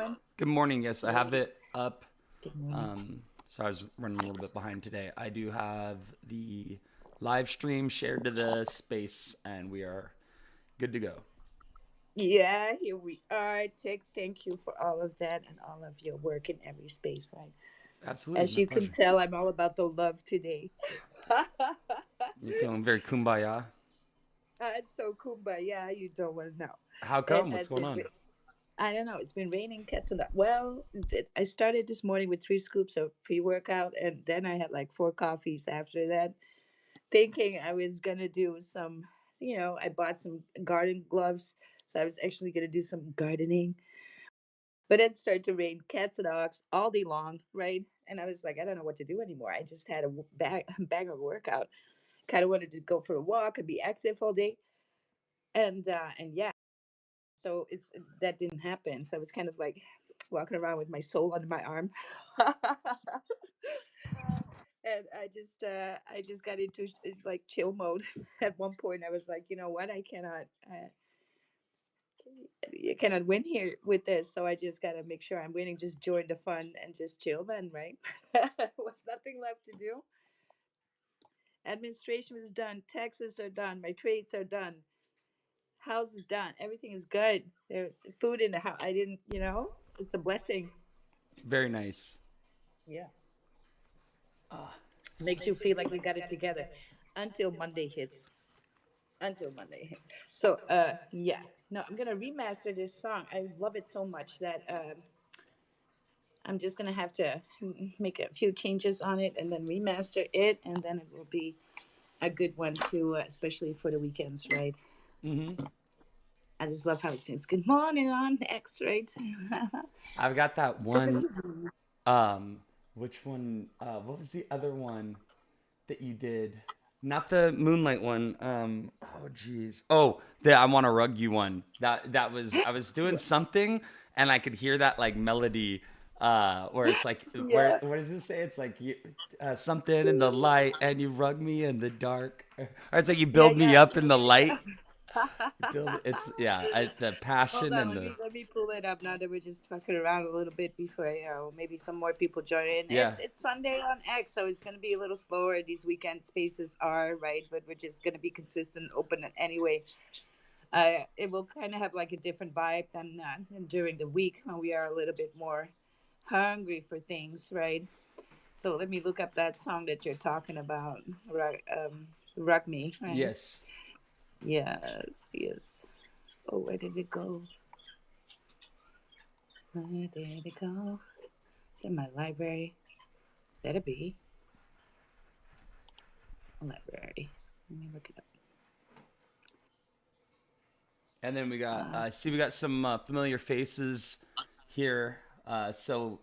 everyone. Good morning. Yes, I have it up. Good morning. So I was running a little bit behind today. I do have the live stream shared to the space, and we are good to go. Yeah, here we are. Thank you for all of that and all of your work in every space. Right? Absolutely, As my you can pleasure. tell, I'm all about the love today. You feeling very kumbaya? It's so kumbaya, you don't want to know. How It come? What's has going been, on? I don't know, it's been raining cats and dogs. Well, I started this morning with 3 scoops of pre workout, and then I had like 4 coffees after that, thinking I was gonna do some. I bought some garden gloves, so I was actually gonna do some gardening. But it started to rain cats and dogs all day long, right? And I was like, I don't know what to do anymore. I just had a bag of workout. Kind of wanted to go for a walk and be active all day, and yeah, so that didn't happen. So I was kind of like walking around with my soul under my arm. And I just got into like chill mode at one point. I was like, you know what, I cannot win here with this, so I just gotta make sure I'm winning. Just join the fun and just chill then, right? Was nothing left to do. Administration is done, taxes are done, my trades are done, house is done, everything is good. There's food in the house. I didn't, it's a blessing. Very nice. Yeah. Uh, Makes you feel like you got it together until Monday hits. Until Monday hits. So yeah. No, I'm gonna remaster this song. I love it so much that I'm just gonna have to make a few changes on it and then remaster it, and then it will be a good one to, especially for the weekends, right? mm-hmm. I just love how it sings "Good Morning" on X, right? I've got that It's one. amazing. Um, which one? What was the other one that you did? Not the Moonlight one. Oh geez. Oh, the I Want to Rug You one. That was I was doing Yeah. something and I could hear that like melody. Where it's like where Yeah. what does it say? It's like something in the light and you rug me in the dark. Or it's like you Yeah, build me yeah, up in yeah, the yeah, light. You build it's yeah. The Hold passion on, and let the me let me pull it up now that we're just fucking around a little bit before maybe some more people join in. yeah. It's Sunday on X, so it's gonna be a little slower. These weekend spaces are right, but we're just gonna be consistent, open anyway. It will kind of have like a different vibe than during the week when we are a little bit more hungry for things, right? So let me look up that song that you're talking about, "Rock Me," right? Yes. Yes, yes. Oh, where did it go? Where did it go? It's in my library. Better be a library. Let me look it And then we got, up. see, we got some familiar faces here. So,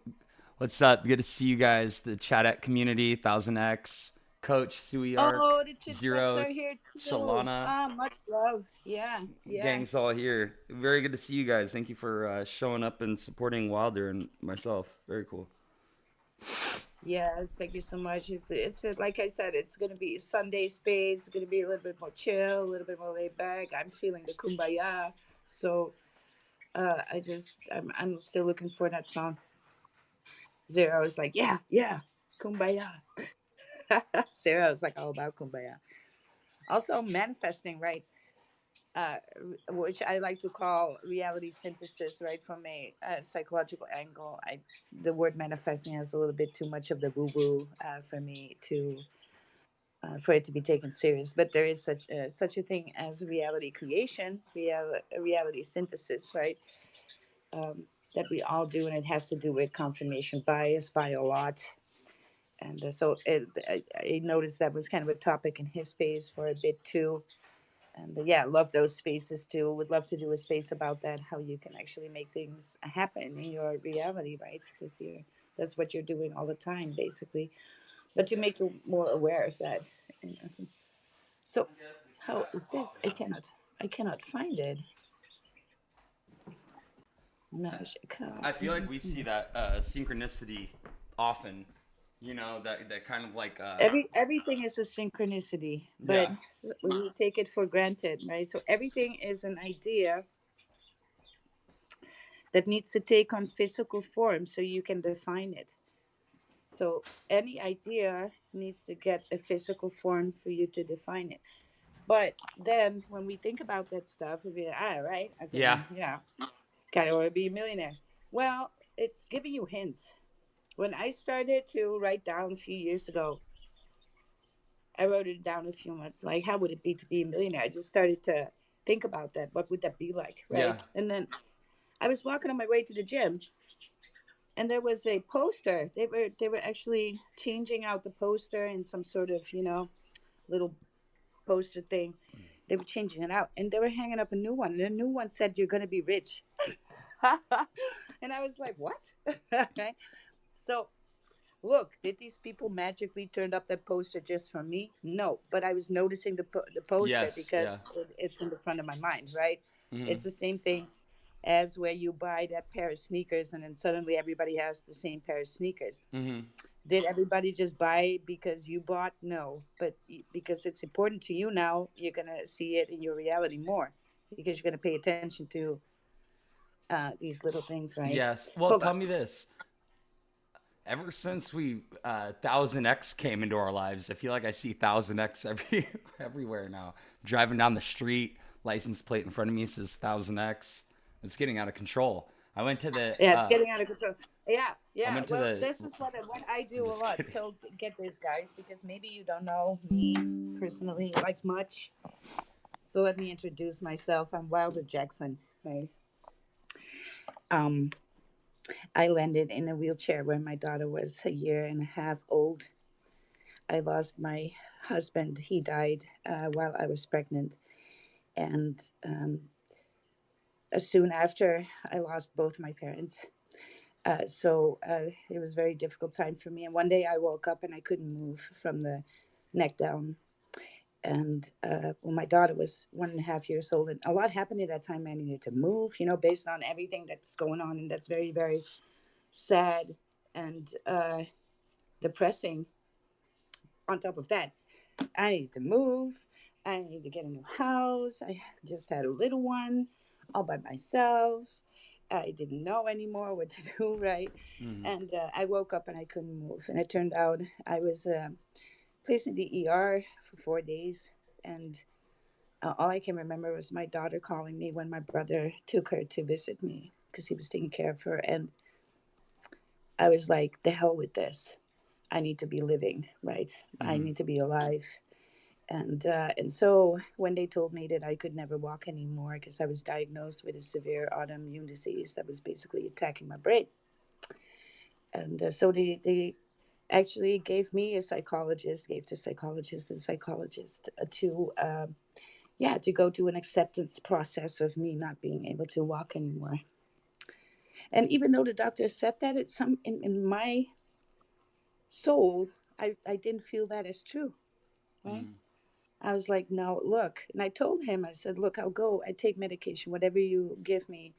what's up? Good to see you guys. The chat at community, 1000X, Coach, Sui Arc, Oh, the chit chats Zero, are here too. Shalana. Ah, much love. Yeah, yeah. Gang's all here. Very good to see you guys. Thank you for showing up and supporting Wilder and myself. Very cool. Yes, thank you so much. Like I said, it's gonna be a Sunday space. It's gonna be a little bit more chill, a little bit more laid back. I'm feeling the kumbaya. So I'm still looking for that song. Zero was like, yeah, yeah, kumbaya. Sarah was like all about kumbaya. Also manifesting, right? uh, which I like to call reality synthesis, right? From a psychological angle, the word manifesting has a little bit too much of the woo woo for me to for it to be taken serious. But there is such a thing as reality creation, reality synthesis, right? Um, that we all do, and it has to do with confirmation bias by a lot. And I noticed that was kind of a topic in his space for a bit too. And yeah, love those spaces too. Would love to do a space about that, how you can actually make things happen in your reality, right? Because that's what you're doing all the time, basically. But to make you more aware of that, in essence. So, how is this? I cannot find it. Magical. I feel like we see that synchronicity often. You know, that kind of like, Everything is a synchronicity, but yeah. we take it for granted, right? So everything is an idea that needs to take on physical form so you can define it. So any idea needs to get a physical form for you to define it. But then when we think about that stuff, we'll be like, right, I Yeah. can, kind of want to be a millionaire. Well, it's giving you hints. When I started to write down a few years ago, I wrote it down a few months, like, how would it be to be a millionaire? I just started to think about that. What would that be like, Yeah. right? And then I was walking on my way to the gym, and there was a poster. They were actually changing out the poster in some sort of little poster thing. They were changing it out, and they were hanging up a new one. And the new one said, "You're gonna be rich." And I was like, "What?" Okay. So look, did these people magically turn up that poster just for me? No, but I was noticing the poster Yes. Yeah. because it's in the front of my mind, right? Hmm. It's the same thing as where you buy that pair of sneakers and then suddenly everybody has the same pair of sneakers. Hmm. Did everybody just buy because you bought? No, but because it's important to you now, you're gonna see it in your reality more because you're gonna pay attention to these little things, right? Yes. Well, Hold on. tell me this. Ever since we 1000X came into our lives, I feel like I see 1000X everywhere now. Driving down the street, license plate in front of me says 1000X. It's getting out of control. I went to the Yeah, it's getting out of control. Yeah, I yeah. went to Well, the this is what I I'm do a just lot. kidding. So get this, guys, because maybe you don't know me personally like much. So let me introduce myself. I'm Wilder Jackson. Right. Um, I landed in a wheelchair when my daughter was a year and a half old. I lost my husband. He died while I was pregnant, and soon after, I lost both my parents. So it was a very difficult time for me. And one day I woke up and I couldn't move from the neck down. And well, my daughter was 1.5 years old, and a lot happened at that time. I needed to move, based on everything that's going on, and that's very, very sad and depressing. On top of that, I needed to move. I needed to get a new house. I just had a little one all by myself. I didn't know anymore what to do, right? Hmm. And I woke up and I couldn't move. And it turned out I was placed in the ER for 4 days. And all I can remember was my daughter calling me when my brother took her to visit me because he was taking care of her. And I was like, the hell with this. I need to be living, right? I Hmm. need to be alive. And so when they told me that I could never walk anymore because I was diagnosed with a severe autoimmune disease that was basically attacking my brain, and so they actually gave me a psychologist, gave the psychologist and psychologist to yeah, to go to an acceptance process of me not being able to walk anymore. And even though the doctor said that, it's some in my soul, I didn't feel that as true, right? Hmm. I was like, no, look. And I told him, I said, look, I'll go. I take medication, whatever you give me.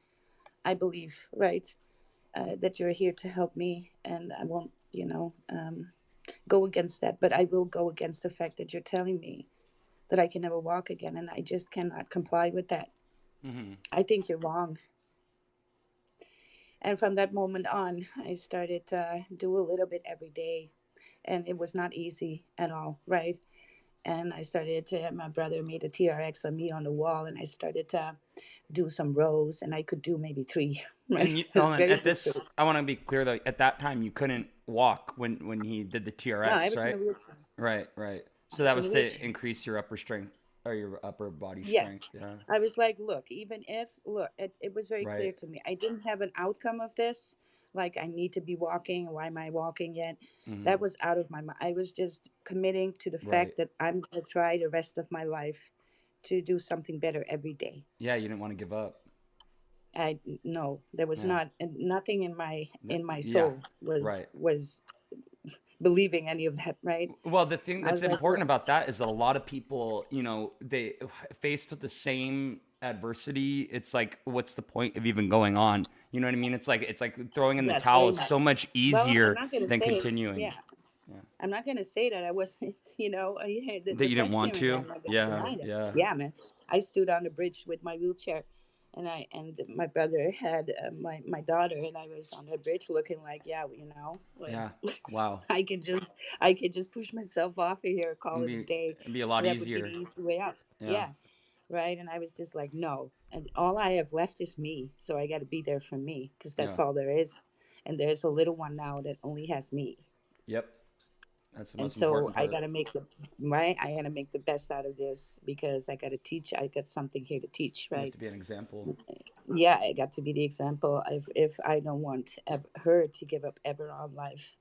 I believe, right, that you're here to help me. And I won't, go against that. But I will go against the fact that you're telling me that I can never walk again. And I just cannot comply with that. Hmm. I think you're wrong. And from that moment on, I started to do a little bit every day. And it was not easy at all, right? And I started to, my brother made a TRX on me on the wall, and I started to do some rows, and I could do maybe three. Right, And you, it's and very at this, difficult. I want to be clear though. At that time, you couldn't walk when he did the No, I TRX, was in a right? wheelchair. Right, right. I So that was in a was to wheelchair. increase your upper strength or your upper body Yes, strength. Yeah. I was like, look, even if look, it was very clear Right. to me. I didn't have an outcome of this. Like I need to be walking. Why am I walking yet? Hmm. That was out of my mind. I was just committing to the Right. fact that I'm gonna try the rest of my life to do something better every day. Yeah, you didn't want to give up. I no, there was Yeah. not nothing in my Yeah. soul was Right. believing any of that. Right? Well, the thing I that's was like, important look, about that is a lot of people, they faced with the same adversity. It's like, what's the point of even going on? You know what I mean? It's like throwing in the yes, towel very is so much. much Well, I'm easier not gonna than say, continuing. yeah, Yeah. I'm not gonna say that I wasn't. The, That the you didn't first want time, to. I'm not gonna Yeah. deny that. Yeah. Yeah, man, I stood on the bridge with my wheelchair, and my brother had my daughter, and I was on the bridge looking like, yeah, like Yeah. Wow. I could just I could just push myself off of here, call It'd it a be day, it'd be a lot and that would be the easier. easy way out. Yeah. Yeah, right. And I was just like, no, and all I have left is me, so I got to be there for me because that's Yeah. all there is. And there's a little one now that only has me, Yep. That's the and most so important I part. gotta make the right. I gotta make the best out of this because I gotta teach. I got something here to teach, You have right? to be an example. Yeah, I got to be the example. If I don't want her to give up ever on life,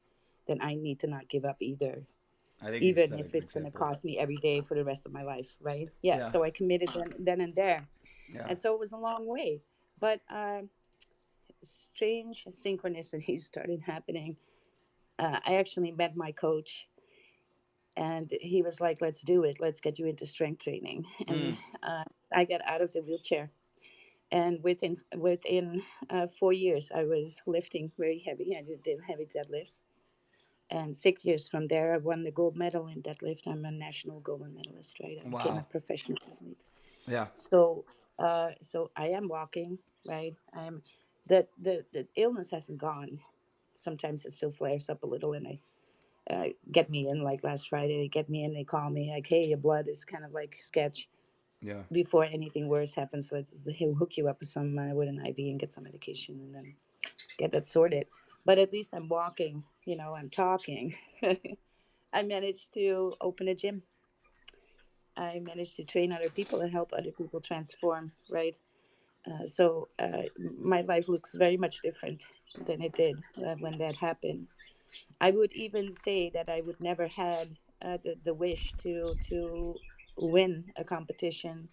then I need to not give up either, I think you've even set a if good it's gonna example. cost me every day for the rest of my life, right? Yeah. Yeah. So I committed then and there, Yeah. and so it was a long way, but strange synchronicities started happening. I actually met my coach, and he was like, "Let's do it. Let's get you into strength training." And Mm. I got out of the wheelchair, and within 4 years, I was lifting very heavy. I did heavy deadlifts, and 6 years from there, I won the gold medal in deadlift. I'm a national gold medalist, right? I became a Wow. professional athlete. Yeah. So, so I am walking, right? I'm the illness hasn't gone. Sometimes it still flares up a little, and I get me in like last Friday. They get me in. They call me like, "Hey, your blood is kind of like sketch." Yeah. Before anything worse happens, he'll hook you up with some with an IV and get some medication, and then get that sorted. But at least I'm walking. I'm talking. I managed to open a gym. I managed to train other people and help other people transform. Right. So my life looks very much different than it did when that happened. I would even say that I would never had the wish to win a competition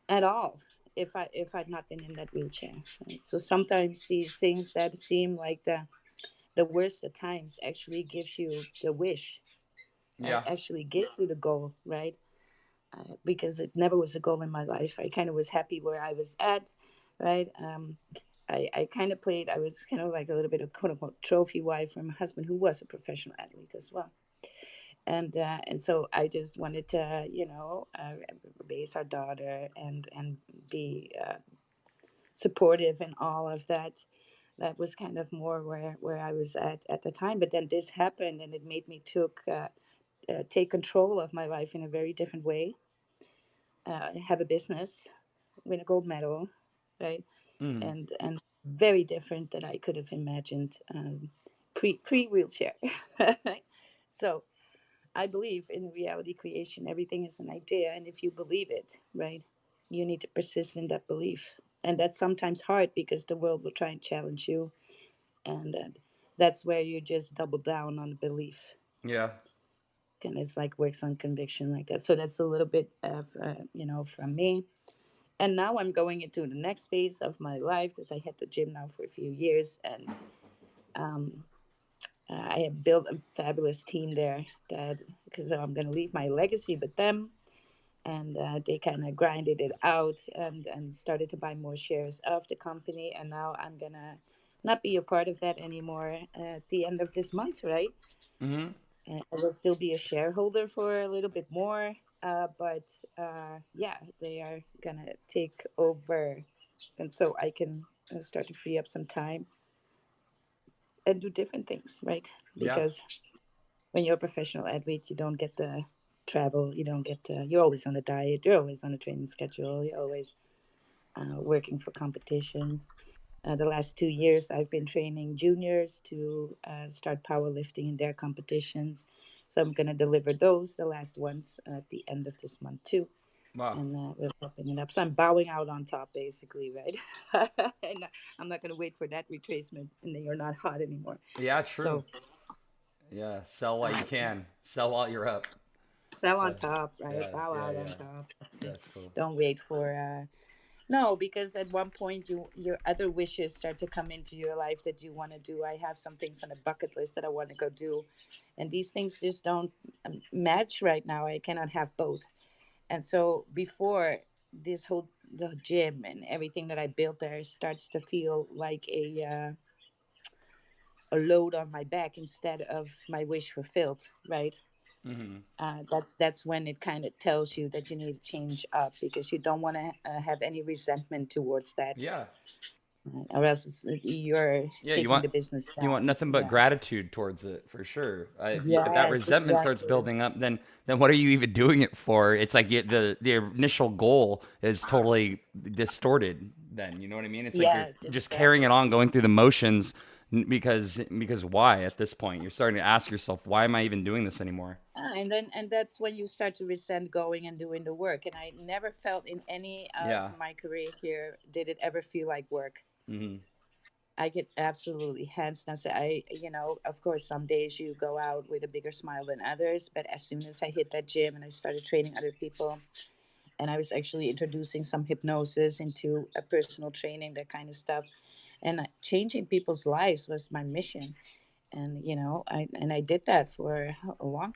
at all if I'd not been in that wheelchair. Right? So sometimes these things that seem like the worst at times actually gives you the wish, Yeah. actually gives you the goal, right? Because it never was a goal in my life. I kind of was happy where I was at, right? I kind of played. I was kind of like a little bit of quote unquote trophy wife for my husband, who was a professional athlete as well. And so I just wanted to, raise our daughter and be supportive and all of that. That was kind of more where I was at the time. But then this happened, and it made me take control of my life in a very different way. Have a business, win a gold medal, right? Mm. And very different than I could have imagined pre wheelchair. So I believe in reality creation. Everything is an idea, and if you believe it, right, you need to persist in that belief. And that's sometimes hard because the world will try and challenge you, and that's where you just double down on the belief. Yeah. And it's like works on conviction like that. So that's a little bit of from me. And now I'm going into the next phase of my life because I had the gym now for a few years, and I have built a fabulous team there. That because I'm going to leave my legacy with them, and they kind of grinded it out and started to buy more shares of the company. And now I'm gonna not be a part of that anymore at the end of this month, right? Mm-hmm. I will still be a shareholder for a little bit more, but yeah, they are gonna take over, and so I can start to free up some time and do different things, right? Yeah. Because when you're a professional athlete, you don't get to travel, you don't get to, you're always on a diet, you're always on a training schedule, you're always working for competitions. The last 2 years, I've been training juniors to start powerlifting in their competitions. So I'm going to deliver those, the last ones, at the end of this month too. Wow. And we're wrapping it up. So I'm bowing out on top, basically, right? And I'm not going to wait for that retracement, and then you're not hot anymore. Yeah. True. So Yeah. Sell while you uh, can. Sell while you're up. sell on But top, right? yeah. Bow Yeah. out on Yeah. top. That's good. That's cool. Don't wait for no, because at one point your other wishes start to come into your life that you want to do. I have some things on a bucket list that I want to go do, and these things just don't match right now. I cannot have both. And so before this whole the gym and everything that I built there starts to feel like a load on my back instead of my wish fulfilled, right? Hmm. That's when it kind of tells you that you need to change up, because you don't want to have any resentment towards that, Yeah. or else you're Yeah, taking the business you want down. nothing but Yeah. gratitude towards it for sure. If that Yes, resentment starts exactly. building up, then what are you even doing it for? It's like the initial goal is totally distorted. Then you know what I mean? It's like you're Yes, just carrying it exactly. on, going through the motions, because why? At this point, you're starting to ask yourself, why am I even doing this anymore? And that's when you start to resent going and doing the work. And I never felt in any of Yeah. my career here did it ever feel like work. Hmm. I get absolutely hands down. So of course, some days you go out with a bigger smile than others. But as soon as I hit that gym and I started training other people, and I was actually introducing some hypnosis into a personal training, that kind of stuff, and changing people's lives was my mission. And I did that for a long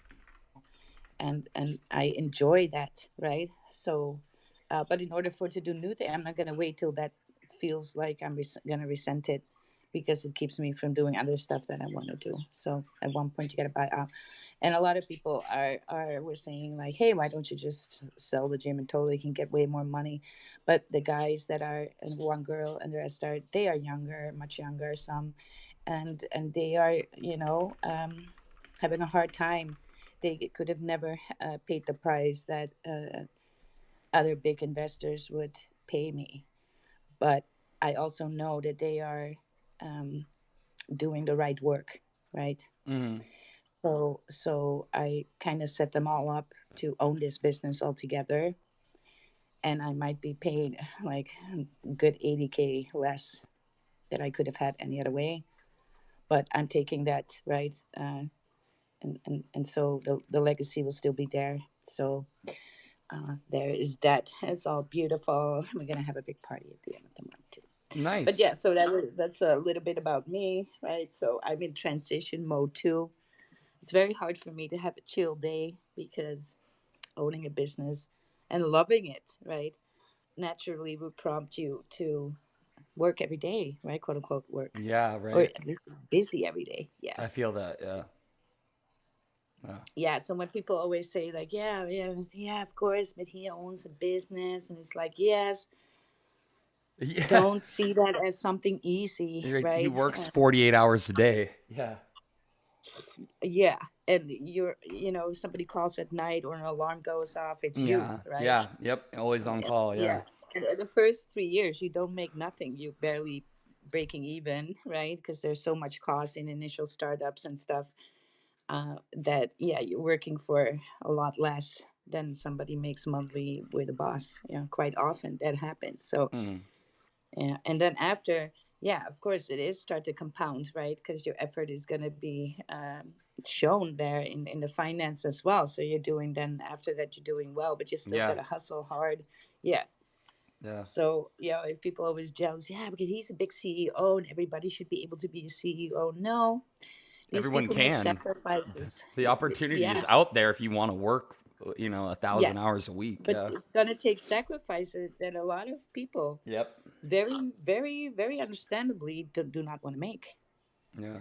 time, and I enjoy that, right? So, but in order for it to do new thing, I'm not gonna wait till that feels like I'm gonna resent it, because it keeps me from doing other stuff that I want to do. So at one point you gotta buy out, and a lot of people are were saying like, hey, why don't you just sell the gym and totally can get way more money? But the guys that are, and one girl and the rest are, they are younger, much younger, some, and they are having a hard time. They could have never paid the price that other big investors would pay me. But I also know that they are um, doing the right work, right? Hmm. So I kind of set them all up to own this business altogether, and I might be paid like good 80K less that I could have had any other way. But I'm taking that, right? And so the legacy will still be there. So there is that. It's all beautiful. We're gonna have a big party at the end of the month too. But yeah, Nice. so that's a little bit about me, right? So I'm in transition mode too. It's very hard for me to have a chill day, because owning a business and loving it, right, naturally would prompt you to work every day, right? Quote unquote work, Yeah. or Right. at least busy every day. Yeah. I feel that. Yeah. Yeah. Yeah, so when people always say like, yeah, yeah, yeah, of course, but he owns a business, and it's like, yes, Yeah. don't see that as something easy, He right? works 48 hours a day. Yeah. Yeah, and somebody calls at night or an alarm goes off, it's you, Yeah. right? Yeah. Yep. Always on call. Yeah. Yeah, and in the first 3 years you don't make nothing, you barely breaking even, right? Because there's so much cost in initial startups and stuff, that yeah, you're working for a lot less than somebody makes monthly with a boss. Quite often that happens. So Mm. yeah, and then after, yeah, of course it is start to compound, right? Because your effort is going to be shown there in the finance as well. So you're doing, then after that you're doing well, but you still got Yeah. to hustle hard. Yeah. Yeah. So if people always jealous, yeah, because he's a big CEO and everybody should be able to be a CEO. No, these Everyone people make can. sacrifices. The opportunity Yeah. is out there if you want to work, 1,000 Yes. hours a week. But Yeah. it's going to take sacrifices that a lot of people Yep. very, very, very understandably do not want to make. Yeah.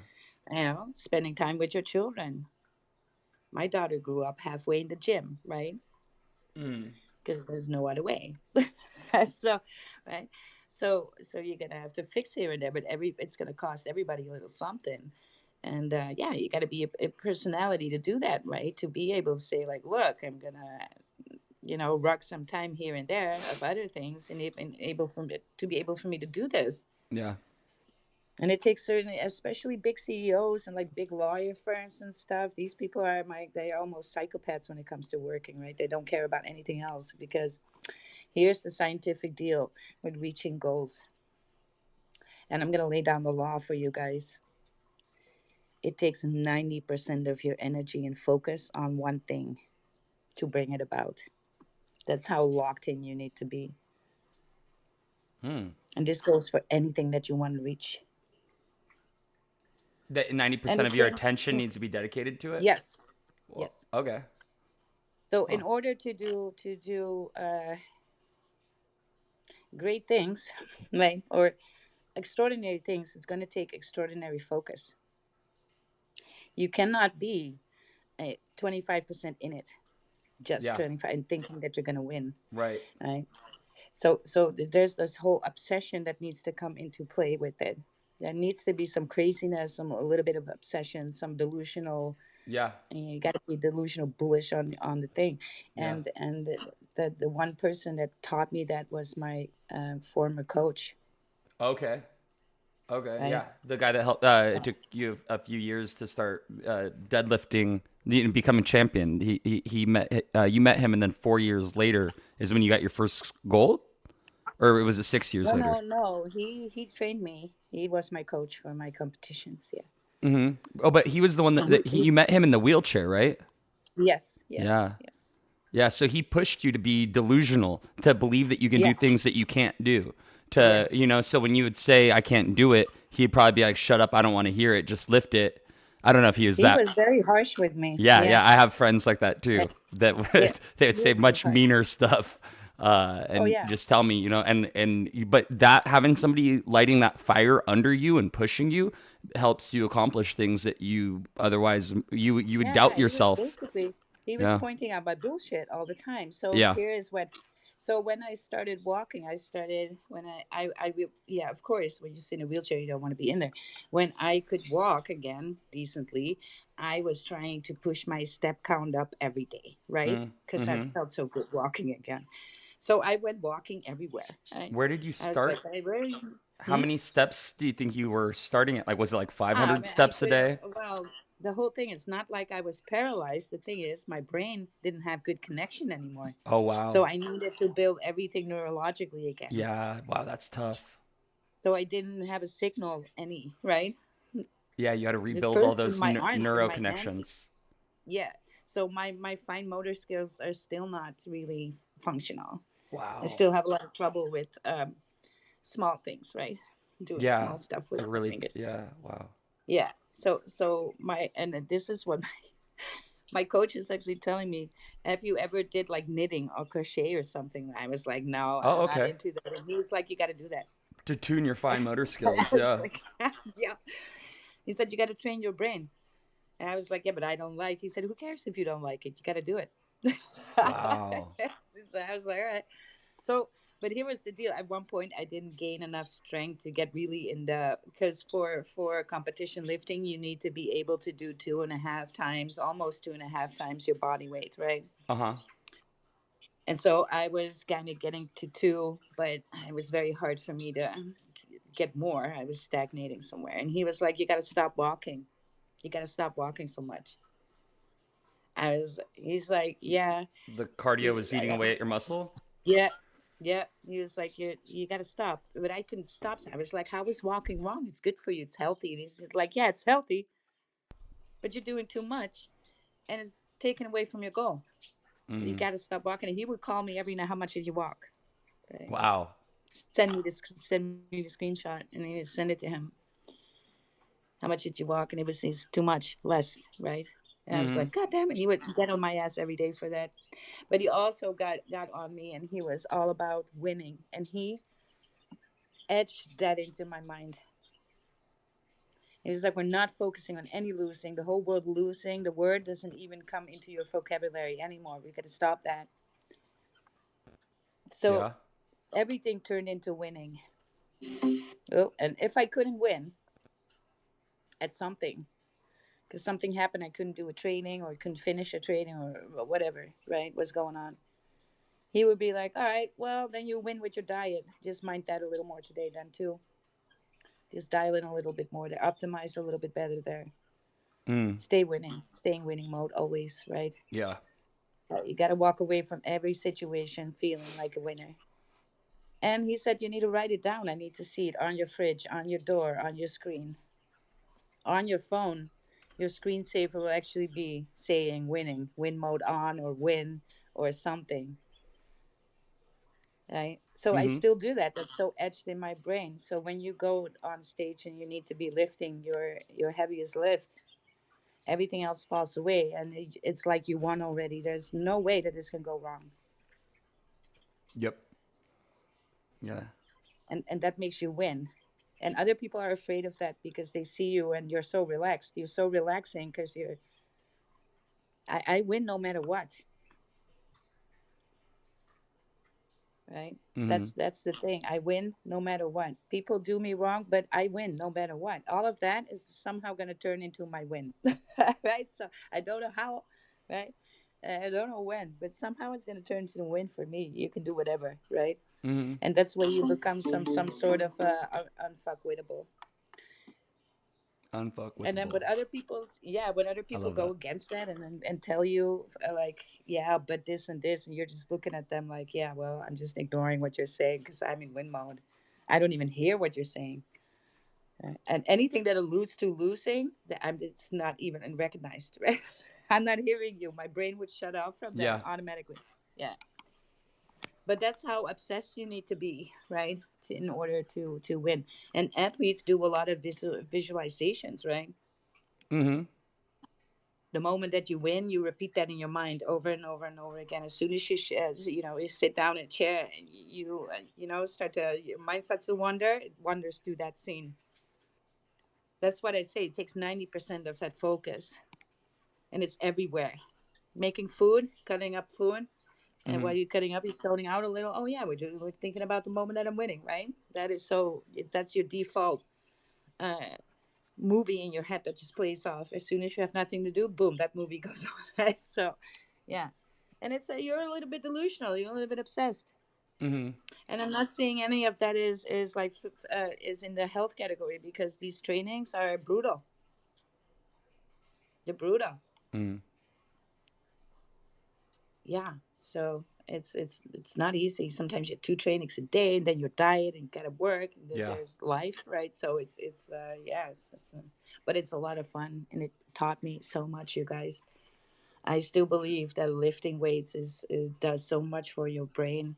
Spending time with your children. My daughter grew up halfway in the gym, right? Mm. Because there's no other way. So, right? So you're gonna have to fix here and there, but it's gonna cost everybody a little something. And yeah, you got to be a personality to do that, right? To be able to say like, look, I'm gonna, rock some time here and there of other things, and able for me to be able for me to do this. Yeah. And it takes certain, especially big CEOs and like big lawyer firms and stuff. These people are they are almost psychopaths when it comes to working, right? They don't care about anything else, because here's the scientific deal with reaching goals. And I'm gonna lay down the law for you guys. It takes 90% of your energy and focus on one thing to bring it about. That's how locked in you need to be. Hmm. And this goes for anything that you want to reach. That And 90% it's of your very, attention needs to be dedicated to it. yes, Well, yes. okay. So in Huh. order to do great things, right, or extraordinary things, it's going to take extraordinary focus. You cannot be 25% in it, just Yeah. 25, and thinking that you're gonna win, Right. right? So there's this whole obsession that needs to come into play with it. There needs to be some craziness, some a little bit of obsession, some delusional. Yeah. And you got to be delusional, bullish on the thing. Yeah. And the one person that taught me that was my former coach, Okay. Okay. right? Yeah. The guy that helped. It took you a few years to start deadlifting, becoming champion. He met you met him, and then 4 years later is when you got your first gold, or was it 6 years No, later? no, no. He trained me. He was my coach for my competitions. Yeah. Oh, but he was the one And you met him in the wheelchair, right? yes, yes, Yeah. yes, Yeah, so he pushed you to be delusional, to believe that you can do yes, things that you can't do. To, yes. so when you would say, I can't do it, he'd probably be like, shut up, I don't want to hear it, just lift it. I don't know if he was He that. was very harsh with me. Yeah, Yeah. yeah, I have friends like that And, too, that yeah. they would He say was too much harsh. meaner stuff. Oh And yeah. just tell me, but that having somebody lighting that fire under you and pushing you helps you accomplish things that you otherwise you would doubt Yeah, yourself. he was Yeah, pointing out my bullshit all the time. So yeah. here is what. So when I started walking, I started when yeah, of course, when you sit in a wheelchair, you don't want to be in there. When I could walk again decently, I was trying to push my step count up every day, right? Because I Mm-hmm. felt so good walking again. So I went walking everywhere. Where did you I was like, start? I really. How Hmm? many steps do you think you were starting at? Like, was it like I 500 mean, I steps a could. day? Well, the whole thing is not like I was paralyzed. The thing is, my brain didn't have good connection anymore, Oh, so wow. I needed to build everything neurologically again. Yeah, wow, that's tough. So I didn't have a signal any right. Yeah, you had to The rebuild all first in those my arms and neuro my hands. connections. Yeah. So my fine motor skills are still not really functional. I Wow. still have a lot of trouble with small things, right? Doing Yeah, small stuff with like my really, fingers. yeah, wow. Yeah. So my and this is what my coach is actually telling me, have you ever did like knitting or crochet or something? I was like, no, Oh, I'm not okay. into that. And he was like, you got to do that. To tune your fine motor I skills, was yeah. like, yeah. He said, you got to train your brain. And I was like, yeah, but I don't like. He said, who cares if you don't like it? You got to do it. Wow. So I was like, all right. So, but here was the deal. At one point, I didn't gain enough strength to get really in the because for competition lifting, you need to be able to do 2.5 times, almost 2.5 times your body weight, right? Uh-huh. And so I was kind of getting to two, but it was very hard for me to get more. I was stagnating somewhere. And he was like, you got to stop walking. You got to stop walking so much. He's like, yeah, The cardio was eating away at your muscle? yeah, yeah. He was like, you got to stop. But I couldn't stop. I was like, how is walking wrong? It's good for you. It's healthy. And he's like, yeah, it's healthy, but you're doing too much and it's taken away from your goal. You Mm. got to stop walking. And he would call me every night, how much did you walk? Right. Wow. Send me the screenshot, and then send it to him. How much did you walk? And it's too much, less, right? And I was Mm-hmm. like, God damn it! He would get on my ass every day for that. But he also got on me, and he was all about winning, and he etched that into my mind. It was like we're not focusing on any losing. The whole word losing, the word doesn't even come into your vocabulary anymore. We got to stop that. So Yeah. everything turned into winning. Oh, and if I couldn't win at something, because something happened, I couldn't do a training or couldn't finish a training or whatever, right, was going on. He would be like, all right, well, then you win with your diet. Just mind that a little more today, then, too. Just dial in a little bit more to optimize a little bit better there. Mm. Stay winning, stay in winning mode always, right? Yeah. You got to walk away from every situation feeling like a winner. And he said, you need to write it down. I need to see it on your fridge, on your door, on your screen, on your phone. Your screensaver will actually be saying winning, win mode on, or win, or something. Right. So I Mm-hmm. still do that. That's so etched in my brain. So when you go on stage and you need to be lifting your heaviest lift, everything else falls away, and it's like you won already. There's no way that this can go wrong, Yep. Yeah. and that makes you win. And other people are afraid of that because they see you and you're so relaxed. You're so relaxing because I win no matter what, right? Mm-hmm. That's the thing. I win no matter what. People do me wrong, but I win no matter what. All of that is somehow going to turn into my win, right? So I don't know how, right? I don't know when, but somehow it's going to turn into a win for me. You can do whatever, right? Mm-hmm. And that's where you become some sort of unfuckwittable. And then Unfuckwithable. when other people's yeah, when other I people love go that. against that and tell you like, yeah, but this and this, and you're just looking at them like, yeah, well, I'm just ignoring what you're saying because I'm in win mode. I don't even hear what you're saying. And anything that alludes to losing, that I'm it's not even recognized, right? I'm not hearing you. My brain would shut off from that Yeah. automatically. Yeah. But that's how obsessed you need to be, right, in order to win. And athletes do a lot of visualizations, right? Mm-hmm. The moment that you win, you repeat that in your mind over and over and over again. As soon as you you sit down in a chair and start to your mind starts to wander, it wanders through that scene. That's what I say. It takes 90% of that focus, and it's everywhere. Making food, cutting up food, and Mm-hmm. while you're cutting up, you're zoning out a little. Oh yeah, we're thinking about the moment that I'm winning, right? That is so. That's your default uh, movie in your head that just plays off. As soon as you have nothing to do, boom, that movie goes on. Right? So, yeah, and it's you're a little bit delusional. You're a little bit obsessed. Mm-hmm. And I'm not saying any of that is like is in the health category because these trainings are brutal. They're brutal. Mm-hmm. Yeah. So it's not easy. Sometimes you have two trainings a day, and then your diet and gotta work, and then Yeah. there's life, right? So it's yeah, but it's a lot of fun, and it taught me so much, you guys. I still believe that lifting weights is does so much for your brain.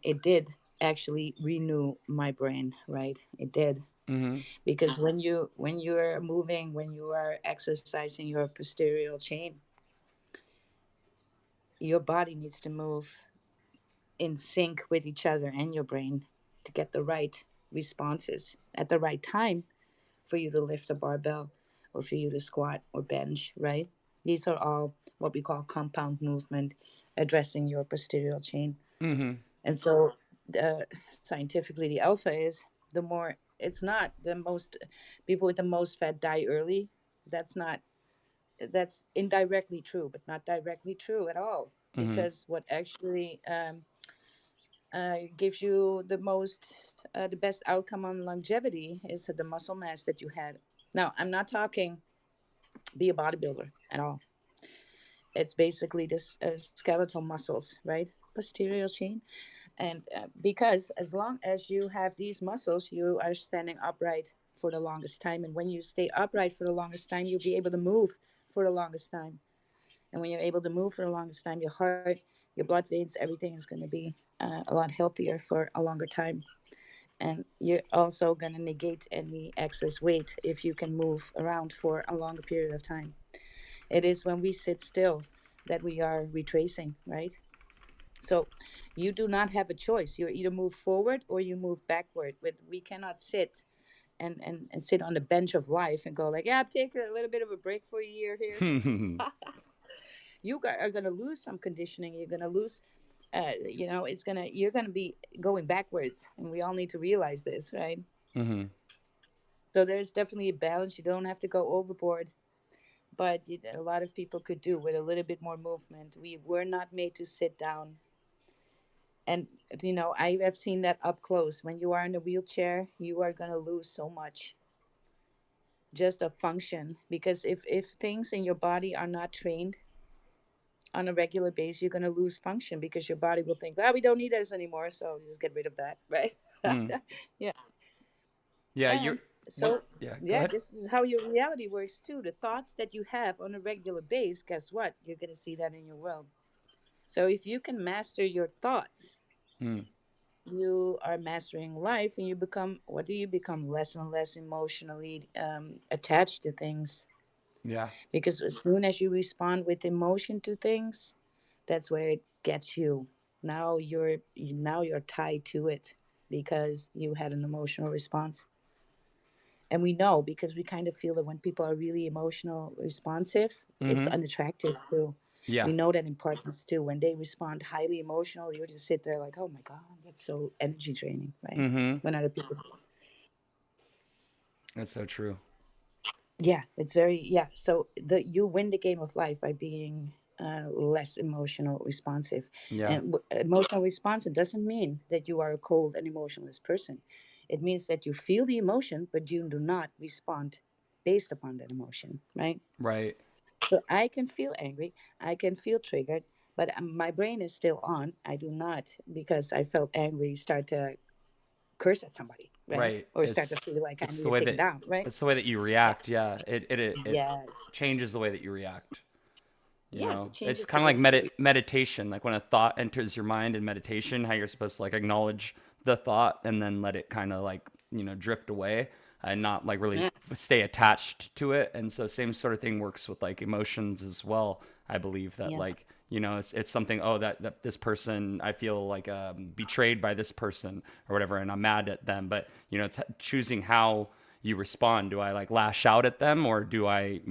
It did actually renew my brain, right? It did Mm-hmm. because when you're moving, when you are exercising your posterior chain, your body needs to move in sync with each other and your brain to get the right responses at the right time for you to lift a barbell or for you to squat or bench, right? These are all what we call compound movement, addressing your posterior chain. Mm-hmm. And so, scientifically, the alpha is the more it's not the most people with the most fat die early. That's not that's indirectly true, but not directly true at all. Mm-hmm. Because what actually gives you the best outcome on longevity is the muscle mass that you had. Now, I'm not talking be a bodybuilder at all. It's basically this skeletal muscles, right? Posterior chain. And because as long as you have these muscles, you are standing upright for the longest time. And when you stay upright for the longest time, you'll be able to move for the longest time. And when you're able to move for the longest time, your heart, your blood veins, everything is going to be a lot healthier for a longer time. And you're also going to negate any excess weight if you can move around for a longer period of time. It is when we sit still that we are retracing, right? So you do not have a choice. You either move forward or you move backward. But we cannot sit and sit on the bench of life and go like, yeah, take a little bit of a break for a year here. Are going to lose some conditioning. You're going to lose, you're going to be going backwards. And we all need to realize this, right? Mm-hmm. So there's definitely a balance. You don't have to go overboard, but a lot of people could do with a little bit more movement. We were not made to sit down. And I have seen that up close. When you are in a wheelchair, you are going to lose so much just of function, because if things in your body are not trained on a regular basis, you're going to lose function because your body will think, we don't need this anymore, so just get rid of that, right? Mm. Yeah. Yeah. You're. And What? so, Yeah. Go yeah, ahead. this is how your reality works too. The thoughts that you have on a regular basis, guess what? You're going to see that in your world. So if you can master your thoughts, Mm. you are mastering life, and you become, what do you become? Less and less emotionally attached to things. Yeah. Because as soon as you respond with emotion to things, that's where it gets you. Now you're tied to it because you had an emotional response. And we know because we kind of feel that when people are really emotional responsive, it's Mm-hmm. unattractive too. Yeah. We know that in partners too. When they respond highly emotional, you just sit there like, oh my God, that's so energy draining, right? Mm-hmm. When other people, That's so true. yeah, it's very, yeah. So the you win the game of life by being less emotional responsive. Yeah. And emotional responsive doesn't mean that you are a cold and emotionless person. It means that you feel the emotion, but you do not respond based upon that emotion, right? Right. So I can feel angry, I can feel triggered, but my brain is still on. I do not, because I felt angry, start to curse at somebody, right? Right. Or start to feel like I It's need the to way take them that down, right? it's the way that you Yeah. react. Yeah. It Yes. changes the way that you react. You Yes, know, it it's changes kind the of like way we. meditation. Like when a thought enters your mind in meditation, how you're supposed to like acknowledge the thought and then let it kind of like, drift away and not like really Yeah. stay attached to it. And so same sort of thing works with like emotions as well. I believe that Yes. like, it's something, oh, that this person, I feel like betrayed by this person or whatever, and I'm mad at them. But, it's choosing how you respond. Do I like lash out at them, or do I,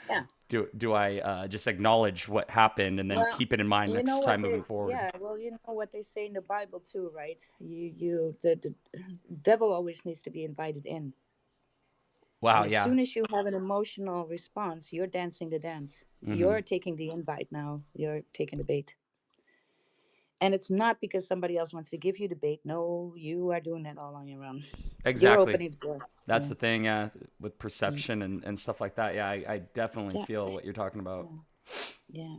Yeah. do I just acknowledge what happened and then Well, keep it in mind you know next what time they, moving forward? yeah, well, you know what they say in the Bible too, right? The devil always needs to be invited in. Wow, And as yeah. soon as you have an emotional response, you're dancing the dance. Mm-hmm. You're taking the invite now. You're taking the bait. And it's not because somebody else wants to give you the bait. No, you are doing that all on your own. You're Exactly. opening the door. That's Yeah. the thing, yeah, with Mm. perception and stuff like that. Yeah, I definitely Yeah. feel what you're talking about. Yeah. Yeah.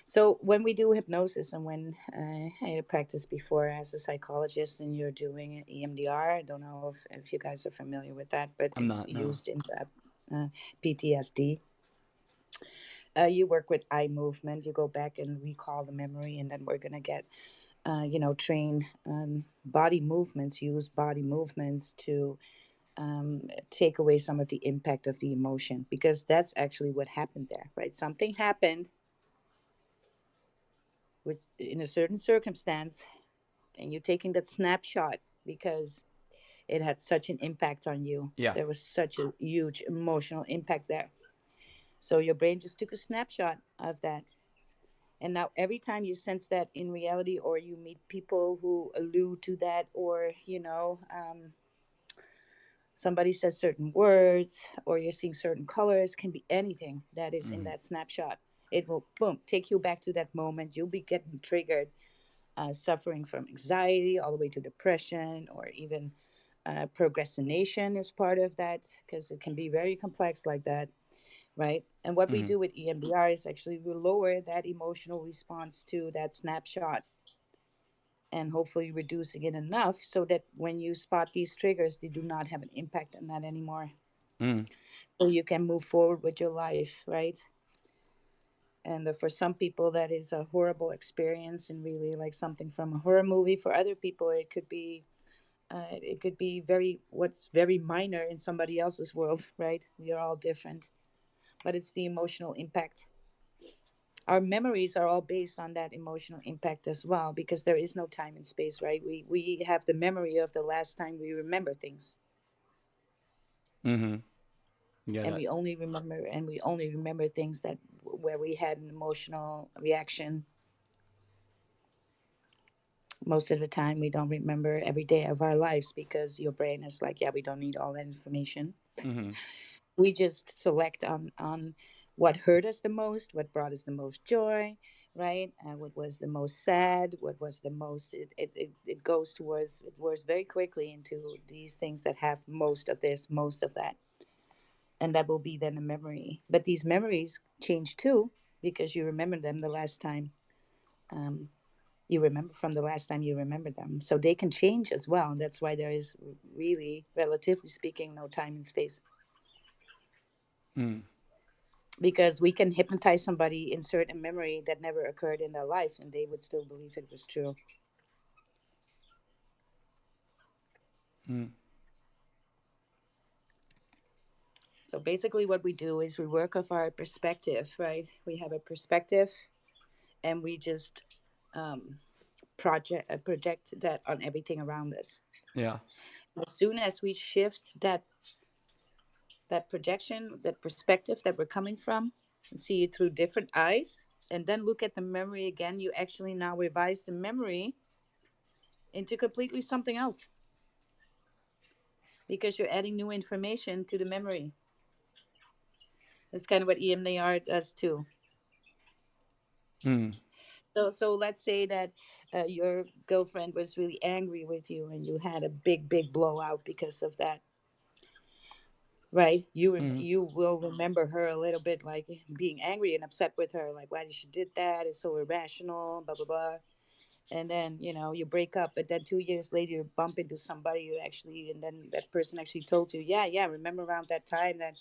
So when we do hypnosis, and when I had practiced before as a psychologist, and you're doing EMDR, I don't know if you guys are familiar with that, but I'm it's not, no. used in PTSD. You work with eye movement. You go back and recall the memory, and then we're gonna get, train body movements. Use body movements to take away some of the impact of the emotion, because that's actually what happened there, right? Something happened, which in a certain circumstance, and you're taking that snapshot because it had such an impact on you. Yeah. There was such a huge emotional impact there. So your brain just took a snapshot of that. And now every time you sense that in reality, or you meet people who allude to that, or, somebody says certain words, or you're seeing certain colors, can be anything that is in Mm-hmm. that snapshot. It will, boom, take you back to that moment. You'll be getting triggered, suffering from anxiety all the way to depression, or even procrastination is part of that, because it can be very complex like that, right? And what we Mm-hmm. do with EMDR is actually we lower that emotional response to that snapshot, and hopefully reducing it enough so that when you spot these triggers, they do not have an impact on that anymore. Mm. So you can move forward with your life, right? And for some people, that is a horrible experience and really like something from a horror movie. For other people, it could be very what's very minor in somebody else's world, right? We are all different, but it's the emotional impact. Our memories are all based on that emotional impact as well, because there is no time and space, right? We have the memory of the last time we remember things, Mm-hmm. Yeah, and we only remember things that where we had an emotional reaction. Most of the time we don't remember every day of our lives, because your brain is like, yeah, we don't need all that information. mm-hmm. We just select on what hurt us the most, what brought us the most joy, right? What was the most sad, what was the most, it goes towards, it works very quickly into these things that have most of this, most of that, and that will be then a memory. But these memories change too, because you remember them the last time, um, you remember from the last time you remember them, so they can change as well. And that's why there is really, relatively speaking, no time and space, Mm. because we can hypnotize somebody, insert a memory that never occurred in their life, and they would still believe it was true. Mm. So basically what we do is we work off our perspective, right? We have a perspective, and we just um, project that on everything around us. Yeah. As soon as we shift that that projection, that perspective that we're coming from, and see it through different eyes, and then look at the memory again, you actually now revise the memory into completely something else because you're adding new information to the memory. That's kind of what EMDR does too. Mm. So let's say that your girlfriend was really angry with you and you had a big blowout because of that, right? Mm. You will remember her a little bit like being angry and upset with her, like why she did that is so irrational, blah blah blah. And then you break up, but then 2 years later you bump into somebody you actually, and then that person actually told you, yeah, remember around that time that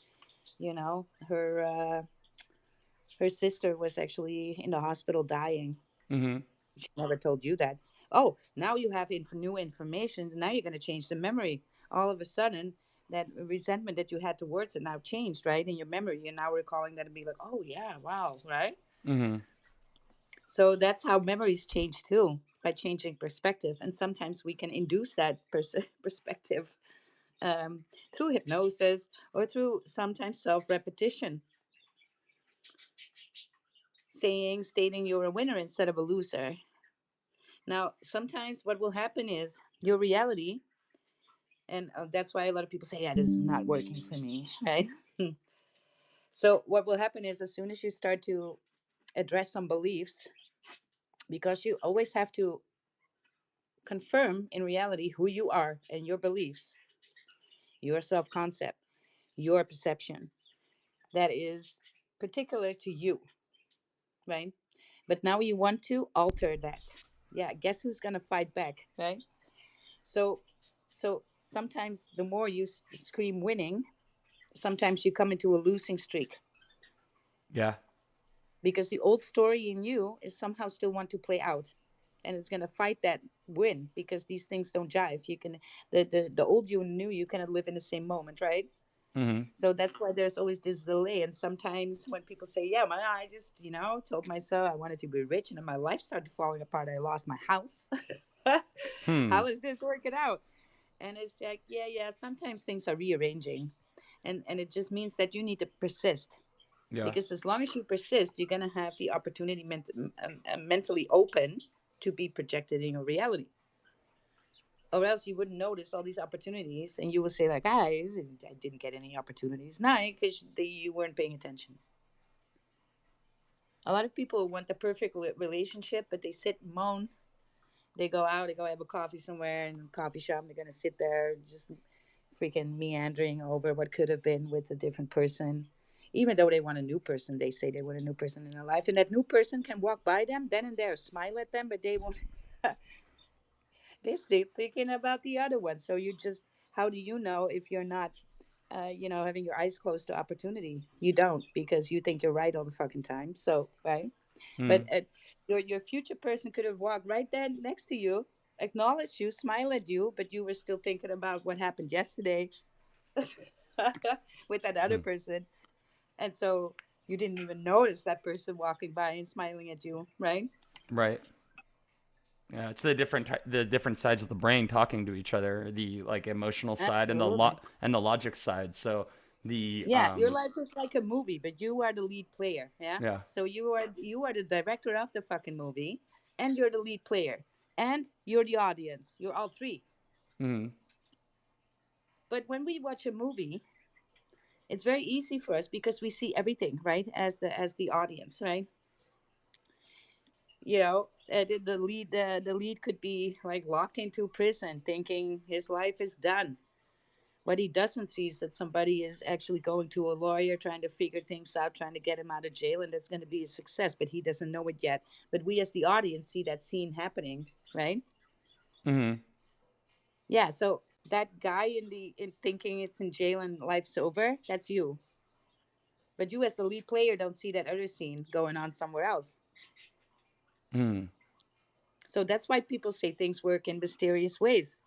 her sister was actually in the hospital dying. Mm. She never told you that. Oh, now you have new information. Now you're going to change the memory. All of a sudden, that resentment that you had towards it now changed, right? In your memory. You're now recalling that and be like, oh, yeah, wow, right? Mm. So that's how memories change too, by changing perspective. And sometimes we can induce that perspective through hypnosis or through sometimes self repetition, stating you're a winner instead of a loser. Now, sometimes what will happen is your reality, and that's why a lot of people say, yeah, this is not working for me, right? So, what will happen is as soon as you start to address some beliefs, because you always have to confirm in reality who you are and your beliefs, your self concept, your perception, that is particular to you, right? But now you want to alter that. Yeah, guess who's going to fight back, right? So, so sometimes the more you scream winning, sometimes you come into a losing streak Yeah. because the old story in you is somehow still want to play out, and it's going to fight that win because these things don't jive. You can the old you and new you cannot live in the same moment, right? Mm. So that's why there's always this delay. And sometimes when people say, yeah, I just told myself I wanted to be rich, and then my life started falling apart, I lost my house. Hmm. How is this working out? And it's like, yeah, sometimes things are rearranging, and it just means that you need to persist, Yeah. because as long as you persist, you're going to have the opportunity mentally open to be projected in your reality, or else you wouldn't notice all these opportunities and you will say like, I didn't get any opportunities now because you weren't paying attention. A lot of people want the perfect relationship, but they sit and moan. They go out, they go have a coffee somewhere in a coffee shop, and they're going to sit there just freaking meandering over what could have been with a different person. Even though they want a new person, they say they want a new person in their life, and that new person can walk by them then and there, smile at them, but they won't. They're still thinking about the other one. So you just, how do you know if you're not, having your eyes closed to opportunity? You don't, because you think you're right all the fucking time. So right, but Mm. your future person could have walked right there next to you, acknowledged you, smile at you, but you were still thinking about what happened yesterday with that other Hmm. person, and so you didn't even notice that person walking by and smiling at you, right? Right. Yeah, it's the different sides of the brain talking to each other, the like emotional side and Absolutely. the logic side. So the Yeah, your life is like a movie, but you are the lead player. Yeah. yeah. So you are the director of the fucking movie, and you're the lead player, and you're the audience. You're all three. Mm. But when we watch a movie, it's very easy for us because we see everything, right? As the audience, right? The lead could be like locked into prison, thinking his life is done. What he doesn't see is that somebody is actually going to a lawyer, trying to figure things out, trying to get him out of jail, and that's going to be a success, but he doesn't know it yet. But we, as the audience, see that scene happening, right? Mm. Yeah, so that guy in thinking it's in jail and life's over, that's you. But you, as the lead player, don't see that other scene going on somewhere else. Mm. So that's why people say things work in mysterious ways.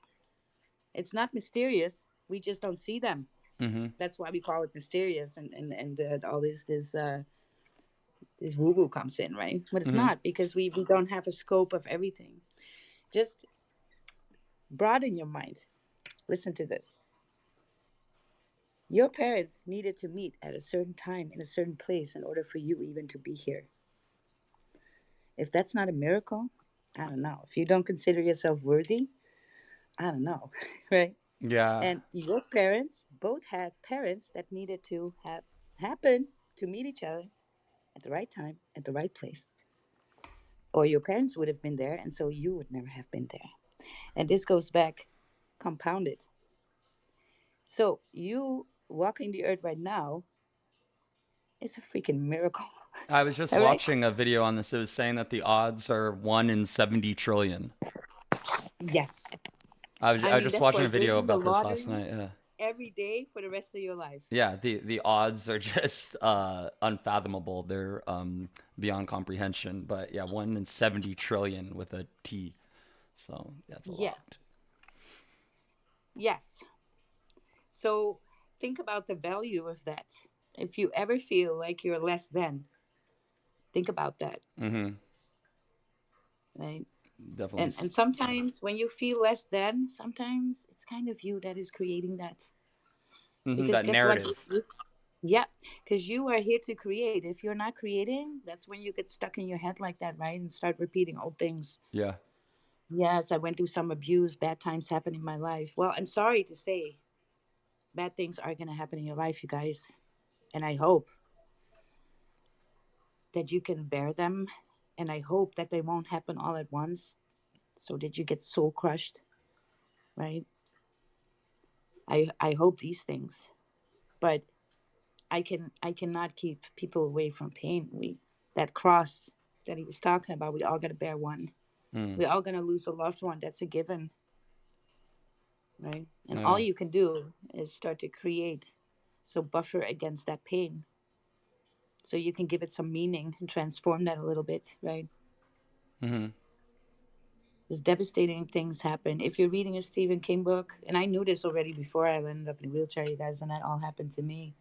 It's not mysterious, we just don't see them. Mhm. That's why we call it mysterious, and all this woo woo comes in, right? But it's Mhm. not, because we don't have a scope of everything. Just broaden your mind. Listen to this. Your parents needed to meet at a certain time in a certain place in order for you even to be here. If that's not a miracle, I don't know. If you don't consider yourself worthy, I don't know, right? Yeah. And your parents both had parents that needed to have happen to meet each other at the right time, at the right place. Or your parents would have been there, and so you would never have been there. And this goes back compounded. So you walking the earth right now is a freaking miracle. I was just All right? watching a video on this. It was saying that the odds are 1 in 70 trillion. Yes. I I was mean, just that's watching a like video winning the about this last lottery night. Yeah. every day for the rest of your life. Yeah, the odds are just unfathomable. They're beyond comprehension. But yeah, 1 in 70 trillion with a T. So that's a lot. Yes. Yes. So think about the value of that. If you ever feel like you're less than, think about that, Mm-hmm. right? Definitely. And sometimes when you feel less than, sometimes it's kind of you that is creating that. Mm-hmm, Because that guess what? narrative. Yeah, because you are here to create. If you're not creating, that's when you get stuck in your head like that, right? And start repeating old things. Yeah. Yes, I went through some abuse, bad times happened in my life. Well, I'm sorry to say, bad things are going to happen in your life, you guys. And I hope that you can bear them. And I hope that they won't happen all at once so that you get soul crushed, right? I hope these things. But I cannot keep people away from pain. That cross that he was talking about, we all gotta bear one. Mm. We're all gonna lose a loved one. That's a given, right? And all Yeah. you can do is start to create so buffer against that pain. So you can give it some meaning and transform that a little bit, right? Mm-hmm. Because devastating things happen. If you're reading a Stephen King book, and I knew this already before I landed up in a wheelchair, you guys, and that all happened to me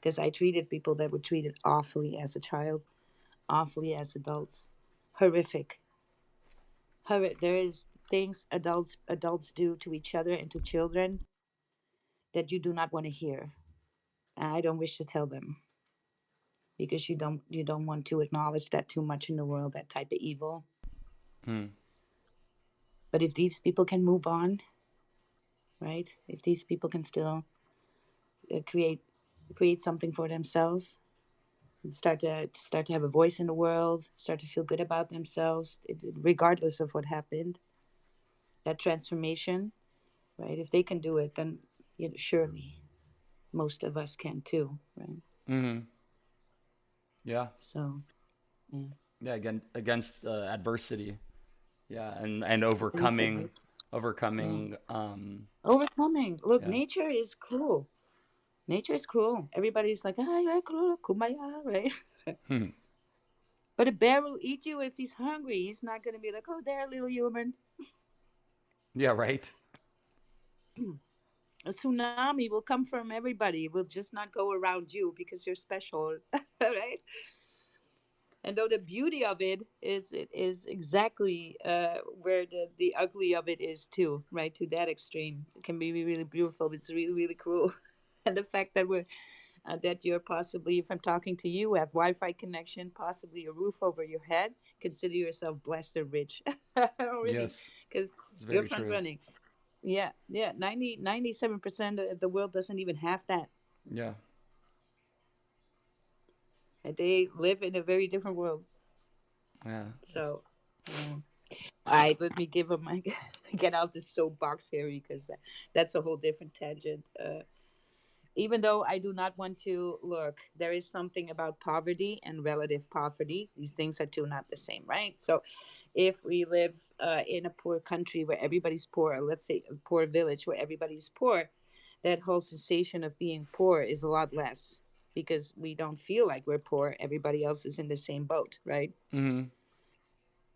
because I treated people that were treated awfully as a child, awfully as adults. Horrific. There is things adults do to each other and to children that you do not want to hear. And I don't wish to tell them because you don't want to acknowledge that too much in the world, that type of evil. Mm. But if these people can move on, right? If these people can still uh, create create something for themselves, and start to have a voice in the world, start to feel good about themselves, regardless of what happened, that transformation, right? If they can do it, then surely most of us can too, right? Mm-hmm. Yeah. So, yeah. Yeah. Again, against adversity. Yeah, and Against overcoming, adversity. Yeah. overcoming. Overcoming. Look, Yeah. nature is cruel. Nature is cruel. Everybody's like, ah, yeah, cruel, kumbaya, right? Hmm. But a bear will eat you if he's hungry. He's not going to be like, oh, there, little human. Yeah. Right. A tsunami will come from everybody. It will just not go around you because you're special, right? And though the beauty of it is exactly where the ugly of it is too, right? To that extreme, it can be really beautiful, but it's really really cruel. And the fact that that you're possibly, if I'm talking to you, have Wi-Fi connection, possibly a roof over your head, consider yourself blessed or rich. Really, Yes. because It's you're very front true. running. Yeah, yeah. 97% of the world doesn't even have that. Yeah. And they live in a very different world. Yeah. It's So, yeah. All right, let me give him my get out the soapbox here because that's a whole different tangent. Even though I do not want to look, there is something about poverty and relative poverty. These things are two not the same, right? So, if we live in a poor country where everybody's poor, or let's say a poor village where everybody's poor, that whole sensation of being poor is a lot less because we don't feel like we're poor. Everybody else is in the same boat, right? mm-hmm.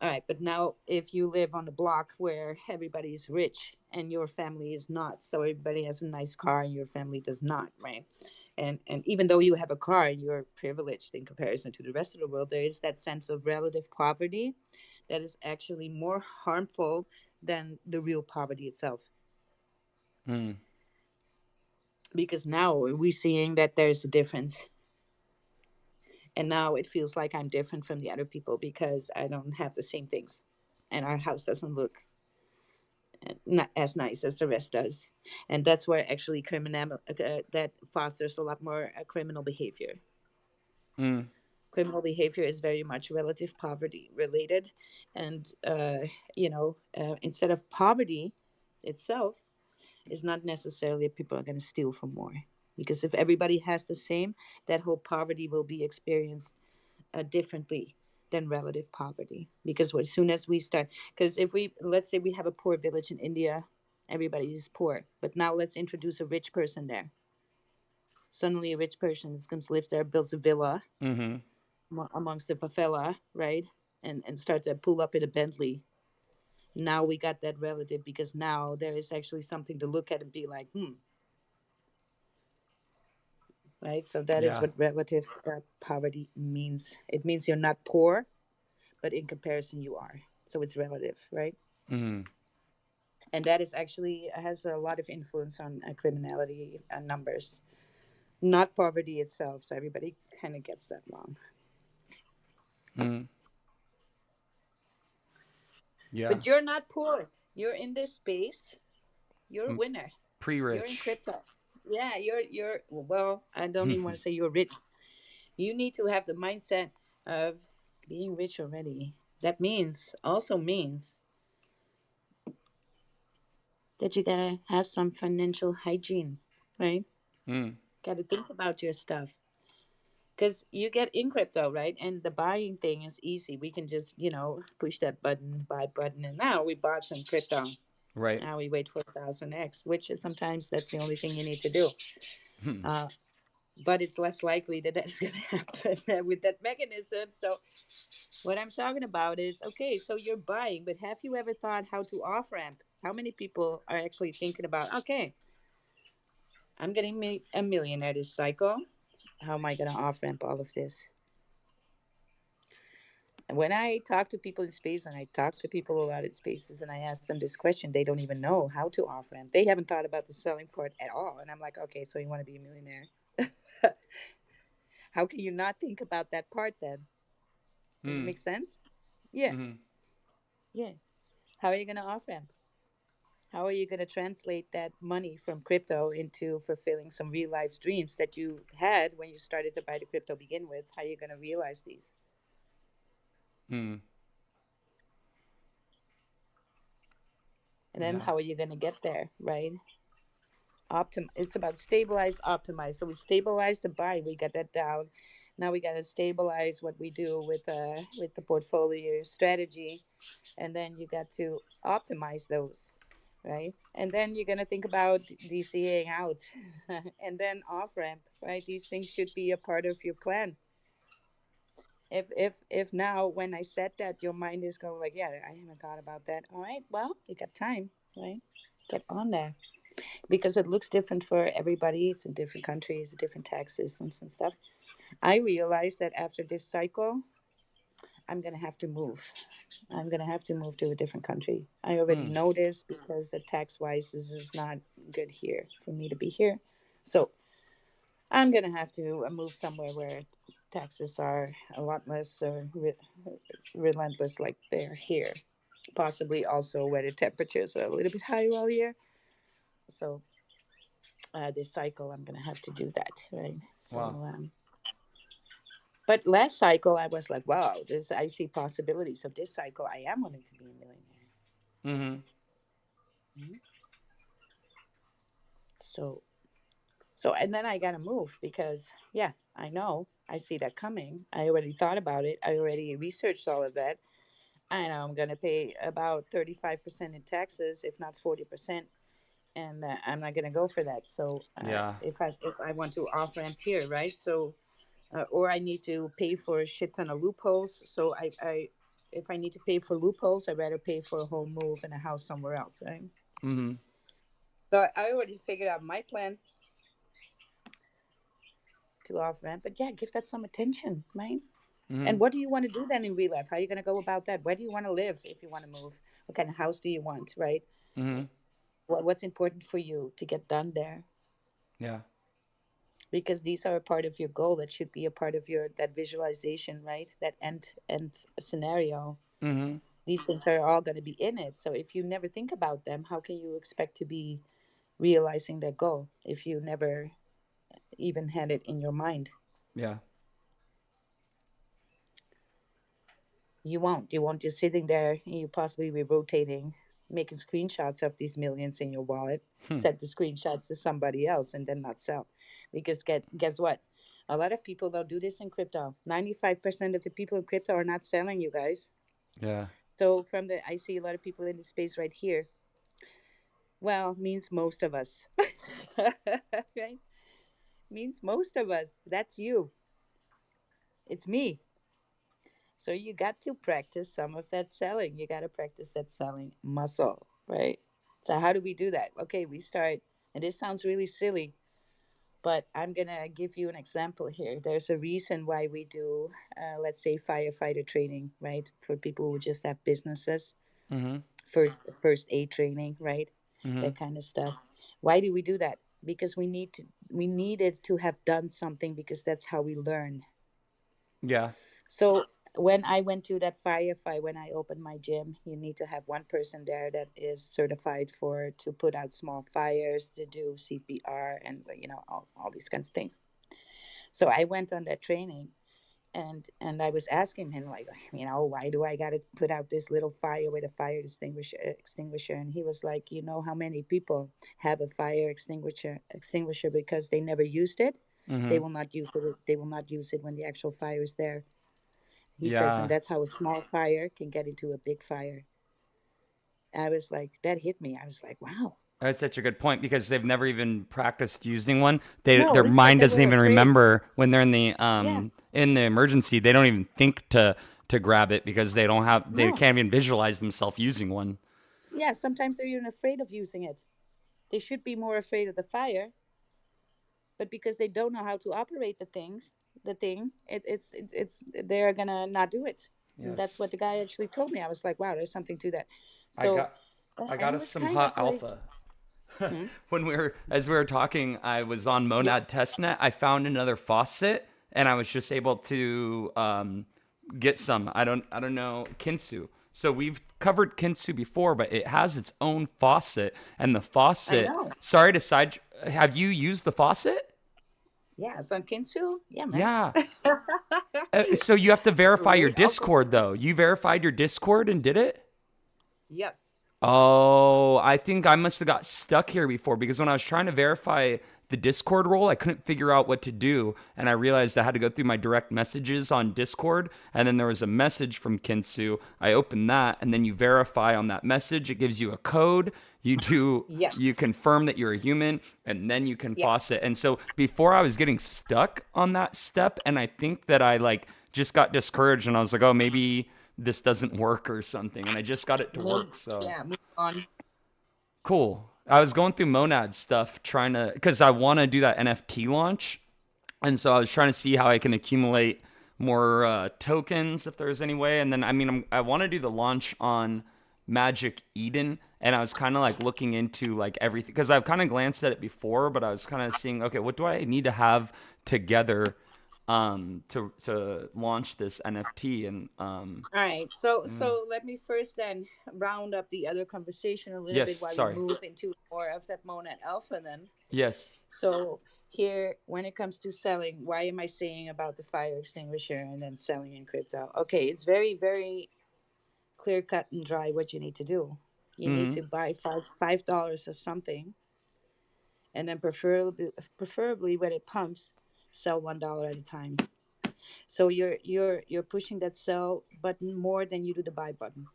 All right, but now if you live on a block where everybody is rich and your family is not, so everybody has a nice car and your family does not, right? And even though you have a car and you're privileged in comparison to the rest of the world, there is that sense of relative poverty that is actually more harmful than the real poverty itself. Mm. because now we're seeing that there's a difference. And now it feels like I'm different from the other people because I don't have the same things. And our house doesn't look not as nice as the rest does. And that's where actually criminal that fosters a lot more criminal behavior. Mm. Criminal behavior is very much relative poverty related, and instead of poverty itself, is not necessarily people are going to steal for more. Because if everybody has the same, that whole poverty will be experienced differently than relative poverty. Because as soon as we start, because if we, let's say we have a poor village in India, everybody is poor. But now let's introduce a rich person there. Suddenly, a rich person is going to live there, builds a villa Mm-hmm. amongst the favela, right? And start to pull up in a Bentley. Now we got that relative because now there is actually something to look at and be like, right? So that is Yeah. what relative poverty means. It means you're not poor, but in comparison you are. So it's relative, right? Mm. And that is actually has a lot of influence on criminality numbers, not poverty itself. So everybody kind of gets that wrong. Mm. Yeah. But you're not poor. You're in this space. You're a I'm winner. You're in pre-rich. crypto. Yeah, you're well, I don't even want to say you're rich. You need to have the mindset of being rich already. That means also means that you gotta have some financial hygiene, right? Mm. Gotta think about your stuff. Because you get in crypto, right? And the buying thing is easy. We can just, push that button, buy button, and now we bought some crypto. Right. Now we wait for 1000x, which is sometimes that's the only thing you need to do. Hmm. Uh, but it's less likely that that's going to happen with that mechanism. So what I'm talking about is okay, so you're buying, but have you ever thought how to off ramp? How many people are actually thinking about, okay, I'm getting me a millionaire this cycle. How am I going to off ramp all of this? And when I talk to people in space and I talk to people a lot in spaces and I ask them this question, they don't even know how to off ramp. They haven't thought about the selling part at all. And I'm like, okay, so you want to be a millionaire? How can you not think about that part then? Does it Mm. make sense? Yeah, Mm-hmm. yeah. How are you going to off ramp? How are you going to translate that money from crypto into fulfilling some real life dreams that you had when you started to buy the crypto begin with? How are you going to realize these? Mm. And then Yeah. how are you going to get there, right? It's about stabilize, optimize. So we stabilize the buy, we got that down. Now we got to stabilize what we do with the portfolio strategy, and then you got to optimize those, right? And then you're gonna think about DCAing out, and then off ramp, right? These things should be a part of your plan. If now when I said that, your mind is going like, yeah, I haven't thought about that. All right, well, you got time, right? Get on there because it looks different for everybody. It's in different countries, different tax systems and stuff. I realized that after this cycle, I'm gonna have to move. I'm gonna have to move to a different country. I already Mm. know this because the tax wise, this is not good here for me to be here. So I'm gonna have to move somewhere where taxes are a lot less relentless like they're here. Possibly also where the temperatures are a little bit higher all year. So this cycle, I'm gonna have to do that, right? So, Wow. but last cycle, I was like, wow, this I see possibilities of this cycle. I am wanting to be a millionaire. Mm-hmm. Mhm. So, and then I gotta move because, yeah, I know I see that coming. I already thought about it. I already researched all of that. I know I'm gonna pay about 35% in taxes, if not 40%, and I'm not gonna go for that. So, Yeah. if I want to off ramp here, right? So or I need to pay for a shit ton of loopholes. So I if I need to pay for loopholes, I'd rather pay for a whole move and a house somewhere else, right? Mm-hmm. So I already figured out my plan to off ramp, but yeah, give that some attention, right? Mm-hmm. And what do you want to do then in real life? How are you going to go about that? Where do you want to live if you want to move? What kind of house do you want, right? Mm-hmm. What's important for you to get done there? Yeah. because these are a part of your goal. That should be a part of your that visualization, right? That end scenario. Mm-hmm. These things are all going to be in it. So if you never think about them, how can you expect to be realizing that goal if you never even had it in your mind? Yeah. You won't just sitting there and you possibly be rotating, making screenshots of these millions in your wallet, Hmm. send the screenshots to somebody else and then not sell. Because guess what, a lot of people don't do this in crypto. 95% of the people in crypto are not selling, you guys. Yeah. So from the I see a lot of people in the space right here. Well, means most of us. Right, means most of us. That's you. It's me. So you got to practice some of that selling. You got to practice that selling muscle, right? So how do we do that? Okay, we start, and this sounds really silly, but I'm gonna give you an example here. There's a reason why we do, let's say, firefighter training, right? For people who just have businesses, Mm-hmm. first aid training, right? Mm-hmm. That kind of stuff. Why do we do that? Because we needed to have done something because that's how we learn. Yeah. So when I went to that firefight, when I opened my gym, you need to have one person there that is certified for to put out small fires, to do CPR, and all these kinds of things. So I went on that training, and I was asking him like, why do I got to put out this little fire with a fire extinguisher? And he was like, you know how many people have a fire extinguisher because they never used it. They Mm-hmm. will not use it. They will not use it when the actual fire is there. He says, and Yeah. that's how a small fire can get into a big fire. I was like, that hit me. I was like, wow. That's such a good point because they've never even practiced using one. Their No, he said mind they doesn't were even afraid. remember when they're Yeah, in the emergency. They don't even think to grab it because they no. can't even visualize themselves using one. Yeah, sometimes they're even afraid of using it. They should be more afraid of the fire, but because they don't know how to operate the thing, they're gonna not do it. And that's what Yes. the guy actually told me. I was like, wow, there's something to that. I So, got I and got it us was some kind of hot like, alpha. hmm, When as we were talking, I was on yeah, Monad Testnet. I found another faucet, and I was just able to get some. I don't know Kinsu. So we've covered Kinsu before, but it has its own faucet, and the I faucet. know. Sorry to side. Have you used the faucet? Yeah, so Kinsu, yeah, man. Yeah. So you have to verify your Great alpha Discord system. though. You verified your Discord and did it? Yes. Oh, I think I must have got stuck here before because when I was trying to verify the Discord role, I couldn't figure out what to do. And I realized I had to go through my direct messages on Discord. And then there was a message from Kinsu. I opened that, and then you verify on that message. It gives you a code. Yes. You confirm that you're a human, and then you can Yes. faucet. And so before I was getting stuck on that step, and I think that I like just got discouraged and I was like, oh, maybe this doesn't work or something. And I just got it to Move. work. So Yeah, move on. cool. I was going through Monad stuff trying to, because I want to do that NFT launch. And so I was trying to see how I can accumulate more tokens if there's any way. And then, I mean, I want to do the launch on Magic Eden. And I was kind of like looking into like everything because I've kind of glanced at it before, but I was kind of seeing, okay, what do I need to have together to launch this NFT? And All right. So let me first then round up the other conversation a little bit yes, while we sorry. move into more of that Monad Alpha then. Yes. So here, when it comes to selling, why am I saying about the fire extinguisher and then selling in crypto? Okay, it's very, very clear cut and dry what you need to do. You need Mm-hmm. to buy $5 of something, and then preferably when it pumps, sell $1 at a time. So you're pushing that sell button more than you do the buy button.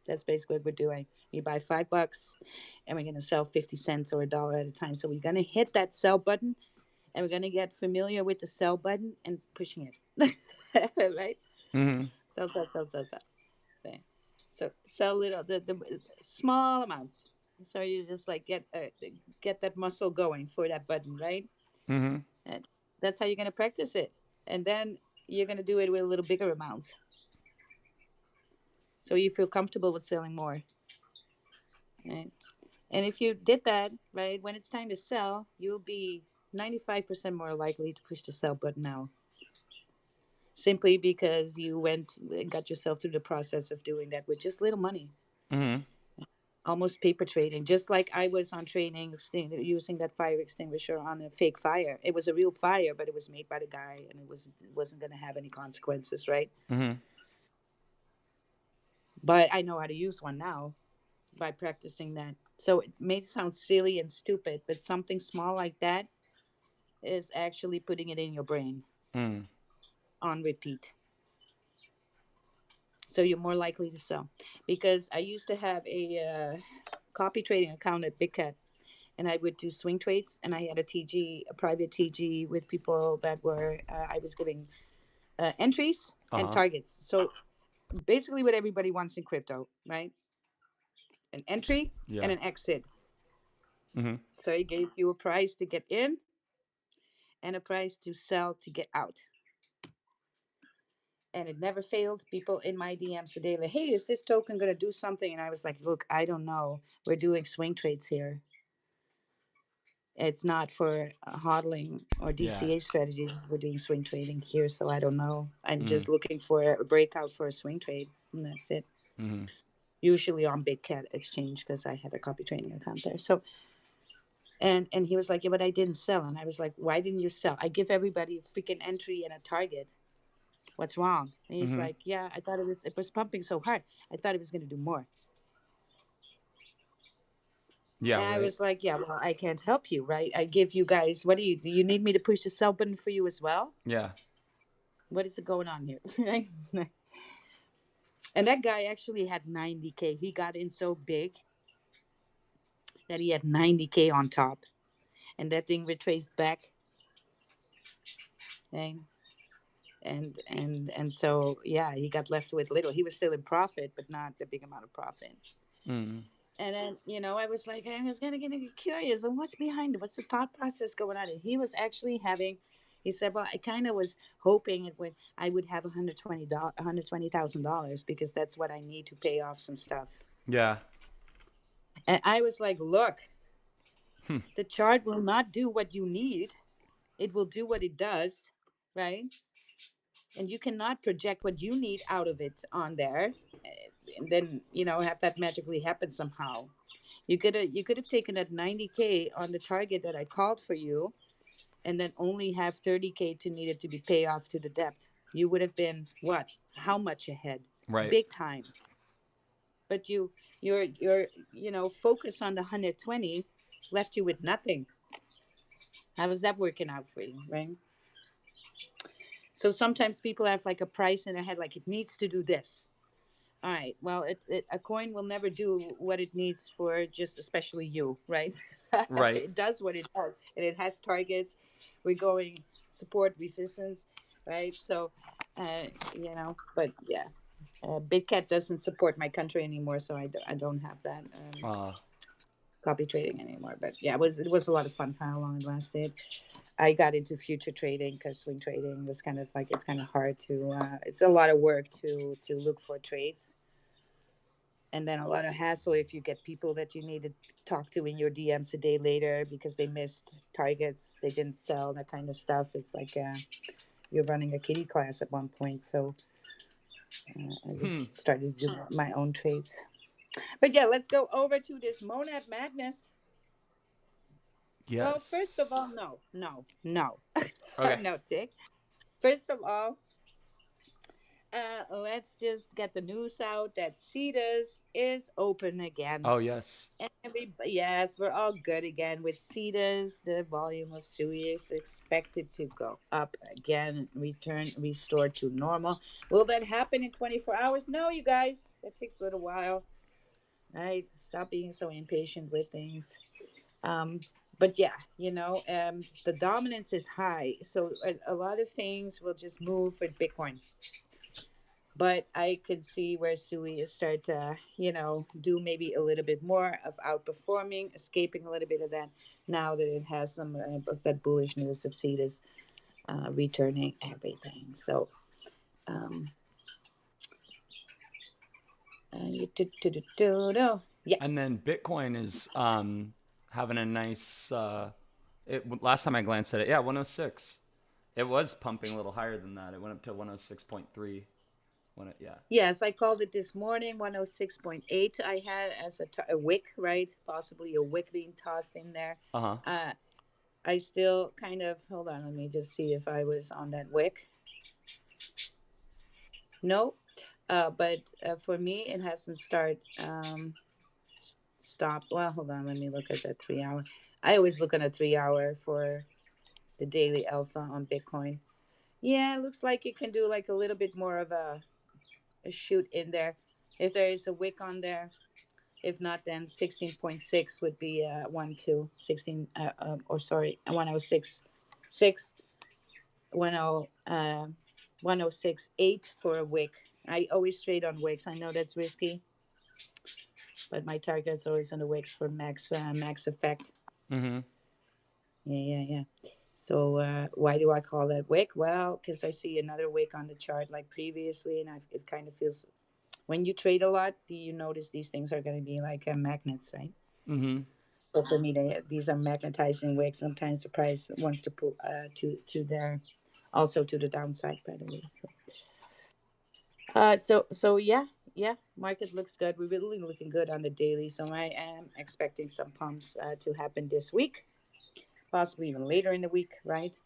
That's basically what we're doing. You buy $5 and we're gonna sell 50 cents or $1 at a time. So we're gonna hit that sell button and we're gonna get familiar with the sell button and pushing it. Right? Mm-hmm. Sell, sell, sell, sell, sell. Okay. So sell little the small amounts. So you just like get that muscle going for that button, right? Mm-hmm. And that's how you're gonna practice it. And then you're gonna do it with a little bigger amounts. So you feel comfortable with selling more. Right? And if you did that, right, when it's time to sell, you'll be 95% more likely to push the sell button now, simply because you went and got yourself through the process of doing that with just little money, Mm-hmm. almost paper trading. Just like I was on training using that fire extinguisher on a fake fire. It was a real fire, but it was made by the guy, and it wasn't going to have any consequences, right? Mm-hmm. But I know how to use one now by practicing that. So it may sound silly and stupid, but something small like that is actually putting it in your brain Mm. on repeat. So you're more likely to sell. Because I used to have a copy trading account at Big Cat, and I would do swing trades, and I had a TG, a private TG with people that were I was giving entries and Uh-huh. targets. So basically, what everybody wants in crypto, right? An entry and Yeah. an exit. Mm-hmm. So it gave you a price to get in and a price to sell to get out. And it never failed. People in my DMs today, like, hey, is this token going to do something? And I was like, look, I don't know. We're doing swing trades here. It's not for hodling or Yeah. DCA strategies. We're doing swing trading here. So I don't know. I'm Mm-hmm. just looking for a breakout for a swing trade. And that's it. Mm-hmm. Usually on Big Cat Exchange because I had a copy trading account there. So, and he was like, yeah, but I didn't sell. And I was like, why didn't you sell? I give everybody a freaking entry and a target. What's wrong? And he's Mm-hmm. like, yeah, I thought it was pumping so hard. I thought it was going to do more. Yeah. And I Right. was like, yeah, well, I can't help you, right? I give you guys, what do you need me to push the sell button for you as well? Yeah. What is going on here? And that guy actually had 90K. He got in so big that he had 90K on top. And that thing retraced back. And and so yeah, he got left with little. He was still in profit, but not the big amount of profit. Mm. And then, I was like, I was gonna get curious and what's behind it? What's the thought process going on? And he was actually having, he said, well, I kind of was hoping I would have $120,000 because that's what I need to pay off some stuff. Yeah. And I was like, look, Hmm. the chart will not do what you need. It will do what it does, right? And you cannot project what you need out of it on there, and then have that magically happen somehow. You could have taken that 90K on the target that I called for you, and then only have 30K to needed to be pay off to the debt. You would have been what? How much ahead? Right. Big time. But your focus on the 120 left you with nothing. How was that working out for you, right? So sometimes people have like a price in their head, like it needs to do this. All right. Well, a coin will never do what it needs for just especially you, right? Right. It does what it does, and it has targets. We're going support resistance, right? So, uh, but yeah, Big Cat doesn't support my country anymore, so I don't have that Uh. copy trading anymore. But yeah, it was a lot of fun for how long it lasted. I got into future trading because swing trading was kind of like it's kind of hard to. It's a lot of work to look for trades, and then a lot of hassle if you get people that you need to talk to in your DMs a day later because they missed targets, they didn't sell, that kind of stuff. It's like you're running a kitty class at one point. So I just Hmm. started to do my own trades. But yeah, let's go over to this Monad Madness. Well, first of all, Yes. no, no, no, Okay. no, Tick. First of all, let's just get the news out that CETAs is open again. Oh yes. Yes, we're all good again with CETAs. The volume of SUI is expected to go up again, restore to normal. Will that happen in 24 hours? No, you guys. That takes a little while. Right? Stop being so impatient with things. Um, but yeah, the dominance is high. So a lot of things will just move with Bitcoin. But I could see where Sui is start to, do maybe a little bit more of outperforming, escaping a little bit of that now that it has some of that bullish news of CETAs returning everything. So, um, yeah, And then Bitcoin is having a nice Last time I glanced at it, yeah, 106. It was pumping a little higher than that. It went up to 106.3 when it, yeah. Yes, I called it this morning, 106.8. I had as a wick, right? Possibly a wick being tossed in there. Uh huh. Uh, I still kind of, hold on, let me just see if I was on that wick. No, but for me, it hasn't started. Stop. Well, hold on, let me look at that 3 hour. I always look at a 3 hour for the daily alpha on Bitcoin. Yeah, it looks like it can do like a little bit more of a shoot in there. If there is a wick on there, if not, then 16.6 would be 1, 2, 16, or sorry, 106, 6, 10, 106, 8 for a wick. I always trade on wicks. I know that's risky, but my target is always on the wicks for max effect. Mm Yeah, yeah, yeah. So why do I call that wick? Well, because I see another wick on the chart like previously, and it kind of feels when you trade a lot, do you notice these things are going to be like magnets, right? hmm. Mm hmm. So for me, these are magnetizing wicks. Sometimes the price wants to pull to their also to the downside, by the way. So yeah, yeah, market looks good. We're really looking good on the daily. So I am expecting some pumps to happen this week, possibly even later in the week, right?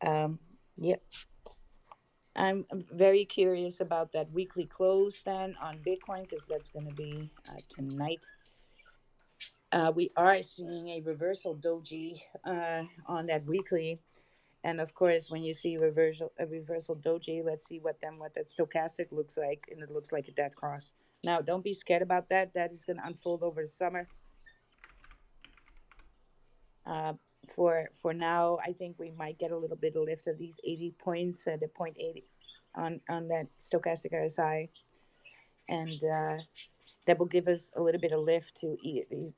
Um, yeah, I'm very curious about that weekly close then on Bitcoin because that's going to be tonight. We are seeing a reversal doji on that weekly, and of course, when you see reversal doji, let's see what that stochastic looks like, and it looks like a dead cross. Now, don't be scared about that. That is going to unfold over the summer. Uh, for now, I think we might get a little bit of lift of these 80 points, the point 80 on that stochastic RSI, and that will give us a little bit of lift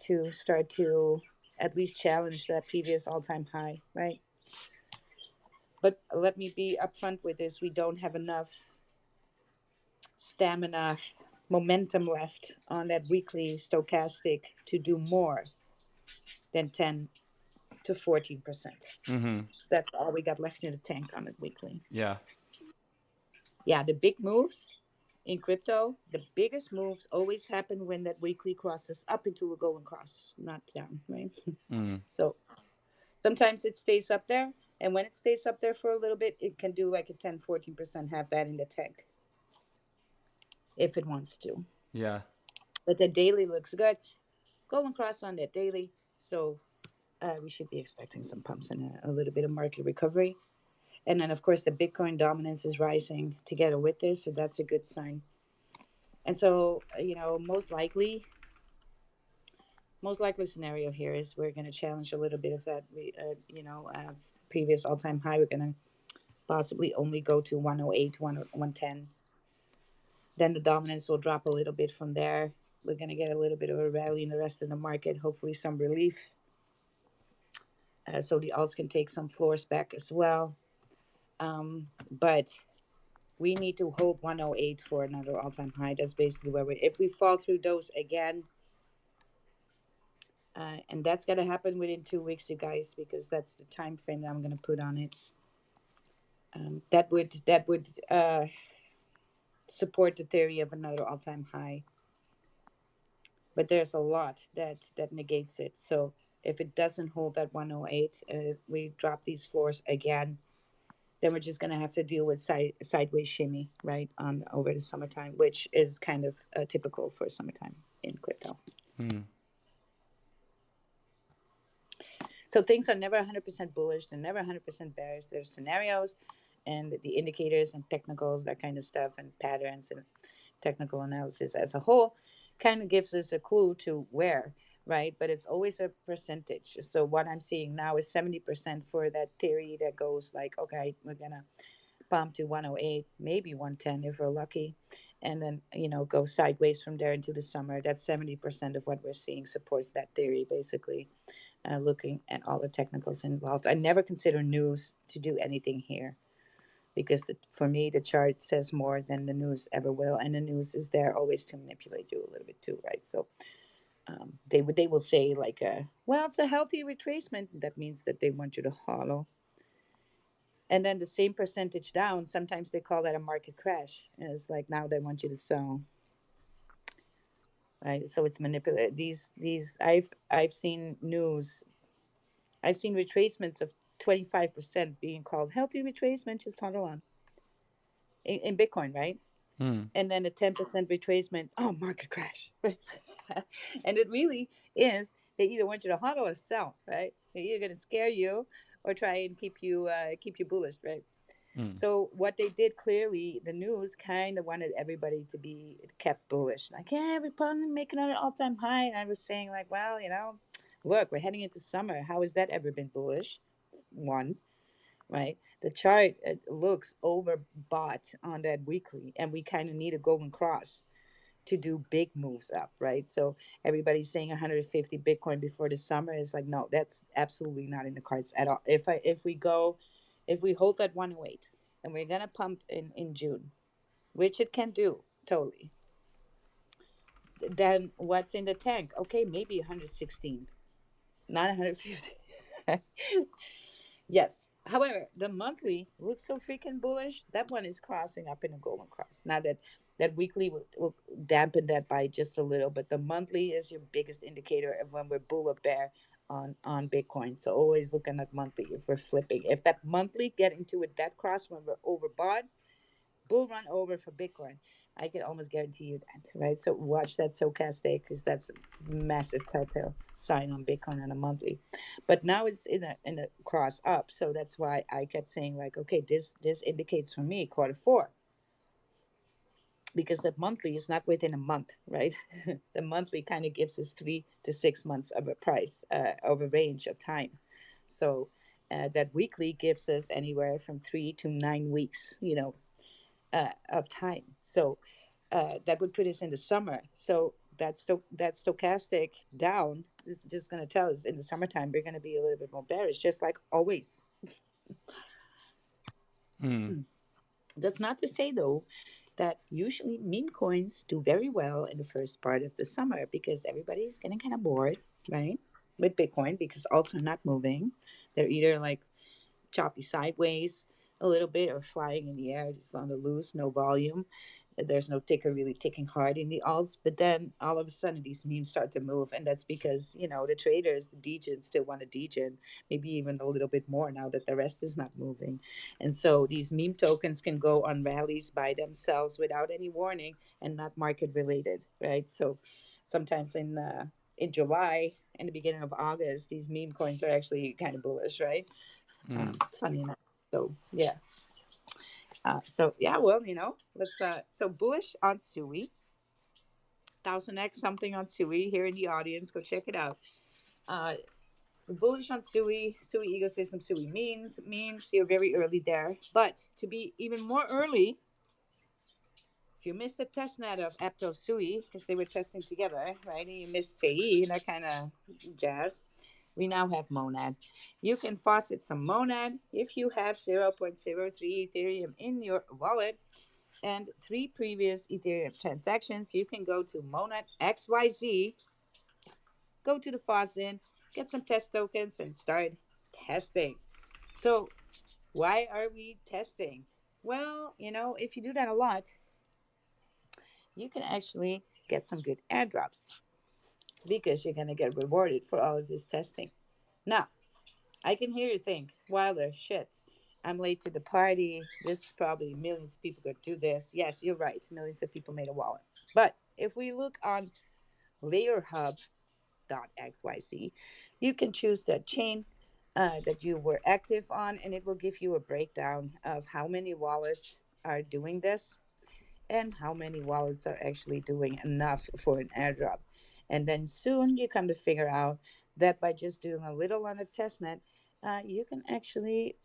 to start to at least challenge that previous all time high, right? But let me be upfront with this: we don't have enough stamina, momentum left on that weekly stochastic to do more than 10 to 14%. Mm hmm. That's all we got left in the tank on it weekly. Yeah. Yeah, the big moves in crypto, the biggest moves always happen when that weekly crosses up into a golden cross, not down, right? Mm. So sometimes it stays up there. And when it stays up there for a little bit, it can do like a 10, 14%, have that in the tank if it wants to. Yeah. But the daily looks good. Golden cross on that daily. So we should be expecting some pumps and a little bit of market recovery. And then, of course, the Bitcoin dominance is rising together with this. So that's a good sign. And so, most likely scenario here is we're going to challenge a little bit of that, previous all time high. We're going to possibly only go to 108, 110. Then the dominance will drop a little bit from there. We're going to get a little bit of a rally in the rest of the market, hopefully some relief. So the alts can take some floors back as well. But we need to hold 108 for another all-time high. That's basically where if we fall through those again, and that's gonna happen within 2 weeks, you guys, because that's the time frame that I'm gonna put on it. That would support the theory of another all-time high, but there's a lot that negates it. So if it doesn't hold that 108, we drop these floors again, then we're just going to have to deal with sideways shimmy, right, on over the summertime, which is kind of typical for summertime in crypto. Mm. So things are never 100% bullish, they're never 100% bearish. There's scenarios and the indicators and technicals, that kind of stuff, and patterns and technical analysis as a whole kind of gives us a clue to where, right? But it's always a percentage. So what I'm seeing now is 70% for that theory that goes like, okay, we're going to pump to 108, maybe 110 if we're lucky, and then go sideways from there into the summer. That's 70% of what we're seeing supports that theory, basically. Looking at all the technicals involved, I never consider news to do anything here because for me the chart says more than the news ever will, and the news is there always to manipulate you a little bit too, right? So They will say like, well, it's a healthy retracement. That means that they want you to hollow, and then the same percentage down. Sometimes they call that a market crash. And it's like now they want you to sell, right? So it's manipulated. These I've seen news. I've seen retracements of 25% being called healthy retracement. Just hold on in Bitcoin, right? Hmm. And then a 10% retracement. Oh, market crash. And it really is. They either want you to hodl or sell, right? They're either going to scare you or try and keep you bullish, right? Hmm. So what they did clearly, the news kind of wanted everybody to be kept bullish. Like, yeah, we're probably making an all-time high. And I was saying, like, well, look, we're heading into summer. How has that ever been bullish? One, right? The chart looks overbought on that weekly, and we kind of need a golden cross to do big moves up, right? So everybody's saying 150 Bitcoin before the summer is like, no, that's absolutely not in the cards at all. If we hold that 108 and we're gonna pump in June, which it can do totally, then what's in the tank? Okay, maybe 116, not 150. Yes. However, the monthly looks so freaking bullish. That one is crossing up in a golden cross. Now that weekly will dampen that by just a little, but the monthly is your biggest indicator of when we're bull or bear on Bitcoin. So always looking at monthly if we're flipping. If that monthly get into it that cross when we're overbought, bull run over for Bitcoin. I can almost guarantee you that, right? So watch that stochastic because that's a massive telltale sign on Bitcoin on a monthly. But now it's in a cross up, so that's why I kept saying like, okay, this indicates for me quarter four because the monthly is not within a month, right? The monthly kind of gives us 3 to 6 months of a price of a range of time. So that weekly gives us anywhere from 3 to 9 weeks, of time. So that would put us in the summer. So that stochastic down is just going to tell us in the summertime we're going to be a little bit more bearish, just like always. Hmm. That's not to say though that usually meme coins do very well in the first part of the summer because everybody's getting kind of bored, right? With Bitcoin because alts are not moving. They're either like choppy sideways a little bit or flying in the air just on the loose, no volume. There's no ticker really ticking hard in the alts. But then all of a sudden these memes start to move. And that's because, the traders, the degens still want a degen, maybe even a little bit more now that the rest is not moving. And so these meme tokens can go on rallies by themselves without any warning and not market related, right? So sometimes in July and the beginning of August, these meme coins are actually kind of bullish, right? Hmm. Funny enough. So yeah. So yeah. Well, let's. So bullish on Sui. 1000x something on Sui here in the audience. Go check it out. Uh, bullish on Sui. Sui ecosystem. Sui means you're very early there. But to be even more early, if you missed the test net of Aptos Sui because they were testing together, right? And you missed Sei and that kind of jazz. We now have Monad. You can faucet some Monad if you have 0.03 Ethereum in your wallet and 3 previous Ethereum transactions. You can go to Monad XYZ, go to the faucet, get some test tokens, and start testing. So, why are we testing? Well, if you do that a lot, you can actually get some good airdrops because you're going to get rewarded for all of this testing. Now, I can hear you think, Wilder, shit, I'm late to the party. This is probably millions of people going to do this. Yes, you're right. Millions of people made a wallet. But if we look on layerhub.xyz, you can choose the chain that you were active on, and it will give you a breakdown of how many wallets are doing this and how many wallets are actually doing enough for an airdrop. And then soon you come to figure out that by just doing a little on a testnet, you can actually,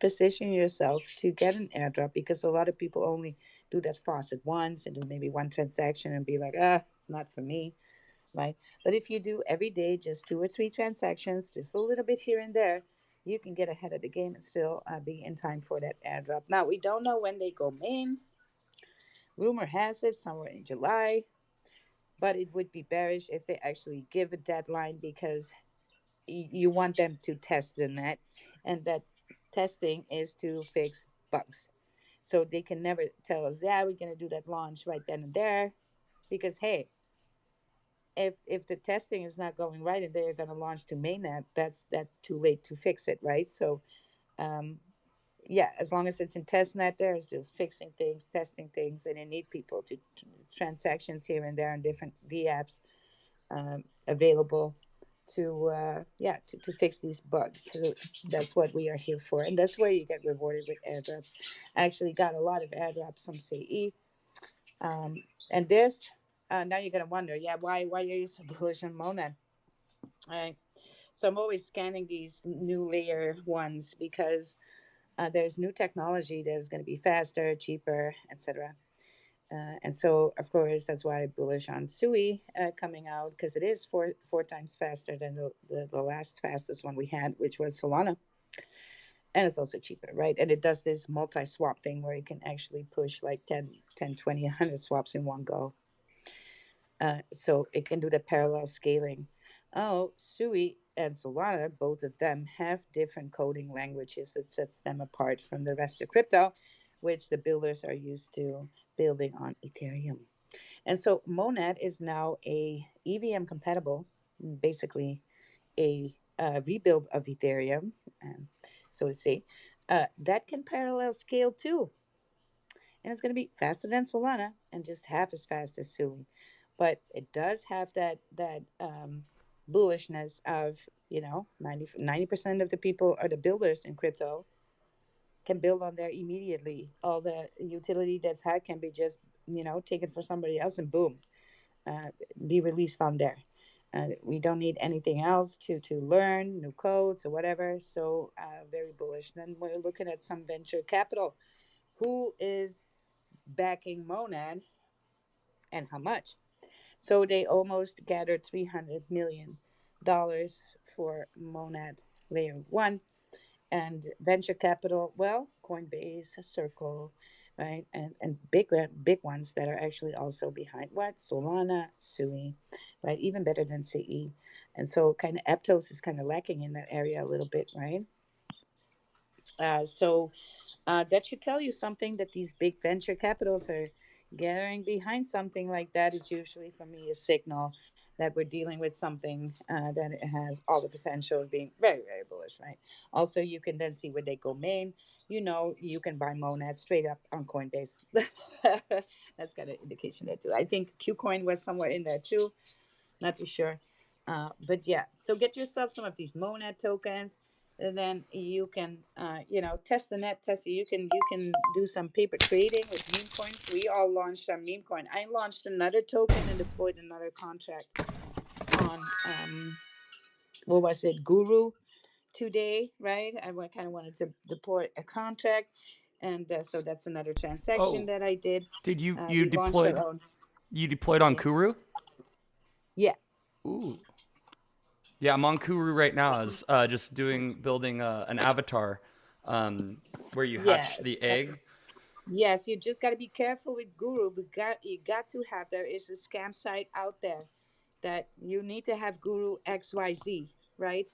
position yourself to get an airdrop because a lot of people only do that faucet once and do maybe one transaction and be like, it's not for me, right? But if you do every day just 2 or 3 transactions, just a little bit here and there, you can get ahead of the game and still be in time for that airdrop. Now, we don't know when they go main. Rumor has it somewhere in July. but it would be bearish if they actually give a deadline, because you want them to test the net, and that testing is to fix bugs. So they can never tell us, yeah, we're going to do that launch right then and there, because hey, if the testing is not going right and they're going to launch to mainnet, that's too late to fix it, right? So um, yeah, as long as it's in testnet, there's just fixing things, testing things, and they need people to transactions here and there and different D apps available to yeah, to fix these bugs. So that's what we are here for, and that's where you get rewarded with airdrops. I actually got a lot of airdrops from CE, um, and this. Now you're gonna wonder, yeah, why are you so bullish on Monad? All right, so I'm always scanning these new layer ones because there's new technology that is going to be faster, cheaper, etc. And so, of course, that's why I'm bullish on Sui coming out, because it is four times faster than the last fastest one we had, which was Solana. And it's also cheaper, right? And it does this multi swap thing where you can actually push like 10, 20, 100 swaps in one go. So it can do the parallel scaling. Oh, Sui and Solana, both of them have different coding languages that sets them apart from the rest of crypto, which the builders are used to building on Ethereum. And so Monad is now a EVM compatible, basically a rebuild of Ethereum, so to say, that can parallel scale too, and it's going to be faster than Solana and just half as fast as Sui. But it does have that bullishness of, 90% of the people are the builders in crypto can build on there immediately. All the utility that's had can be just taken for somebody else, and boom, uh, be released on there. We don't need anything else to learn new codes or whatever. So very bullish. Then we're looking at some venture capital. Who is backing Monad and how much? So they almost gathered $300 million for Monad Layer 1. And venture capital, well, Coinbase, Circle, right? And big ones that are actually also behind what? Solana, Sui, right? Even better than CE. And so kind of Aptos is kind of lacking in that area a little bit, right? So that should tell you something, that these big venture capitals are gathering behind something like that is usually, for me, a signal that we're dealing with something that it has all the potential of being very, very bullish, right? Also, you can then see where they go main. You can buy Monad straight up on Coinbase. That's got an indication there too. I think Qcoin was somewhere in there too, not too sure. But yeah, so get yourself some of these Monad tokens, and then you can, test the net, test it. You can do some paper trading with meme coins. We all launched our meme coin. I launched another token and deployed another contract on what was it, Guru today, right? I kind of wanted to deploy a contract, and so that's another transaction Oh, that I did. did you We launched our deployed own. you deployed on Yeah, Kuru? yeah, Ooh. Yeah, I'm on Kuru right now. I was just building an avatar um, where you hatch yes. the egg. Yes, you just got to be careful with Guru. But you got to have. There is a scam site out there that you need to have Guru XYZ, right?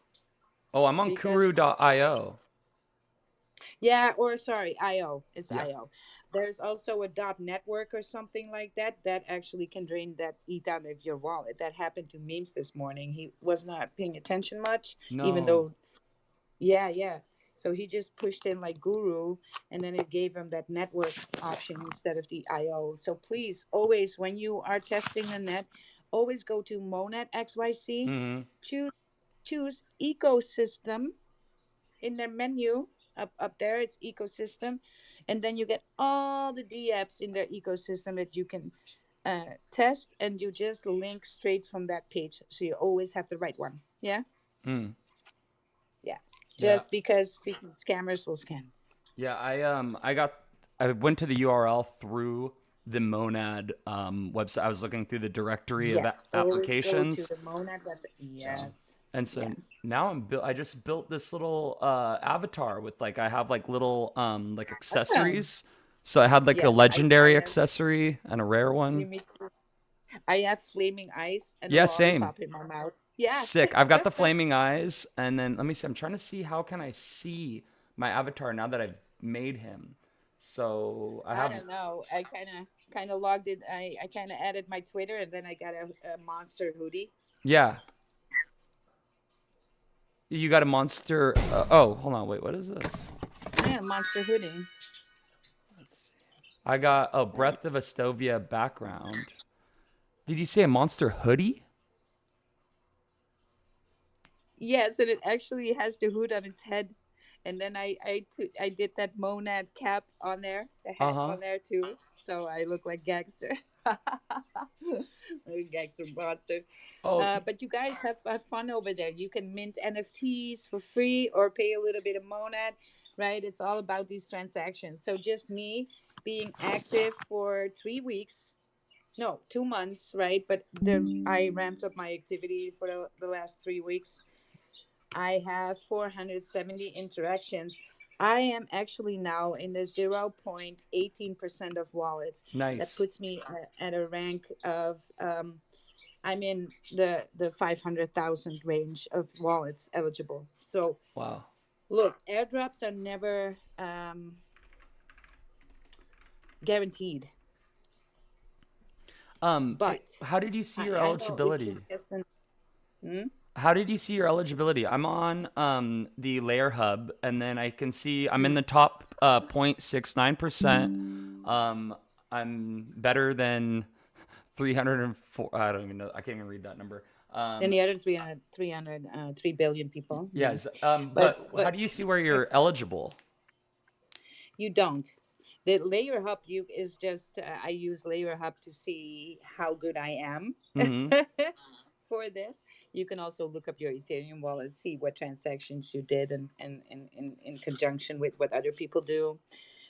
Oh, I'm on Because Kuru.io. yeah, or sorry, IO. It's Yeah. IO. There's also a dot network or something like that that actually can drain that ETH out of your wallet. That happened to Memes this morning. He was not paying attention much, even No. though yeah, yeah. So he just pushed in like Guru, and then it gave him that network option instead of the IO. So please, always when you are testing the net, always go to Monad XYC, Hmm. choose choose ecosystem in their menu. Up there it's ecosystem, and then you get all the DApps in their ecosystem that you can test, and you just link straight from that page, so you always have the right one. Yeah, Mm. yeah, Yeah. just because freaking scammers will scam. Yeah. I went to the URL through the Monad website. I was looking through the directory of Yes, always go to applications. the Monad website. Yeah. Yes, And yeah. so now I just built this little avatar with like I have like little like Awesome. accessories. So I had like a Yes, I legendary never. accessory and a rare You one. me too. I have flaming ice and a Yeah, same. lollipop in my mouth. Yeah. Sick. I've got the flaming eyes, and then let me see. I'm trying to see how can I see my avatar now that I've made him. So I I have, don't know. I kind of logged it. I kind of added my Twitter, and then I got a monster hoodie. yeah. You got a monster. Oh, hold on. Wait, what is this? Yeah, monster hoodie. Let's see. I got a Right. Breath of Estovia background. Did you say a monster hoodie? Yes, and it actually has the hood on its head. And then I did that monad cap on there, the Uh hat huh. on there too. So I look like gangster. Like a gangster monster. Oh, But you guys have fun over there. You can mint NFTs for free or pay a little bit of monad, right? It's all about these transactions. So just me being active for 3 weeks, no, 2 months, right? But I ramped up my activity for the last 3 weeks. I have 470 interactions. I am actually now in the 0.18% of wallets. That nice. puts me at a rank of, I'm in the 500,000 range of wallets eligible. So Wow. look, airdrops are never guaranteed, but How did you see your I know if you're eligibility? testing. Hmm? How did you see your eligibility? I'm on the Layer Hub, and then I can see I'm in the top 0.69%. Um, I'm better than 304. I don't even know. I can't even read that number. And the other 3 billion people, yeah. Yes. But But how but do you see where you're eligible? you don't. The layer hub you is just I use layer hub to see how good I am Mm-hmm. for this. You can also look up your Ethereum wallet, see what transactions you did, in conjunction with what other people do,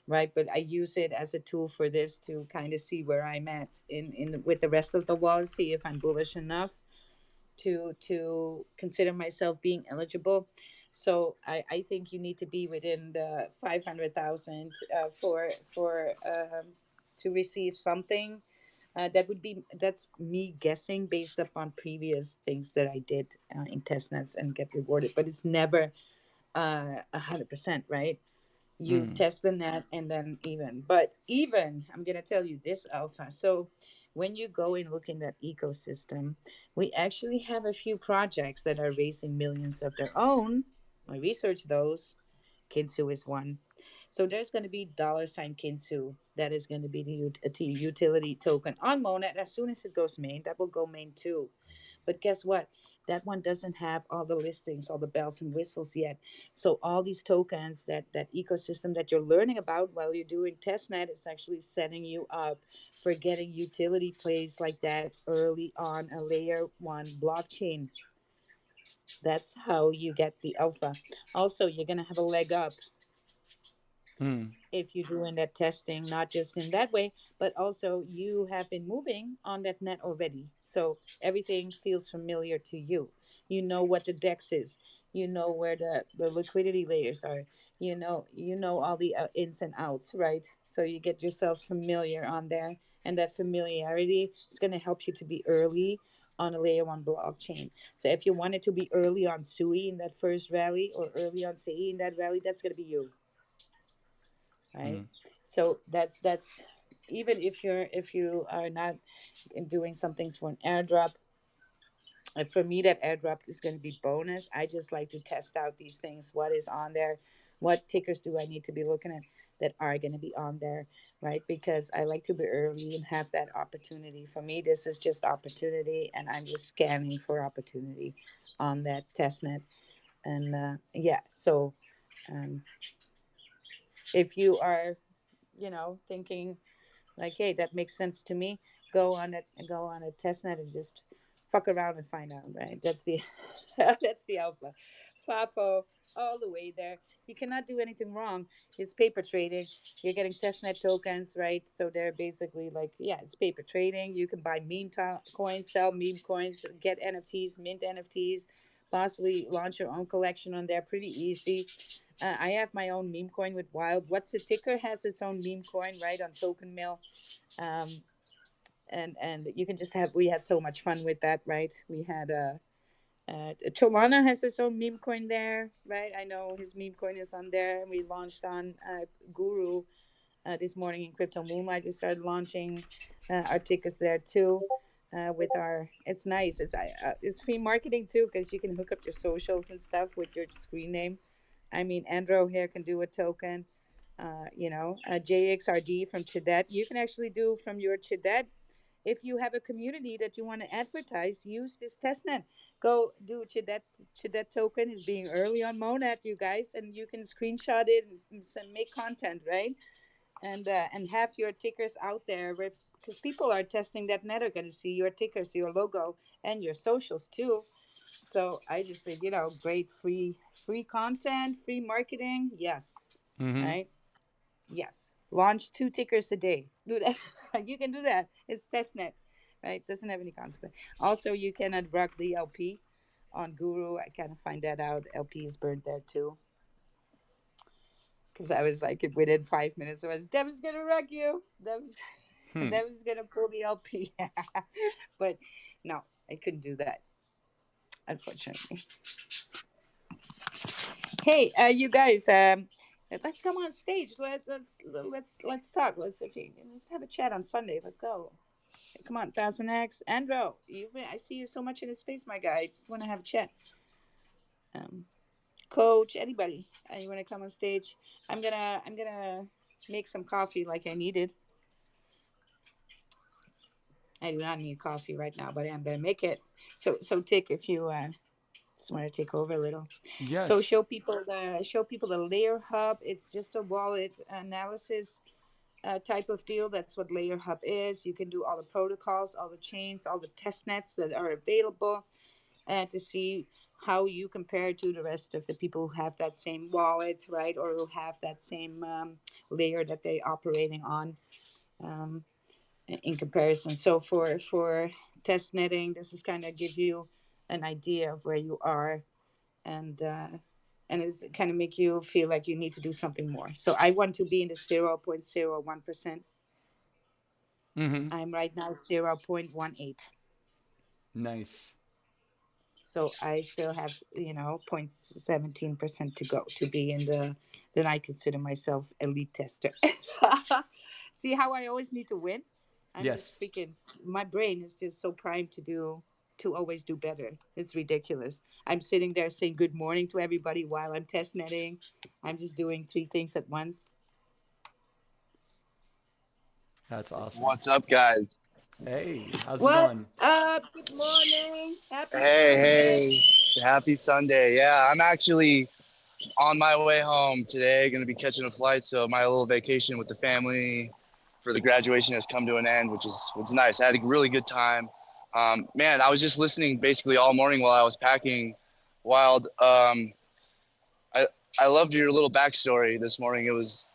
right? But I use it as a tool for this to kind of see where I'm at in with the rest of the wallet, see if I'm bullish enough to consider myself being eligible. So I think you need to be within the 500,000 for to receive something. That's me guessing based upon previous things that I did in testnets and get rewarded, but it's never 100%, right? You Mm. test the net and then even, but even I'm going to tell you this alpha. So when you go and look in that ecosystem, we actually have a few projects that are raising millions of their own. I researched those. Kinsu is one. So there's going to be dollar sign Kinsu. That is going to be the utility token on Monad. As soon as it goes main, that will go main too. But guess what? That one doesn't have all the listings, all the bells and whistles yet. So all these tokens, that ecosystem that you're learning about while you're doing testnet is actually setting you up for getting utility plays like that early on a layer one blockchain. That's how you get the alpha. Also, you're gonna have a leg up Mm. if you're doing that testing, not just in that way, but also you have been moving on that net already. So everything feels familiar to you. You know what the DEX is. You know where the liquidity layers are. You know all the ins and outs, right? So you get yourself familiar on there. And that familiarity is going to help you to be early on a layer one blockchain. So if you wanted to be early on SUI in that first rally or early on CE in that rally, that's going to be you, right? Mm. So that's even if you are not doing some things for an airdrop. For me, that airdrop is going to be bonus. I just like to test out these things. What is on there? What tickers do I need to be looking at that are going to be on there, right? Because I like to be early and have that opportunity. For me, this is just opportunity, and I'm just scanning for opportunity on that test net. And yeah, so um, if you are, thinking like, hey, that makes sense to me, go on a test net and just fuck around and find out, right? That's the that's the alpha. Fafo all the way there. You cannot do anything wrong. It's paper trading. You're getting testnet tokens, right? So they're basically like, yeah, it's paper trading. You can buy coins, sell meme coins, get NFTs, mint NFTs, possibly launch your own collection on there. Pretty easy. I have my own meme coin with Wild. What's the ticker? Has its own meme coin, right, on Token Mill. Um, and you can just have. We had so much fun with that, right? We had Cholana has his own meme coin there, right? I know his meme coin is on there, and we launched on Guru this morning in Crypto Moonlight. We started launching our tickets there too. With our, it's nice. It's free marketing too because you can hook up your socials and stuff with your screen name. I mean, Andro here can do a token. JXRD from Chidet. You can actually do from your Chidet. If you have a community that you want to advertise, use this testnet. Go do Chidet. Chidet token is being early on Monad, you guys, and you can screenshot it and make content, right? And have your tickers out there because people are testing that net are going to see your tickers, your logo, and your socials too. So I just think, great free content, free marketing. Yes. Mm-hmm. Right. Yes. Launch 2 tickers a day. Do that. You can do that. It's testnet. Right. Doesn't have any consequence. Also, you cannot rock the LP on Guru. I kind of find that out. LP is burnt there too. Because I was like, within 5 minutes, I was, Devin's gonna wreck you. Hmm. Devin's gonna pull the LP. But no, I couldn't do that, unfortunately. Hey, you guys, let's come on stage. Let's talk. Let's have a chat on Sunday. Let's go. Hey, come on, Thousand X, Andro. I see you so much in the space, my guy. I just want to have a chat. Um, Coach, anybody, you want to come on stage? I'm gonna make some coffee like I needed. I do not need coffee right now, but I'm gonna make it. So Tick, if you just want to take over a little. So Yes. show people the Layer Hub. It's just a wallet analysis type of deal. That's what Layer Hub is. You can do all the protocols, all the chains, all the test nets that are available, and to see how you compare to the rest of the people who have that same wallet, right, or who have that same layer that they operating on. Um, in comparison. So for test netting, this is kind of give you an idea of where you are, and it's kind of make you feel like you need to do something more. So I want to be in the 0.01%. Mm-hmm. I'm right now 0.18. Nice. So I still have 0.17% to go to be in the. Then I consider myself elite tester. See how I always need to win. I'm just Yes. freaking. My brain is just so primed to always do better. It's ridiculous. I'm sitting there saying good morning to everybody while I'm test netting. I'm just doing three things at once. That's awesome. What's up, guys? Hey, how's it going? What's up? Good morning. Happy Hey, Sunday. hey, happy Sunday. Yeah, I'm actually on my way home today. Going to be catching a flight, so my little vacation with the family for the graduation has come to an end, which is nice. I had a really good time. Man, I was just listening basically all morning while I was packing. Wild. I I loved your little backstory this morning. It was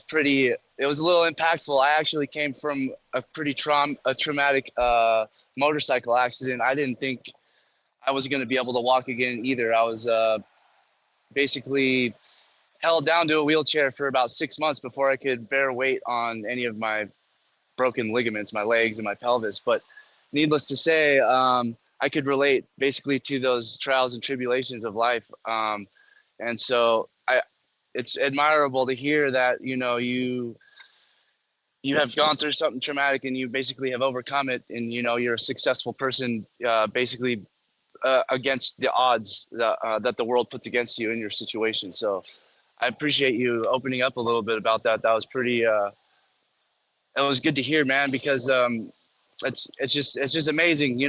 pretty. It was a little impactful. I actually came from a pretty traumatic motorcycle accident. I didn't think I was going to be able to walk again either. I was basically held down to a wheelchair for about 6 months before I could bear weight on any of my broken ligaments, my legs and my pelvis. But needless to say, I could relate basically to those trials and tribulations of life. And so it's admirable to hear that you have gone through something traumatic and you basically have overcome it, and you're a successful person, basically against the odds that the world puts against you in your situation. So I appreciate you opening up a little bit about that. That was pretty. It was good to hear, man, because it's just amazing,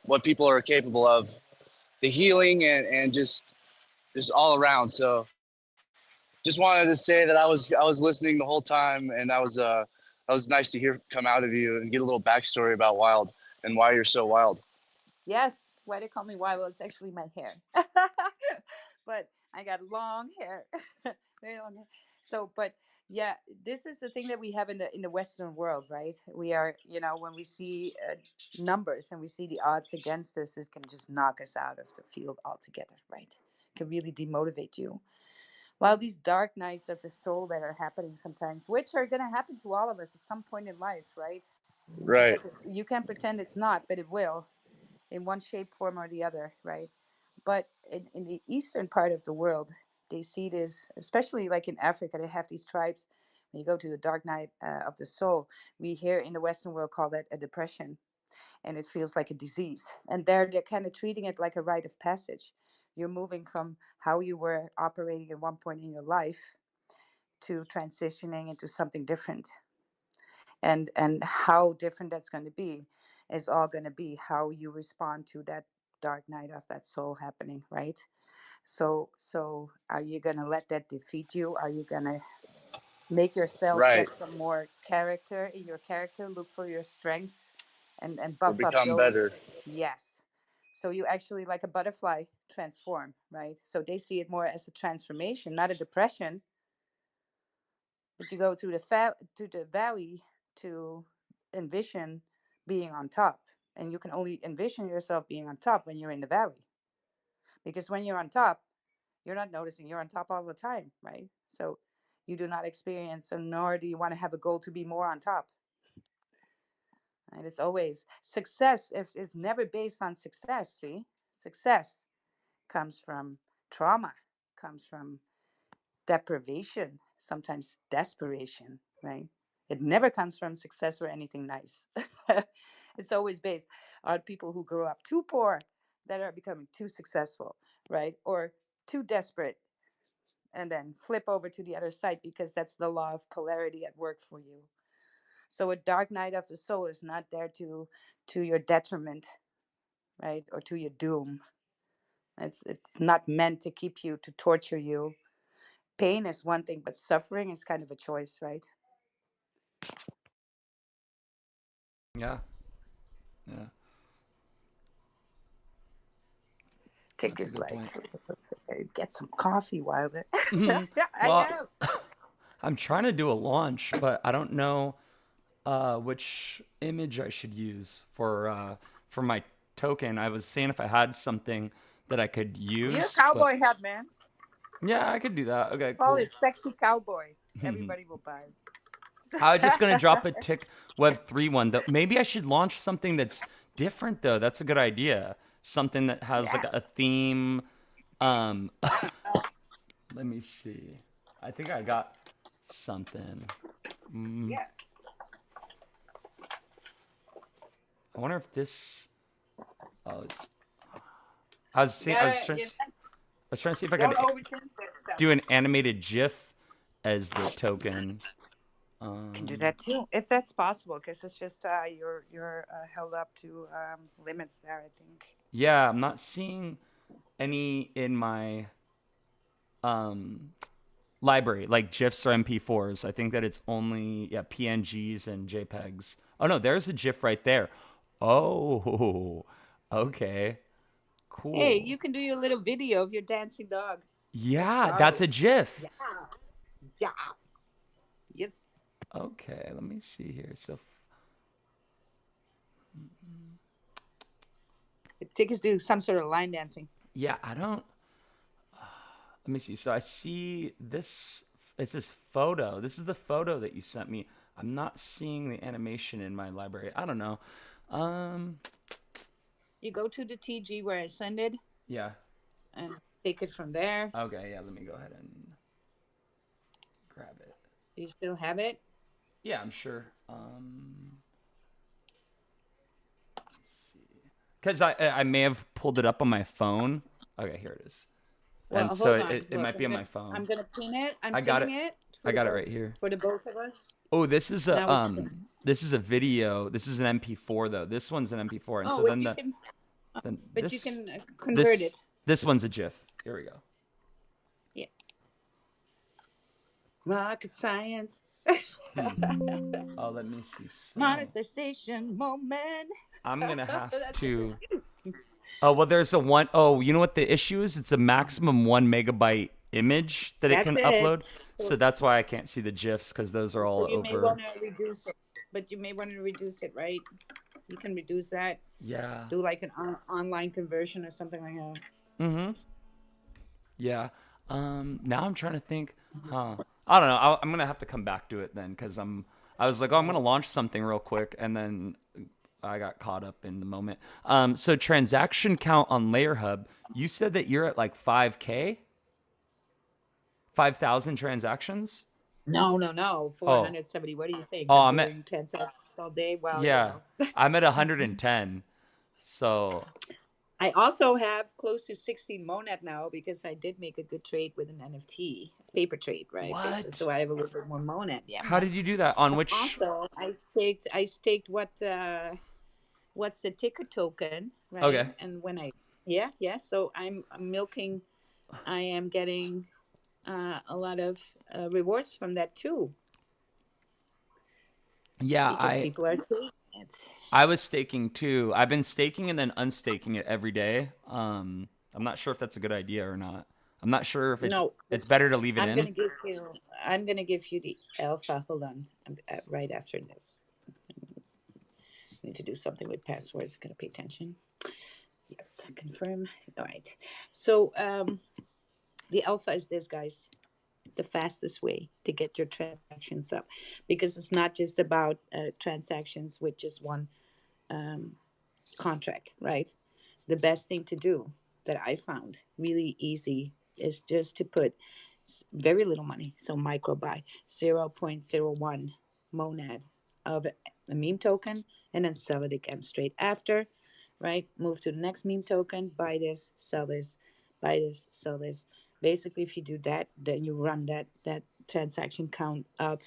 what people are capable of, the healing and just all around. So just wanted to say that I was listening the whole time, and that was nice to hear come out of you and get a little backstory about Wild and why you're so wild. Yes, why they call me Wild? Well, it's actually my hair, but I got long hair, very long hair. So, but yeah, this is the thing that we have in the Western world, right? We are, when we see numbers and we see the odds against us, it can just knock us out of the field altogether, right? It can really demotivate you. While these dark nights of the soul that are happening sometimes, which are going to happen to all of us at some point in life, right? Right. Because you can pretend it's not, but it will in one shape, form, or the other, right? But in the eastern part of the world, they see this, especially like in Africa, they have these tribes. When you go to the dark night of the soul, we here in the Western world call that a depression, and it feels like a disease. And there, they're kind of treating it like a rite of passage. You're moving from how you were operating at one point in your life to transitioning into something different, and how different that's going to be is all going to be how you respond to that dark night of that soul happening, right? So are you going to let that defeat you? Are you going to make yourself Right. get some more character in your character, look for your strengths, and Or buff up become better. those? Yes. So you actually, like a butterfly, transform, right? So they see it more as a transformation, not a depression. But you go to the valley to envision being on top, and you can only envision yourself being on top when you're in the valley, because when you're on top, you're not noticing you're on top all the time, right? So you do not experience, and nor do you want to have a goal to be more on top. And it's always success. If it's never based on success, see, success comes from trauma, comes from deprivation, sometimes desperation, right? It never comes from success or anything nice. It's always based on people who grew up too poor that are becoming too successful, right? Or too desperate and then flip over to the other side, because that's the law of polarity at work for you. So a dark night of the soul is not there to your detriment, right? Or to your doom. It's not meant to keep you, to torture you. Pain is one thing, but suffering is kind of a choice, right? Yeah. Yeah. Tick That's a is good like, point. get some coffee, Wilder. Yeah, I Well, am. I'm trying to do a launch, but I don't know which image I should use for my token. I was seeing if I had something that I could You're a use, but cowboy hat, man. yeah, I could do that. Okay, Call cool. it sexy cowboy. Everybody will buy. I was just gonna drop a Tick Web 3 one though. Maybe I should launch something that's different though. That's a good idea. Something that has like Yeah. a theme. Um, let me see. I think I got something. Yeah. I wonder if this. Oh, I was You seeing. gotta, I was trying to see if I don't could overthink that stuff. do an animated GIF as the token. You can do Um, that too, if that's possible, because it's just you're held up to limits there, I think. yeah, I'm not seeing any in my um library like GIFs or MP4s. I think that it's only PNGs and JPEGs. Oh no, there's a GIF right there. Oh, okay, Hey, cool. you can do your little video of your dancing dog. That's Yeah, that's powerful. a GIF. Yeah. Yeah. Yes. Okay, let me see here. So Take us do some sort of line dancing. yeah, I don't. Let me see. So I see this. It's this photo. This is the photo that you sent me. I'm not seeing the animation in my library. I don't know. Um, You go to the TG where I send it yeah. and take it from there. Okay, yeah. Let me go ahead and grab it. Do you still have it? Yeah, I'm sure. Let's see. Because I may have pulled it up on my phone. Okay, here it is. And Well, so hold on. it Look, might be on my I'm phone. gonna pin it. I'm I got pinning it. it I got it right here. for the both of us. Oh, this is a Now it's pinned. this is a video. This is an MP4 though. This one's an MP4, and so Oh, but then you can, but you this can convert this it. this one's a GIF. Here we go. Yeah. Rocket science. Oh, let me see. So Monetization moment. I'm gonna have That's to. it. Oh well, there's a one oh you know what the issue is? It's a maximum 1 MB image that it That's can it. upload. So So, that's why I can't see the GIFs because those are all so you may want over. to reduce it, but you may want to reduce it, right? You can reduce that. Yeah. Do like an online conversion or something like that. Yeah. Now I'm trying to think. Huh. I don't know. I'm gonna have to come back to it then because I was like, oh, I'm gonna Yes. launch something real quick, and then I got caught up in the moment. So transaction count on Layer Hub, you said that you're at like 5K, 5,000 transactions. No. Oh, 470. What do you think? oh, I'm I'm at doing 10 seconds all day. Well, yeah, I'm at 110. So I also have close to 16 Monad now because I did make a good trade with an NFT paper trade, right? what? So I have a little bit more Monad. Yeah, How man. did you do that? On And which? also, I staked what's the ticker token, right? Okay. And when yeah. So I'm milking. I am getting a lot of rewards from that too Yeah, because people are taking it. I was staking too. I've been staking and then unstaking it every day. I'm not sure if that's a good idea or not. I'm not sure if No, it's better to leave it I'm in. gonna give you. I'm gonna give you the alpha. Hold on. Right after this. I need to do something with passwords. Gonna pay attention. Yes, confirm. All right. So the alpha is this, guys. The fastest way to get your transactions up, because it's not just about transactions with just one contract, right? The best thing to do that I found really easy is just to put very little money, so micro buy 0.01 monad of a meme token and then sell it again straight after, right? Move to the next meme token, buy this, sell this, buy this, sell this. Basically, if you do that, then you run that transaction count up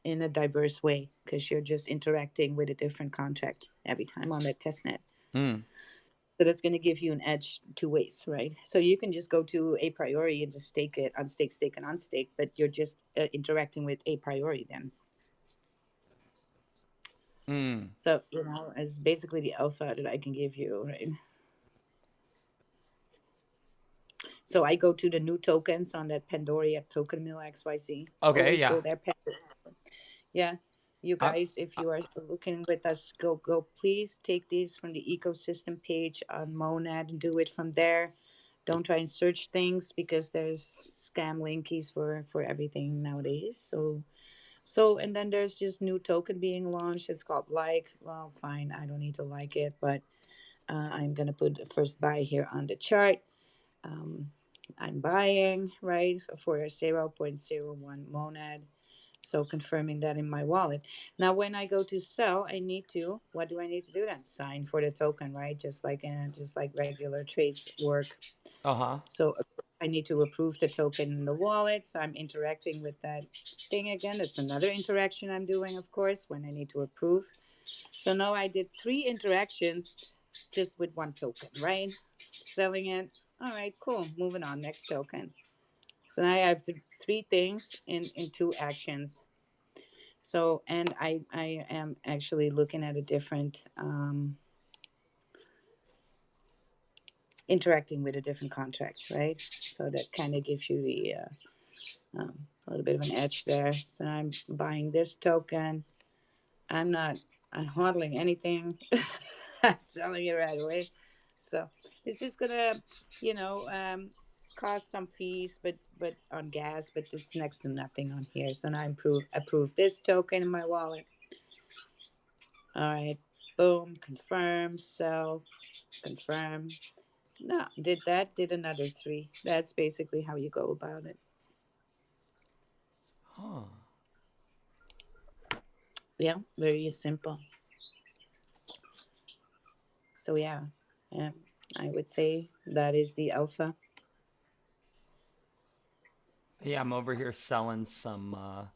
in a diverse way because you're just interacting with a different contract every time on that testnet. Hmm. So that's going to give you an edge two ways, right? So you can just go to a priori and just stake it, unstake, stake, and unstake, but you're just interacting with a priori then. Hmm. So, as basically the alpha that I can give you, right? So I go to the new tokens on that Pandoria token mill XYZ. Okay. Always Yeah. go there. Yeah. You Uh, guys, if you are looking with us, go. Please take these from the ecosystem page on Monad and do it from there. Don't try and search things because there's scam linkies for everything nowadays. So and then there's just new token being launched. It's called like. Well, fine. I don't need to like it, but I'm gonna put the first buy here on the chart. Um, I'm buying right for 0.01 monad. So confirming that in my wallet. Now, when I go to sell, I need to. What do I need to do then? Sign for the token, right? Just like regular trades work. huh. So I need to approve the token in the wallet. So I'm interacting with that thing again. That's another interaction I'm doing, of course, when I need to approve. So now I did 3 interactions just with one token, right? Selling it. All right, cool. Moving on. Next token. So now I have three things in 2 actions. So, and I am actually looking at a different, interacting with a different contract, right? So that kind of gives you a little bit of an edge there. So I'm buying this token. I'm not I'm hodling anything. I'm selling it right away. So it's just gonna, you know, cost some fees, but on gas, but it's next to nothing on here. So now I approve this token in my wallet. All right, boom, confirm, sell, confirm. No, did another 3. That's basically how you go about it. Huh. Yeah, very simple. So yeah, yeah, I would say that is the alpha. Yeah, I'm over here selling some meow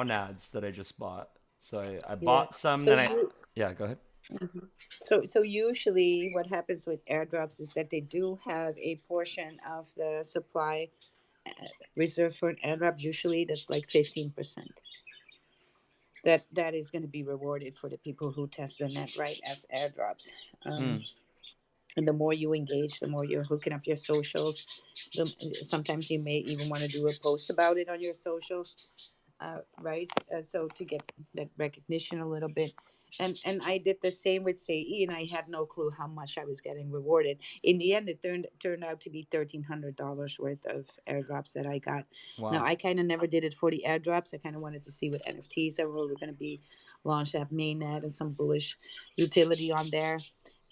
nads that I just bought. So I Yeah. bought some, So then I you yeah. Go ahead. so usually what happens with airdrops is that they do have a portion of the supply reserved for an airdrop. Usually that's like 15%. That is going to be rewarded for the people who test the net right as airdrops. Um, Hmm. and the more you engage, the more you're hooking up your socials. Sometimes you may even want to do a post about it on your socials, right? So to get that recognition a little bit. And I did the same with Sei, and I had no clue how much I was getting rewarded. In the end, it turned out to be $1,300 worth of airdrops that I got. Now Wow. I kind of never did it for the airdrops. I kind of wanted to see what NFTs that were going to be launched at mainnet and some bullish utility on there.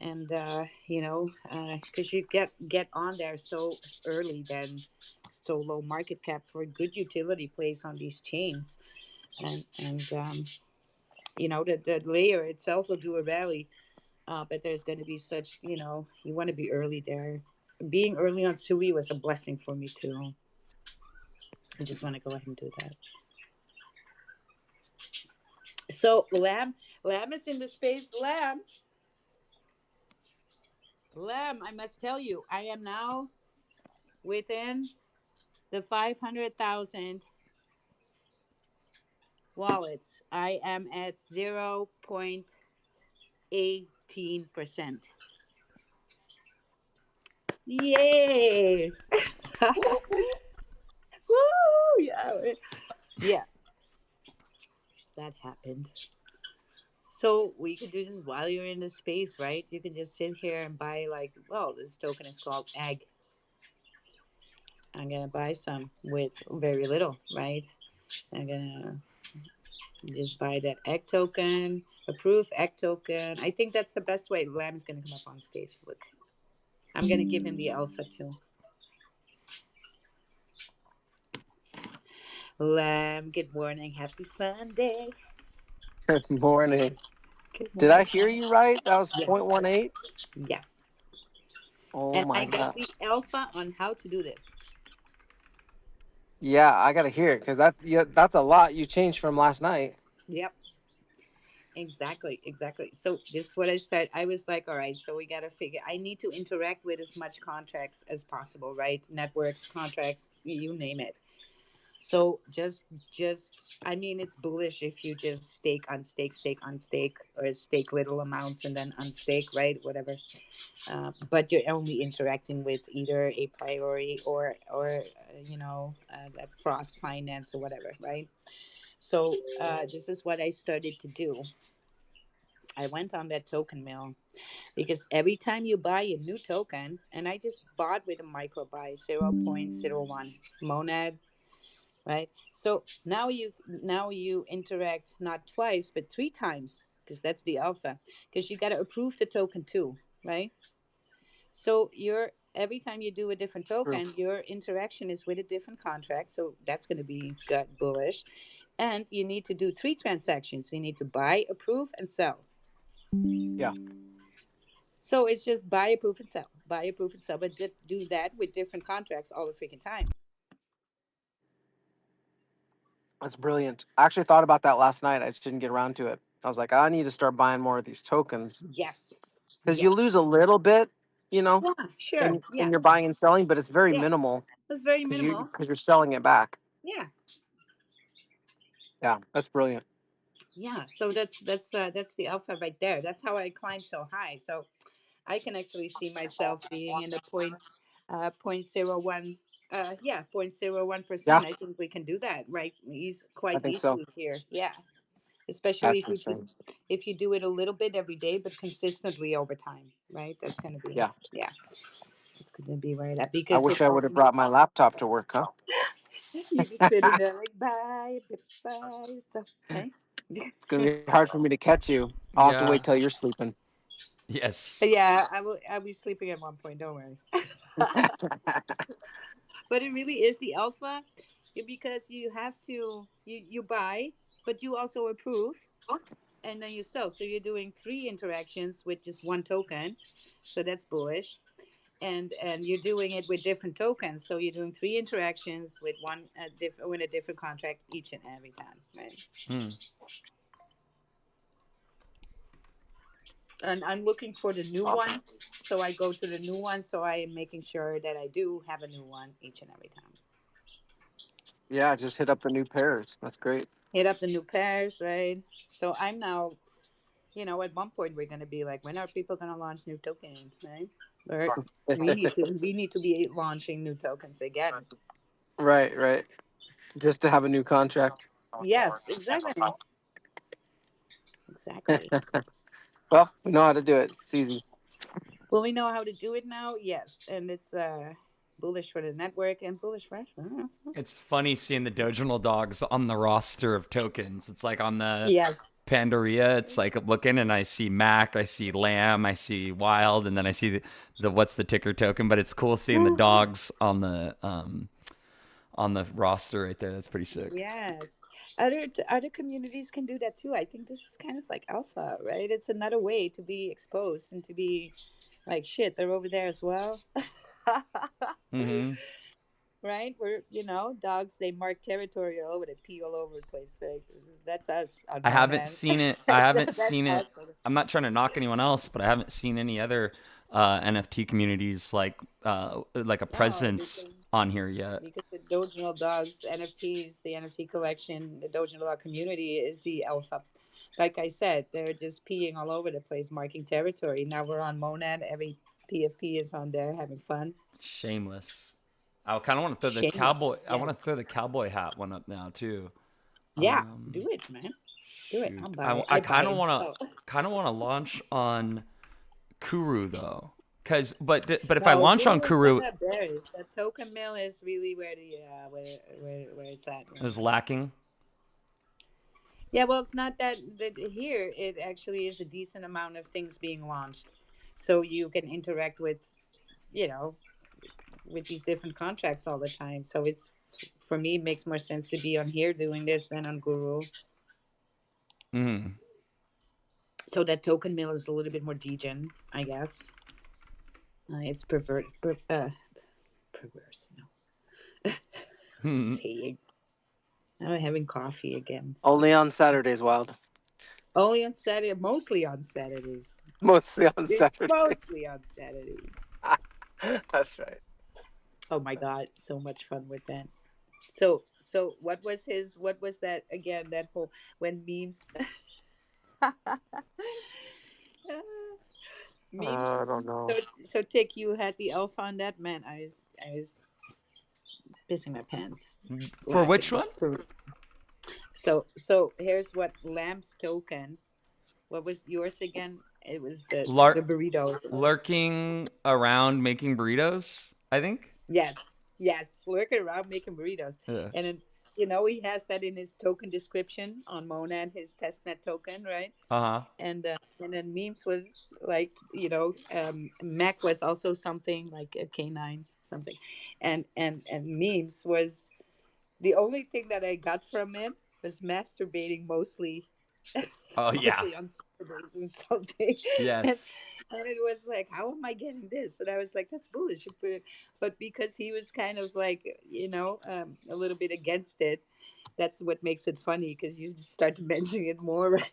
And because you get on there so early, then so low market cap for good utility plays on these chains, and the layer itself will do a rally, but there's going to be such, you want to be early there. Being early on Sui was a blessing for me too. I just want to go ahead and do that. So Lamb is in the space. Lamb, I must tell you, I am now within the 500,000 wallets. I am at 0.18%. Yay! Woo! Yeah, yeah, that happened. So what you can do this while you're in the space, right? You can just sit here and buy, like, well, this token is called egg. I'm gonna buy some with very little, right? I'm gonna just buy that egg token, approve egg token. I think that's the best way. Lamb is gonna come up on stage. Look, I'm gonna give him the alpha too. Lamb, good morning, happy Sunday. Good morning. Good Did I morning. hear you right? That was Yes, 0.18? yes. Oh And I my got the gosh. alpha on how to do this. Yeah, I gotta hear it because that's a lot you changed from last night. Yep. Exactly, exactly. So this is what I said. I was like, all right, so we got to figure. I need to interact with as much contracts as possible, right? Networks, contracts, you name it. So just, I mean, it's bullish if you just stake, unstake, or stake little amounts and then unstake, right? Whatever. But you're only interacting with either a priority or that Frost Finance or whatever, right? So this is what I started to do. I went on that token mill because every time you buy a new token, and I just bought with a micro buy 0.01 monad, right? So now you interact not twice but three times because that's the alpha, because you got to approve the token too, right? So you're every time you do a different True. token, your interaction is with a different contract. So that's going to be gut bullish. And you need to do three transactions. You need to buy, approve, and sell. Yeah, So it's just buy, approve, and sell. Buy, approve, and sell. But do that with different contracts all the freaking time. that's brilliant. I actually thought about that last night. I just didn't get around to it. I was like, I need to start buying more of these tokens Yes. because you Yes. lose a little bit, you know, Yeah, sure. in Yeah. your buying and selling, but it's very Yeah. minimal That's very because you minimal. because you're selling it back. Yeah. Yeah, that's brilliant. Yeah. So that's the alpha right there. That's how I climbed so high. So I can actually see myself being in the point 0.01 Yeah, 0.01%. I think we can do that, right? I Quite think so. easily here. Yeah. Especially That's insane. if you do it a little bit every day but consistently over time, right? That's going to be, Yeah, yeah, it's going to be where that, I because wish it I would have also, brought my laptop to work, huh? you just sitting there like bye bye, so okay. It's gonna be hard for me to catch you. I'll have to wait till Yeah. you're sleeping. Yes. Yeah, I'll be sleeping at one point, don't worry. But it really is the alpha, because you have to, you buy, but you also approve, and then you sell. So you're doing three interactions with just one token, so that's bullish. And you're doing it with different tokens, so you're doing three interactions with with a different contract each and every time, right? Hmm. And I'm looking for the new Awesome. ones, so I go to the new one, so I am making sure that I do have a new one each and every time. Yeah, just hit up the new pairs. That's great. Hit up the new pairs, right? So I'm now, at one point we're going to be like, when are people going to launch new tokens, right? Or we need to be launching new tokens again. Right, right. Just to have a new contract. Yes, exactly. Exactly. Well, we know how to do it. It's easy. Well, we know how to do it now. Yes, and it's bullish for the network and bullish for us. It's funny seeing the Doginal dogs on the roster of tokens. It's like on the Yes. Pandaria, it's like looking and I see Mac, I see Lamb, I see Wild, and then I see the what's the ticker token. But it's cool seeing the dogs on the roster right there. That's pretty sick. Yes. Other communities can do that too. I think this is kind of like alpha, right? It's another way to be exposed and to be like shit. They're over there as well. Mm-hmm. Right? We're dogs. They mark territory all over. They pee all over the place. Right? That's us on I haven't Monan. seen it. I haven't That's seen it. us. I'm not trying to knock anyone else, but I haven't seen any other NFT communities like a No, presence on here yet. because the Doginal Dogs NFTs, the NFT collection, the Doginal Dog community is the alpha. Like I said, they're just peeing all over the place, marking territory. Now we're on Monad. Every PFP is on there having fun. Shameless. I kind of want to throw the Shameless. cowboy. I want to Yes. throw the cowboy hat one up now too. Yeah. Do it, man. Do it. I'll Shoot, buy. I I buy kind of and want sell. to launch on Kuru though, but if I No, launch on Guru is still Kuru, not there. The token mill is really where the where it's at it right was now. lacking. Yeah, well, it's not that here. It actually is a decent amount of things being launched, so you can interact with you know with these different contracts all the time. So it's for me it makes more sense to be on here doing this than on Guru. Mm. So that token mill is a little bit more degen, I guess. It's perverse. No, saying. I'm having coffee again. Only on Saturdays, Wild. Only on Saturday, mostly on Saturdays. Mostly on It's Saturdays. mostly on Saturdays. That's right. Oh my god, so much fun with that. So what was that again? That whole when memes memes. I don't know. So Tick, you had the elf on that man. I was pissing my pants For which laughing. one? So here's what Lamb's token. What was yours again? It was the Lar- burrito. Lurking around making burritos, I think. Yes, yes, lurking around making burritos, Yeah. and then he has that in his token description on Monad, his testnet token, right? Uh-huh. And then memes was like Mac was also something like a K9 something, and memes was the only thing that I got from it was masturbating mostly Oh yeah. mostly on Saturdays and something. And Yes. and it was like, how am I getting this? And I was like, that's bullshit. But because he was kind of like, a little bit against it, that's what makes it funny because you just start to mention it more. Right?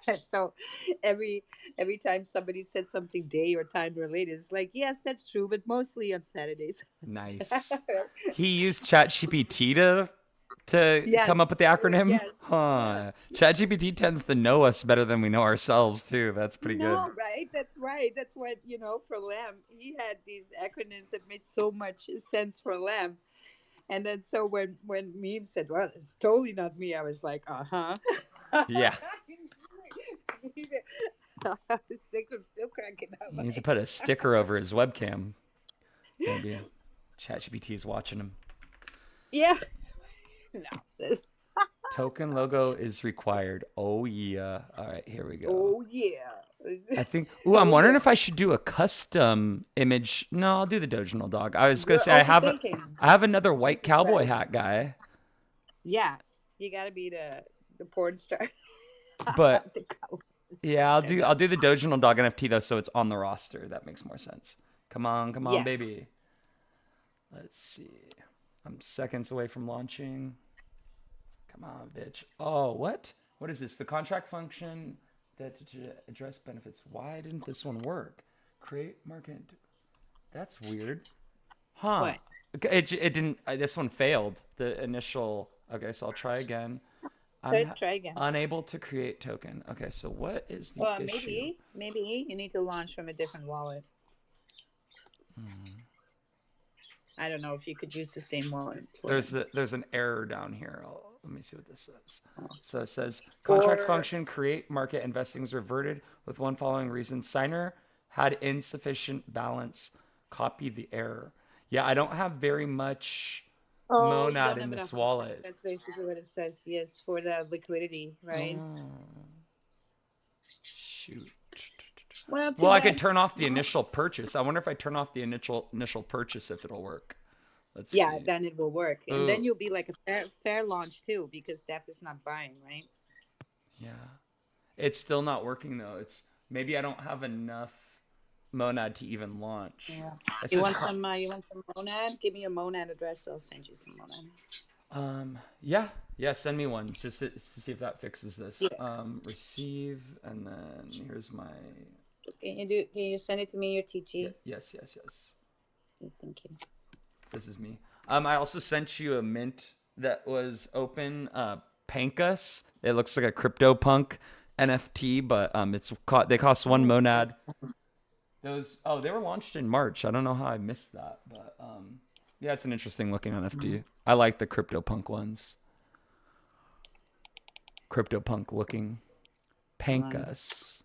And so every every time somebody said something day or time related, it's like, yes, that's true, but mostly on Saturdays. Nice. He used ChatGPT to Yes, come up with the acronym. yes, Huh. yes. ChatGPT tends to know us better than we know ourselves too. That's pretty good. No, right? That's right. That's what, for Lamb, he had these acronyms that made so much sense for Lamb. And then so when Meme said, well, it's totally not me, I was like, uh-huh. Yeah. I'm still cracking up. He needs to put a sticker over his webcam. Maybe. ChatGPT is watching him. Yeah. No. Token logo is required. Oh yeah. All right, here we go. Oh, yeah. I think. Ooh, I'm wondering if I should do a custom image. No, I'll do the Doginal dog. I was gonna You're say overthinking. I have another white This is cowboy right. hat guy, Yeah. You got to be the porn star. but The cow. yeah, I'll do the Doginal dog NFT though, so it's on the roster. That makes more sense. Come on, Yes. baby. Let's see. I'm seconds away from launching. Come on, bitch. Oh, what? What is this? The contract function that to address benefits. Why didn't this one work? Create market. That's weird. Huh. What? Okay, it didn't. This one failed. The initial. Okay, so I'll try again. Try again. Unable to create token. Okay, so what is the Well, issue? maybe you need to launch from a different wallet. I don't know if you could use the same wallet. There's an error down here. let me see what this says. So it says contract Or function, create, market, and vestings reverted with one following reason. Signer had insufficient balance. Copy the error. Yeah, I don't have very much oh, you monad don't in have this enough. wallet. That's basically what it says. Yes, for the liquidity, right? Oh, shoot. Well, too Well, I could bad. turn off the initial purchase. I wonder if I turn off the initial purchase if it'll work. Let's Yeah, see. then it will work, and Oh, then you'll be like a fair launch too, because Def is not buying, right? yeah. It's still not working though. It's maybe I don't have enough monad to even launch. Yeah. It You says want some? You want some monad? Give me your monad address. I'll send you some monad. yeah, send me one just to see if that fixes this. Yeah. Receive and then here's my Can you send it to me? Your yeah, TG. yes. Yes, thank you. This is me. I also sent you a mint that was open. Pankus. It looks like a CryptoPunk NFT, but they cost one Oh, monad. They were launched in March. I don't know how I missed that, but yeah, it's an interesting looking NFT. I like the CryptoPunk ones. CryptoPunk looking hold on. Pankus.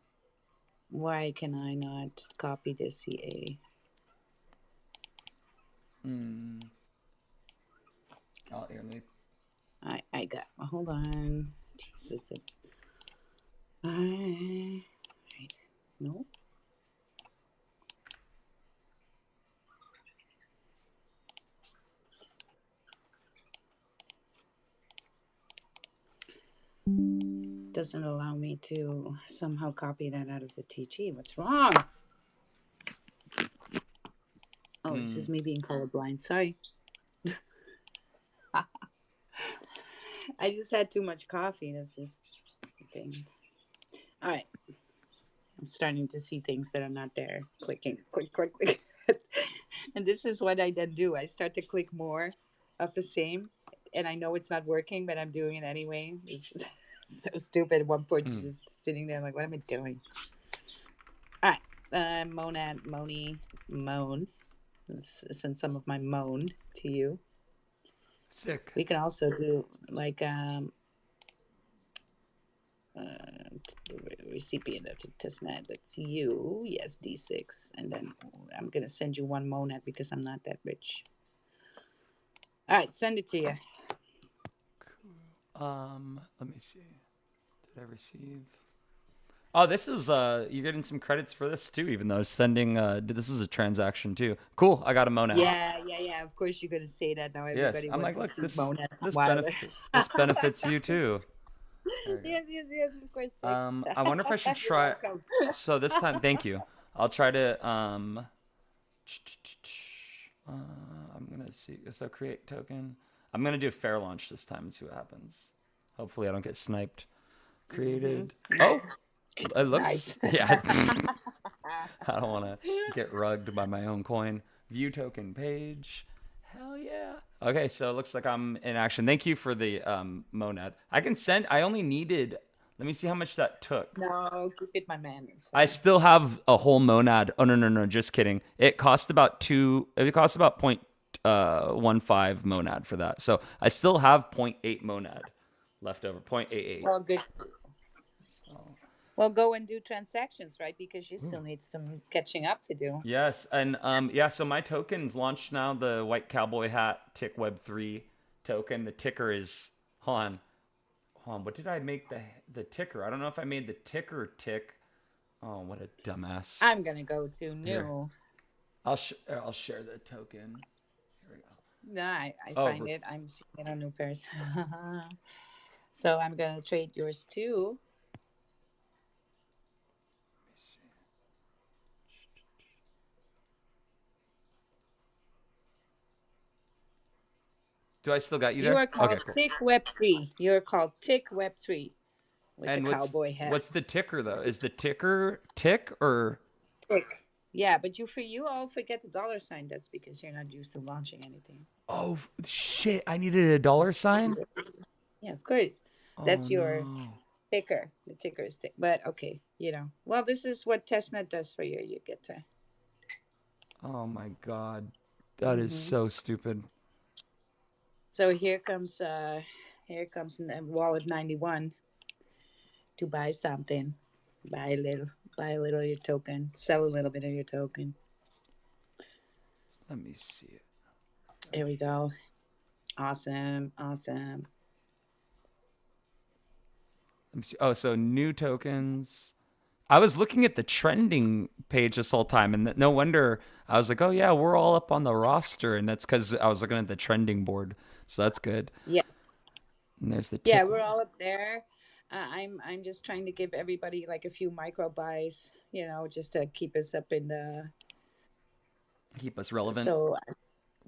Why can I not copy the CA? Oh, here, let me. I got. Hold on. Jesus. Right. No. Doesn't allow me to somehow copy that out of the TG. What's wrong? Oh, it's just me being colorblind. Sorry. I just had too much coffee. That's just the thing. All right. I'm starting to see things that are not there. Clicking, click, click, click. And this is what I then do. I start to click more of the same, and I know it's not working, but I'm doing it anyway. It's just so stupid. At one point, just sitting there like, what am I doing? All right. Monad, Moni, Moan. Let's send some of my moan to you. Sick. We can also do like recipient of testnet. That's you. Yes, D6. And then I'm going to send you one monad because I'm not that rich. All right, send it to you. Let me see. Did I receive? Oh, this is you're getting some credits for this too, even though sending this is a transaction too. Cool, I got a monad. Yeah. Of course you're going to say that now. Yes, Everybody I'm wants like, look, to keep this monad this wilder. benefits you too. Yes, of course. I wonder if I should try. So this time, thank you. I'll try to I'm gonna see. So create token. I'm gonna do a fair launch this time and see what happens. Hopefully, I don't get sniped. Created. Oh, it looks. Yeah. I don't want to get rugged by my own coin. View token page. Hell yeah. Okay, so it looks like I'm in action. Thank you for the monad. I can send. I only needed. Let me see how much that took. No, keep it, my man. I still have a whole monad. Oh no, just kidding. It cost about It cost about 0.15 monad for that. So I still have 0.8 monad left over. 0.88. Well, good. So. Well, go and do transactions, right? Because you still need some catching up to do. Yes, and yeah. So my token's launched now. The white cowboy hat tick Web3 token. The ticker is hold on. What did I make the ticker? I don't know if I made the ticker tick. Oh, what a dumbass. I'm gonna go to new. Here. I'll share the token. Here we go. No, I find it. I'm seeing it on New Pairs. So I'm gonna trade yours too. Let me see. Do I still got you there? You are called okay, cool. Tick Web3. You're called Tick Web3 with And the cowboy hat. What's the ticker though? Is the ticker tick or Tick? Yeah, but you all forget the dollar sign. That's because you're not used to launching anything. Oh shit! I needed a dollar sign. Yeah, of course. That's your no. ticker. The ticker is tick. But okay, well, this is what testnet does for you. You get to. Oh my god, that is so stupid. So here comes Here comes Wallet 91 to buy something. Buy a little of your token, sell a little bit of your token. Let me see it. There we go. Awesome, awesome. Let me see. Oh, so new tokens. I was looking at the trending page this whole time, and no wonder I was like, "Oh yeah, we're all up on the roster," and that's because I was looking at the trending board. So that's good. Yeah, And there's the yeah, tick. we're all up there. I'm just trying to give everybody like a few micro buys, just to keep us up in the. Keep us relevant. So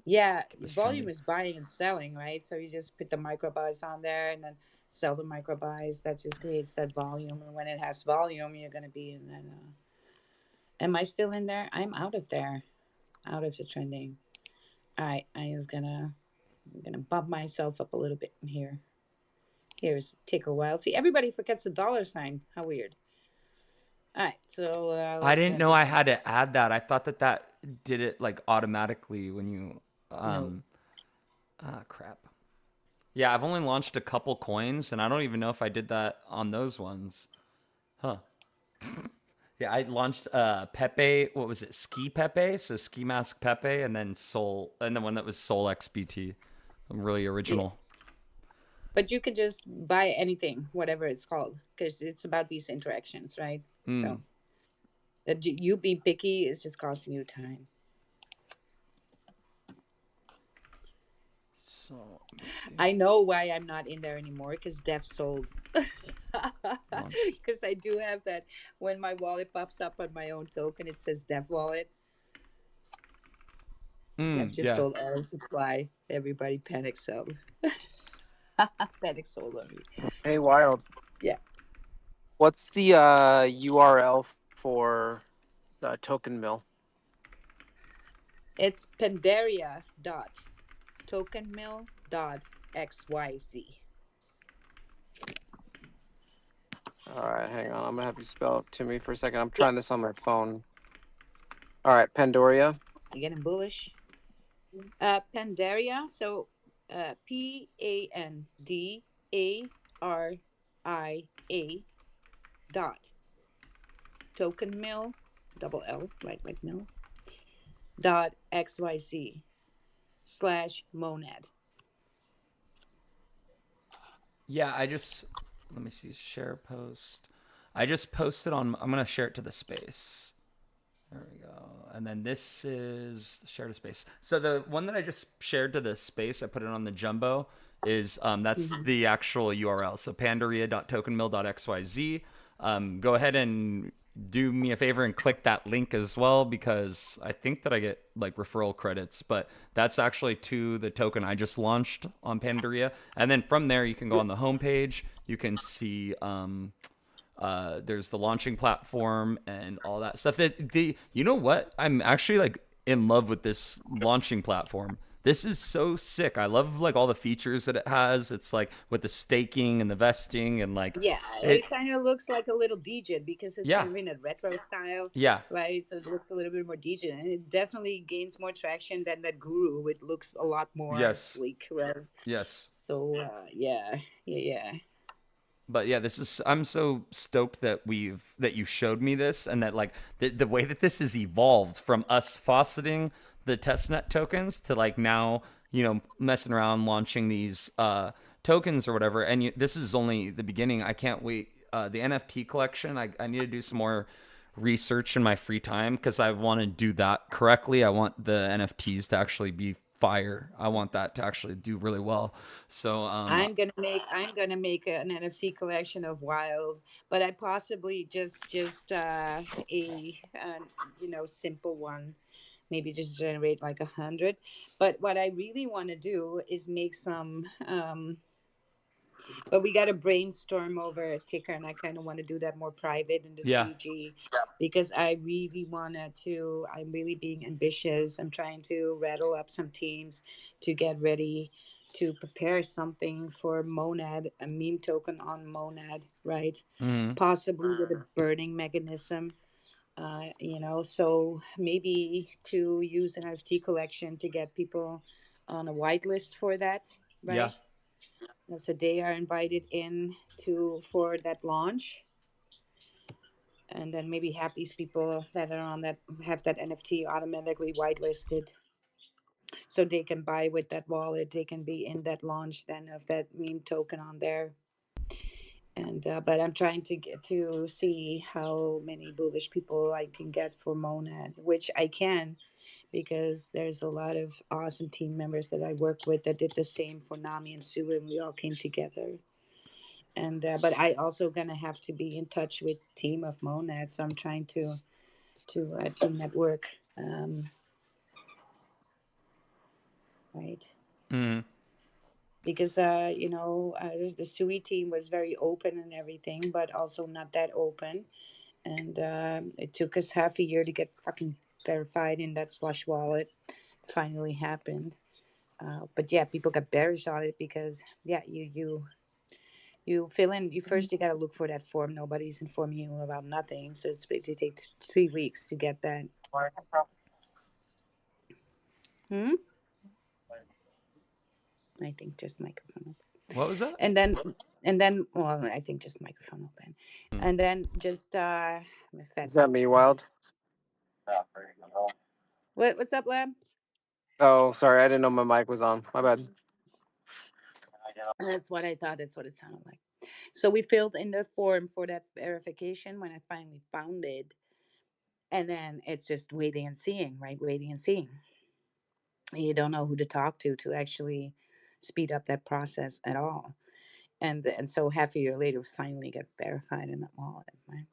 yeah, Keep us volume trending. is buying and selling, right? So you just put the micro buys on there and then sell the micro buys. That just creates that volume, and when it has volume, you're gonna be in that. Am I still in there? I'm out of there, out of the trending. All right, I'm gonna bump myself up a little bit in here. Here's take a while. See, everybody forgets the dollar sign. How weird. All right, so I let's didn't know put I some. had to add that. I thought that did it like automatically when you. No, Crap. Yeah, I've only launched a couple coins, and I don't even know if I did that on those ones. Huh. Yeah, I launched Pepe. What was it? Ski Pepe. So Ski Mask Pepe, and then Soul, and the one that was Soul XBT. Really yeah, original. but you can just buy anything, whatever it's called, because it's about these interactions, right? So that you be picky is just costing you time. So let me see. I know why I'm not in there anymore because Def sold. Launch. Because I do have that when my wallet pops up on my own token, it says Def Wallet. Def just Yeah. sold all the supply. Everybody panic sold. Panic sold on me. Hey, Wild. Yeah. What's the URL for the token mill? It's Pandaria dot tokenmill dot XYZ. All right, hang on. I'm gonna have you spell it to me for a second. I'm Yeah. trying this on my phone. All right, Pandoria. You getting bullish? Pandaria. So Pandaria dot token mill double L, right, like mill, dot XYZ slash monad. Yeah, I just let me see. Share post. I just posted on. I'm gonna share it to the space. There we go. And then this is share to space. So the one that I just shared to the space, I put it on the jumbo, is that's Mhm. the actual URL. So pandaria.tokenmill.xyz. Go ahead and do me a favor and click that link as well because I think that I get like referral credits, but that's actually to the token I just launched on Pandaria. And then from there, you can go on the homepage. You can see there's the launching platform and all that stuff. You know what? I'm actually like in love with this launching platform. This is so sick. I love like all the features that it has. It's like with the staking and the vesting and like Yeah, it. it kind of looks like a little digit because it's Yeah, kind of in a retro style, yeah, right? So it looks a little bit more digit, and it definitely gains more traction than that Guru. It looks a lot more yes, sleek, right? yes. So yeah, yeah, yeah. But yeah, this is I'm so stoked that you showed me this and that like the way that this has evolved from us fauceting the testnet tokens to like now, messing around launching these tokens or whatever. And this is only the beginning. I can't wait. The NFT collection, I need to do some more research in my free time because I want to do that correctly. I want the NFTs to actually be fire. I want that to actually do really well. So I'm gonna make an NFC collection of wild, but I possibly just a simple one, maybe just generate like 100. But what I really want to do is make some. But we got to brainstorm over a ticker, and I kind of want to do that more private in the yeah, 3G because I really wanted to. I'm really being ambitious. I'm trying to rattle up some teams to get ready to prepare something for Monad, a meme token on Monad, right? Possibly with a burning mechanism. So maybe to use an NFT collection to get people on a whitelist for that, yeah. right? So they are invited in to for that launch, and then maybe have these people that are on that have that NFT automatically whitelisted, so they can buy with that wallet. They can be in that launch then of that meme token on there. And but I'm trying to get to see how many bullish people I can get for Monad, which I can because there's a lot of awesome team members that I work with that did the same for Nami and Sue, and we all came together. And but I also gonna have to be in touch with team of Monad, so I'm trying to network, right? Mm. Because the Sui team was very open and everything, but also not that open. And it took us half a year to get fucking verified in that slush wallet. It finally happened. But yeah, people got bearish on it because yeah, you fill in. You first you gotta look for that form. Nobody's informing you about nothing, so it takes 3 weeks to get that. Hmm? I think just microphone. What was that? and then and then well, I think just microphone open, Mm. and then just my fat Is that phone me, just died. Wild? What's up, Lab? Oh, sorry, I didn't know my mic was on. My bad. That's what I thought. That's what it sounded like. So we filled in the form for that verification when I finally found it, and then it's just waiting and seeing, right? Waiting and seeing. And you don't know who to talk to actually speed up that process at all. And so half a year later, we finally get verified in that wallet, right?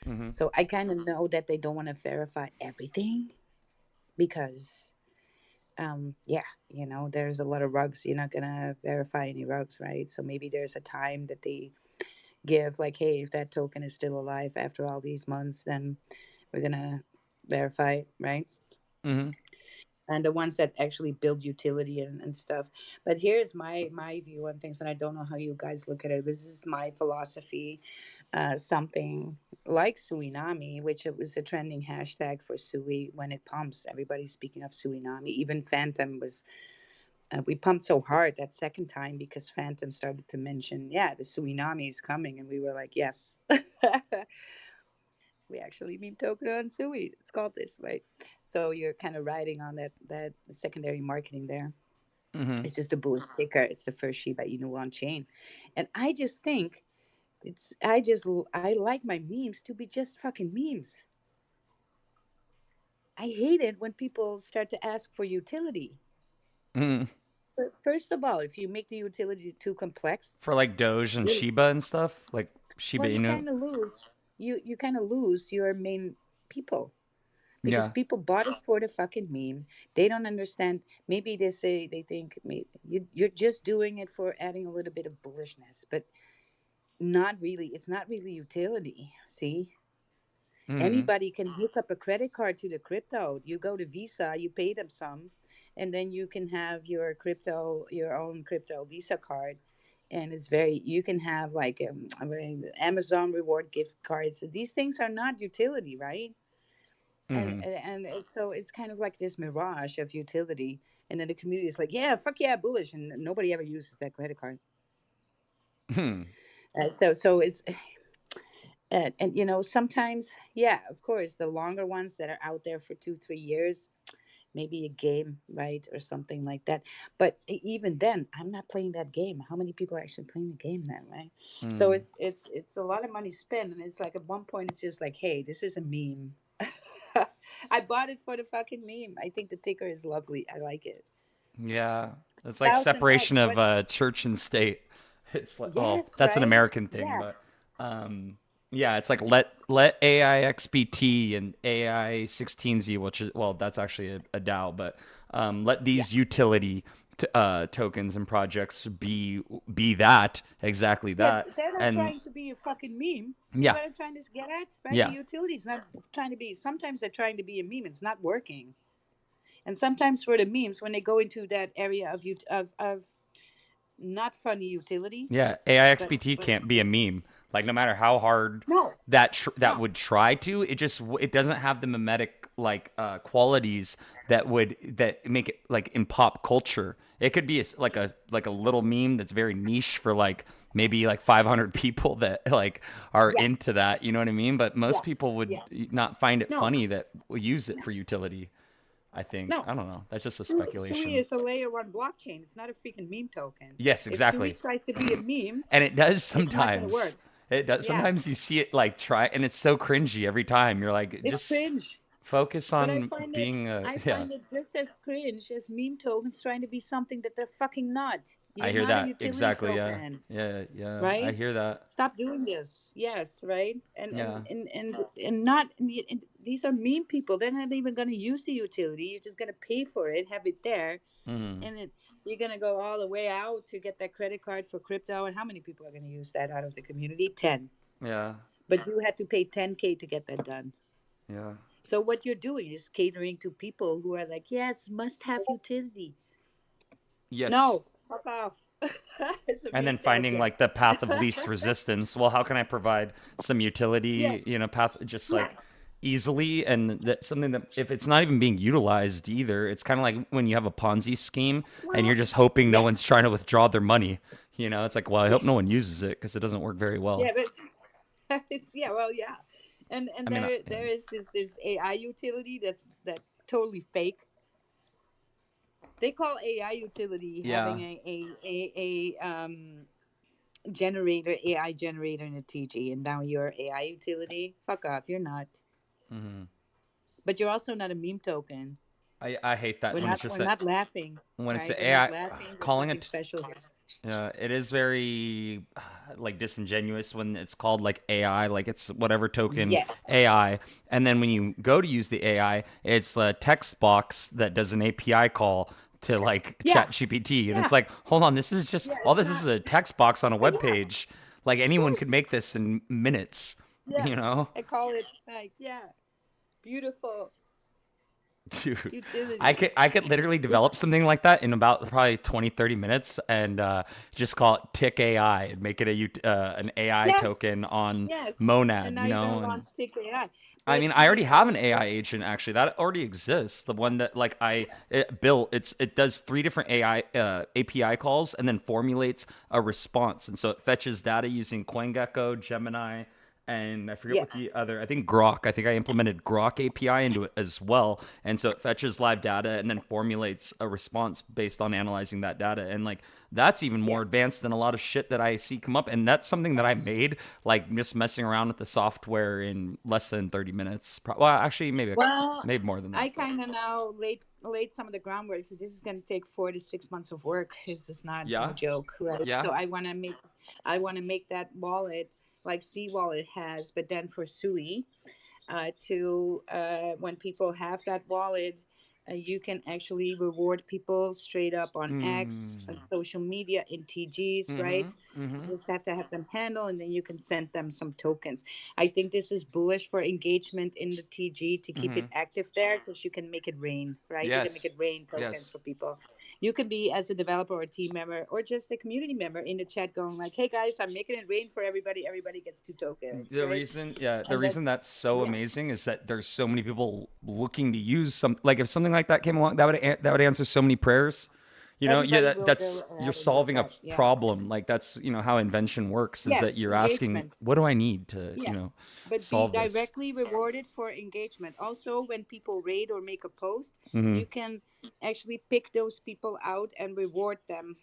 Mm-hmm. So I kind of know that they don't want to verify everything because, yeah, there's a lot of rugs. You're not gonna verify any rugs, right? So maybe there's a time that they give, like, hey, if that token is still alive after all these months, then we're gonna verify it, right? Mm-hmm. And the ones that actually build utility and stuff. But here's my view on things, and I don't know how you guys look at it. This is my philosophy. Something like Suinami, which it was a trending hashtag for Sui when it pumps. Everybody's speaking of Suinami. Even Phantom was. We pumped so hard that second time because Phantom started to mention, yeah, the tsunami is coming, and we were like, yes. We actually meme token on Sui. It's called this, right? So you're kind of riding on that secondary marketing there. Mm-hmm. It's just a bullish sticker. It's the first Shiba Inu on chain, and I just think I like my memes to be just fucking memes. I hate it when people start to ask for utility. Mm-hmm. First of all, if you make the utility too complex, For like Doge and you're Shiba and stuff, like Shiba well, you Inu. kind of lose. You kind of lose your main people because Yeah. people bought it for the fucking meme. They don't understand. Maybe they think you're just doing it for adding a little bit of bullishness, but not really. It's not really utility. See, Mm-hmm. anybody can hook up a credit card to the crypto. You go to Visa, you pay them some, and then you can have your own crypto Visa card. And it's very, you can have like I mean, Amazon reward gift cards. These things are not utility, right? Mm-hmm. So it's kind of like this mirage of utility. And then the community is like, yeah, fuck yeah, bullish. And nobody ever uses that credit card. Hmm. So it's, and sometimes, yeah, of course, the longer ones that are out there for 2 3 years, maybe a game, right, or something like that. But even then, I'm not playing that game. How many people are actually playing the game then, right? So Mm. it's a lot of money spent, and it's like at one point, it's just like, hey, this is a meme. I bought it for the fucking meme. I think the ticker is lovely. I like it. Yeah. It's like 1000x. separation of What? church and state. It's like, well, Yes, that's an right. American thing, Yeah. but yeah, it's like let AI XBT and AI 16Z, which is, well, that's actually a DAO, but let Yeah. these utility tokens and projects be that exactly Yeah, that, they're not and trying to be a fucking meme. See yeah, what I'm trying to get at? Right? The yeah, utility is not trying to be. Sometimes they're trying to be a meme. It's not working. And sometimes for the memes, when they go into that area of not funny utility, yeah. AI but XBT can't be a meme. Like no matter how hard no, that No. would try to. It doesn't have the mimetic like qualities that make it like in pop culture. It could be like a little meme that's very niche for like maybe like 500 people that like are Yeah. into that. You know what I mean? But most Yeah. people would Yeah. not find it No. funny that will use it for utility. I think. No. I don't know. That's just a Sui speculation. is a layer one blockchain. It's not a freaking meme token. Yes, If Sui exactly. tries to be a meme, And it does it's not going to sometimes. work. It does. Yeah. Sometimes you see it like try, and it's so cringy every time. You're like, It's just cringe. focus But on being I yeah. find it just as cringe as meme tokens trying to be something that they're fucking not. I You're hear not a that utility exactly. Yeah, token, yeah, yeah. I right? hear that. Stop doing this. Yes, right? Yeah. And not and these are meme people. They're not even going to use the utility. You're just going to pay for it, have it there, Mm, and you're going to go all the way out to get that credit card for crypto. And how many people are going to use that out of the community? 10. yeah. But you had to pay 10K to get that done. Yeah. So what you're doing is catering to people who are like, yes, must have utility. Yes. No, fuck off. It's a And then meme finding token. like the path of least resistance. Well, how can I provide some utility, Yes. path just Yeah. like easily, and that something that if it's not even being utilized either, it's kind of like when you have a Ponzi scheme and you're Well, just hoping no one's yes. trying to withdraw their money. It's like, well, I hope Yes. no one uses it because it doesn't work very Yeah, well. but it's yeah, well, yeah. And I mean, there is this AI utility that's totally fake. They call AI utility yeah. having a generator, AI generator in a TG, and now you're AI utility. Fuck off, you're not. Hmm. But you're also not a meme token. I hate that when it's just We're that not laughing, when it's right? an We're not AI laughing. There's calling nothing it. special here. It is very like disingenuous when it's called like AI, like it's whatever token Yes. AI, and then when you go to use the AI, it's a text box that does an API call to like Yeah. Chat GPT, and Yeah. it's like, hold on, this is just Yeah. all It's this is not. a text box on a web Yeah. page. Like anyone could Yes. make this in minutes, Yeah. you know, I call it like beautiful dude. I utility. could I could literally develop It's something like that in about probably 20-30 minutes and just call it Tick AI and make it an AI yes, token on yes. And Monad, now you're gonna and launch Stick AI. I But mean, I already have an AI what? agent actually that already exists. The one that like it built, it does three different AI API calls and then formulates a response, and so it fetches data using CoinGecko, Gemini, and I forget what Yes. the other. I think Grok. I think I implemented Grok API into it as well, and so it fetches live data and then formulates a response based on analyzing that data, and like that's even Yeah. more advanced than a lot of shit that I see come up. And that's something that I made, like just messing around with the software in less than 30 minutes. Well, actually, Well, maybe more than that. I But kind of now laid some of the groundwork. So this is going to take 4 to 6 months of work. This is not no yeah, joke, right? yeah. So I want to make that wallet like C Wallet has, but then for Sui, to when people have that wallet, you can actually reward people straight up on X, Mm. social media, in TGs, Mm-hmm. right? Mm-hmm. You just have to have them handle, and then you can send them some tokens. I think this is bullish for engagement in the TG to keep Mm-hmm. it active there because you can make it rain, right? You can make Yes. it rain tokens Yes. for people. You can be as a developer or a team member or just a community member in the chat going like, "Hey guys, I'm making it rain for everybody. Everybody gets 2 tokens, The right?" reason, yeah, the And that reason that's so yeah. amazing is that there's so many people looking to use some. Like if something like that came along, that would answer so many prayers. Yeah, Everybody will go that's you're ahead and use solving a that. Yeah. problem. Like that's how invention works. Is that Yes, you're asking, engagement. what do I need to Yeah. But be solve this? directly rewarded for engagement. Also, when people rate or make a post, Hmm. you can actually pick those people out and reward them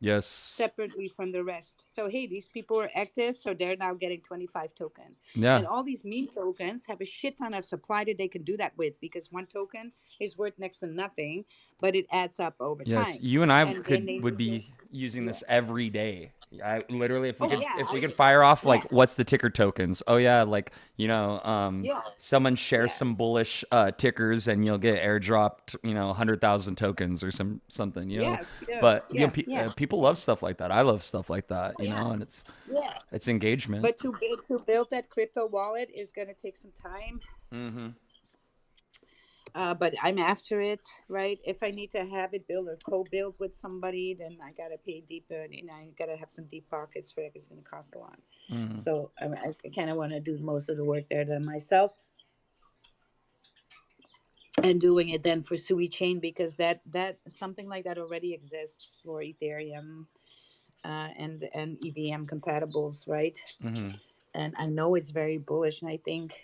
Yes. separately from the rest. So, hey, these people are active, so they're now getting 25 tokens. Yeah. And all these meme tokens have a shit ton of supply that they can do that with because one token is worth next to nothing, but it adds up over Yes, time. you and I And then would be using yeah. this every day. I literally, Oh, yeah. if we could fire off Yeah. like what's the ticker tokens? Oh yeah, like Yeah. someone shares Yeah. some bullish tickers and you'll get airdropped 100,000 tokens or something. Yes. But Yes. Yeah. Yeah. people love stuff like that. I love stuff like that. Oh, yeah. And Yeah. it's engagement. But to build that crypto wallet is going to take some time. Mm-hmm. But I'm after it, right? If I need to have it built or co-build with somebody, then I gotta pay deeper. You know, I gotta have some deep pockets for it. It's gonna cost a lot. Mm-hmm. So I kind of want to do most of the work there than myself, and doing it then for Sui Chain because that something like that already exists for Ethereum and EVM compatibles, right? Mm-hmm. And I know it's very bullish, and I think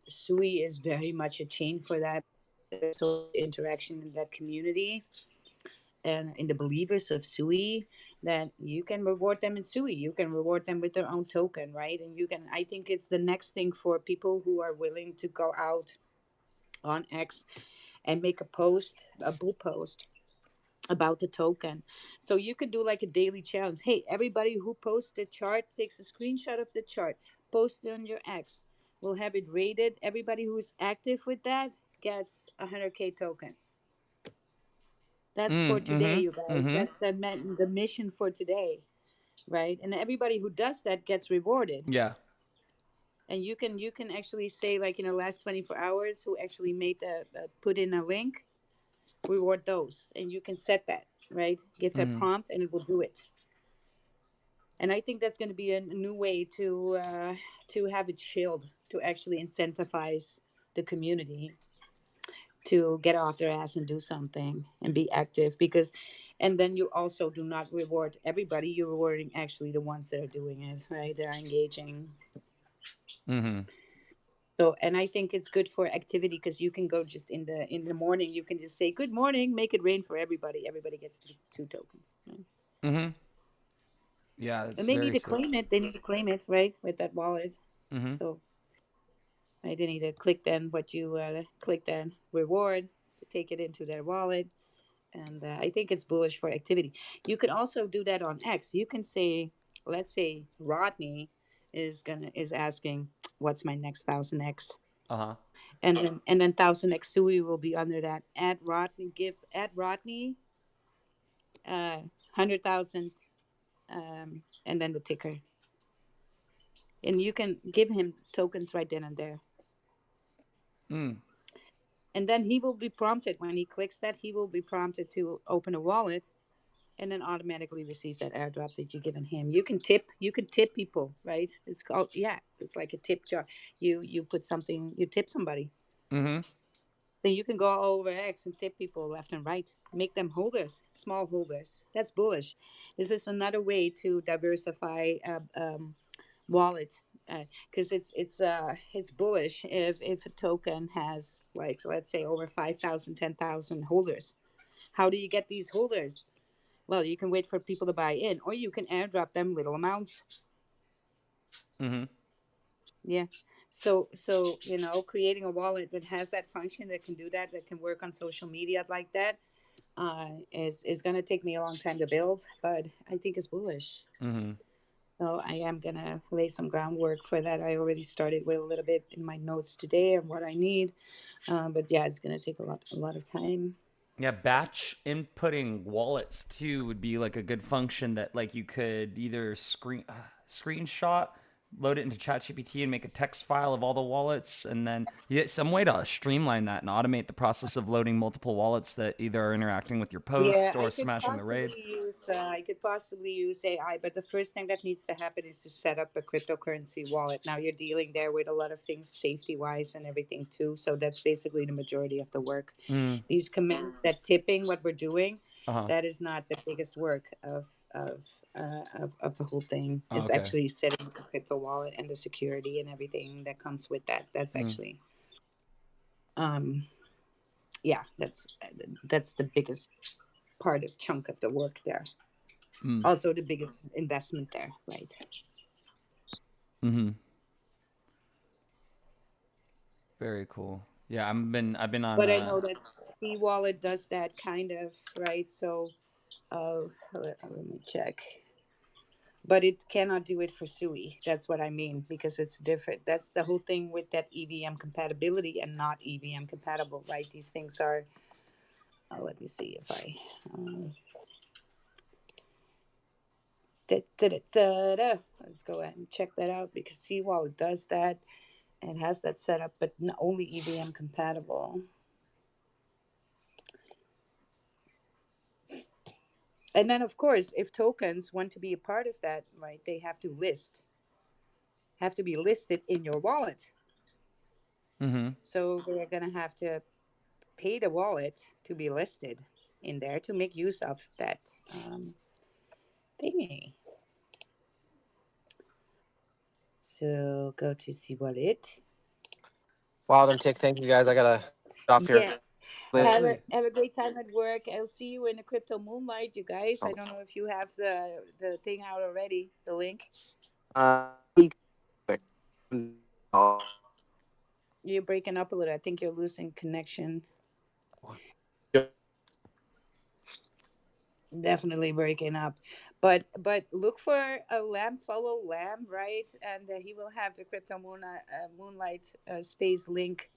Sui is very much a chain for that. There's so much interaction in that community and in the believers of Sui that you can reward them in Sui. You can reward them with their own token, right? And you can. I think it's the next thing for people who are willing to go out on X and make a post, a bull post about the token. So you could do like a daily challenge. Hey, everybody who posts the chart takes a screenshot of the chart, post it on your X. We'll have it rated. Everybody who's active with that gets 100K tokens. That's for today, you Mm-hmm. guys. Mm-hmm. That's the mission for today, right? And everybody who does that gets rewarded. Yeah. And you can actually say like in the last 24 hours who actually made put in a link, reward those, and you can set that, right? Give that Mm-hmm. prompt and it will do it. And I think that's going to be a new way to have it shield, to actually incentivize the community to get off their ass and do something and be active, because and then you also do not reward everybody, you're rewarding actually the ones that are doing it, right? They're engaging. Mm-hmm. So, and I think it's good for activity because you can go just in the morning, you can just say good morning, make it rain for everybody. Everybody gets two tokens, right? Mm-hmm. Yeah, And that's they need very to slick. claim it. They need to claim it, right, with that wallet. Mm-hmm. So right, they need to click then what you click then reward to take it into their wallet. And I think it's bullish for activity. You can also do that on X. You can say, let's say Rodney is asking, "What's my next 1000X?" Uh-huh. And then 1000X Sui will be under that. Add Rodney 100,000, and then the ticker, and you can give him tokens right then and there. Mm. And then he will be prompted when he clicks that. He will be prompted to open a wallet and then automatically receive that airdrop that you've given him. You can tip. You can tip people, right? It's called, yeah. It's like a tip jar. You put something. You tip somebody. Mm-hmm. Then you can go all over X and tip people left and right. Make them holders, small holders. That's bullish. This is another way to diversify wallet, because it's bullish if a token has, like, so let's say over 5,000, 10,000 holders. How do you get these holders? Well, you can wait for people to buy in, or you can airdrop them little amounts. Mm-hmm. Yeah. So creating a wallet that has that function, that can do that, that can work on social media like that, is going to take me a long time to build, but I think it's bullish. Mm-hmm. So I am going to lay some groundwork for that. I already started with a little bit in my notes today of what I need, but yeah, it's going to take a lot of time. Yeah, batch inputting wallets too would be like a good function that like you could either screenshot, load it into ChatGPT and make a text file of all the wallets, and then you get some way to streamline that and automate the process of loading multiple wallets that either are interacting with your Yeah, post or smashing the raid. I could possibly use AI, but the first thing that needs to happen is to set up a cryptocurrency wallet. Now you're dealing there with a lot of things safety wise and everything too. So that's basically the majority of the work. Mm. These commands, that tipping, what we're doing, Uh-huh. that is not the biggest work of the whole thing. Oh, It's okay. actually setting up the crypto wallet and the security and everything that comes with that. That's Mm. actually um yeah, that's the biggest part of chunk of the work there. Mm. Also the biggest investment there, right? Mm-hmm. Very cool. Yeah, I've been on But I know that C Wallet does that kind of, right? So let me check. But it cannot do it for SUI. That's what I mean, because it's different. That's the whole thing with that EVM compatibility and not EVM compatible, right? These things are. Let me see if I. Um, Let's go ahead and check that out, because C Wallet does that and has that set up, but only EVM compatible. And then, of course, if tokens want to be a part of that, right, they have to be listed in your wallet. Mm-hmm. So they're gonna have to pay the wallet to be listed in there to make use of that thingy. So go to see wallet. Wild and Tick, thank you guys. I gotta get off here. Yes. Live. Have a great time at work. I'll see you in the crypto moonlight, you guys. I don't know if you have the thing out already, the link. Quick. You're breaking up a little. I think you're losing connection. Definitely breaking up, but look for a lamb. Follow lamb, right? And he will have the crypto moonlight space link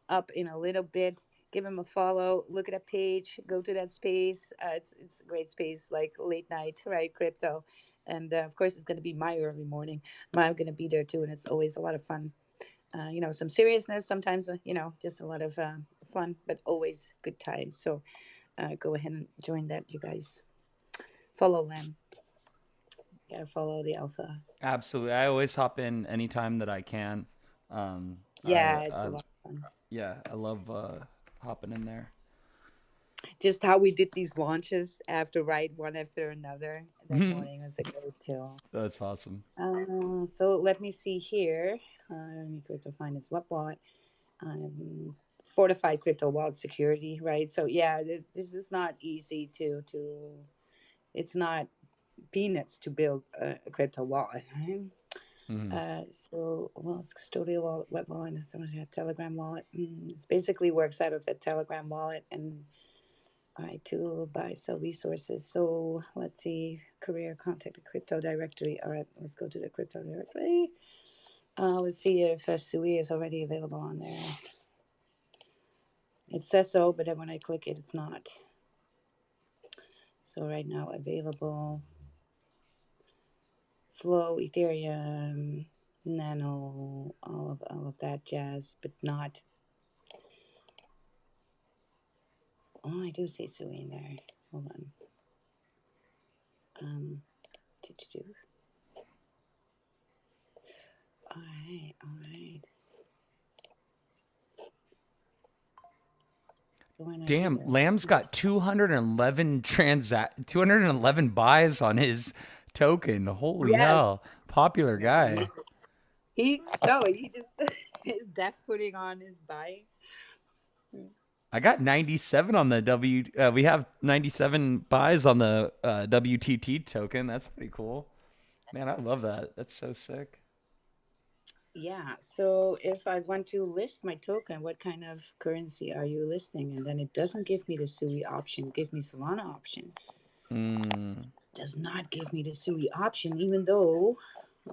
up in a little bit. Give him a follow. Look at a page. Go to that space. It's a great space, like late night, right? Crypto, and of course it's going to be my early morning. I'm going to be there too, and it's always a lot of fun. Some seriousness sometimes. Just a lot of fun, but always good times. So go ahead and join that, you guys. Follow them. Gotta follow the alpha. Absolutely. I always hop in anytime that I can. Yeah, it's a lot of fun. Yeah, I love hopping in there. Just how we did these launches after right one after another that morning was a great too. That's awesome. So let me see here. Let me crypto find his web wallet. Fortified crypto wallet security, right? So yeah, this is not easy to. It's not peanuts to build a crypto wallet, right? Mm-hmm. It's custodial wallet, web wallet, and Telegram wallet. It basically works out of the Telegram wallet and all right, to buy sell resources. So let's see, career contact the crypto directory. All right, let's go to the crypto directory. Let's see if SUI is already available on there. It says so, but then when I click it, it's not. So right now available. Flow, Ethereum, Nano, all of that jazz, but not. Oh, I do see Sui in there. Hold on. Um, do. All right, all right. Join Damn, idea. Let's Lamb's see got this. 211 buys on his token. Holy Yes. hell. Popular guy. He just is def putting on his buying. I got 97 on the we have 97 buys on the WTT token. That's pretty cool. Man, I love that. That's so sick. Yeah. So if I want to list my token, what kind of currency are you listing? And then it doesn't give me the Sui option. Give me Solana option. Does not give me the Sui option, even though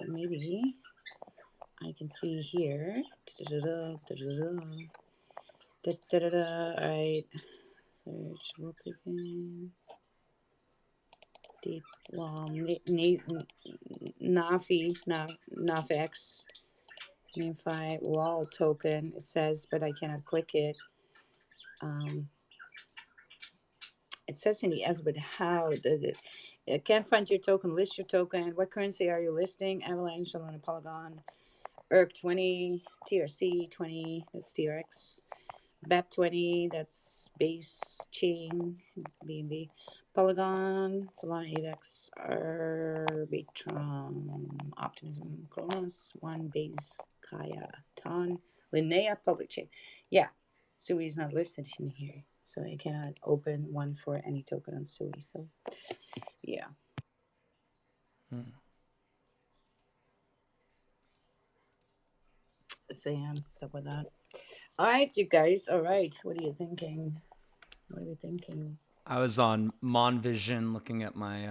maybe I can see here. All right. Search multiple deep Nafx Unified wall token. It says, but I cannot click it. Um, it says in the S, but how? Can't find your token. List your token. What currency are you listing? Avalanche, Solana, Polygon, ERC20, TRC20. That's TRX. BAP20, that's base chain, BNB, Polygon, Solana AVAX, Arbitrum, Optimism, Kronos, One Base, Kaya, Ton, Linnea, Public Chain. Yeah, Sui is not listed in here, so I cannot open one for any token on Sui. So, yeah. So, yeah, stuff with that. All right, you guys. All right. What are you thinking? What are we thinking? I was on Monvision looking at my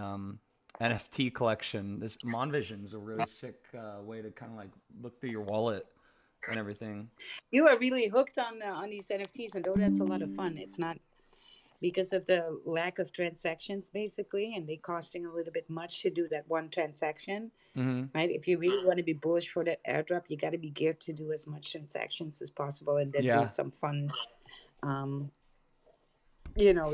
NFT collection. This Monvision is a really sick way to kind of like look through your wallet and everything. You are really hooked on these NFTs, and oh, that's a lot of fun. It's not because of the lack of transactions, basically, and they costing a little bit much to do that one transaction, right? If you really want to be bullish for that airdrop, you got to be geared to do as much transactions as possible, and then do Yeah. some fun um,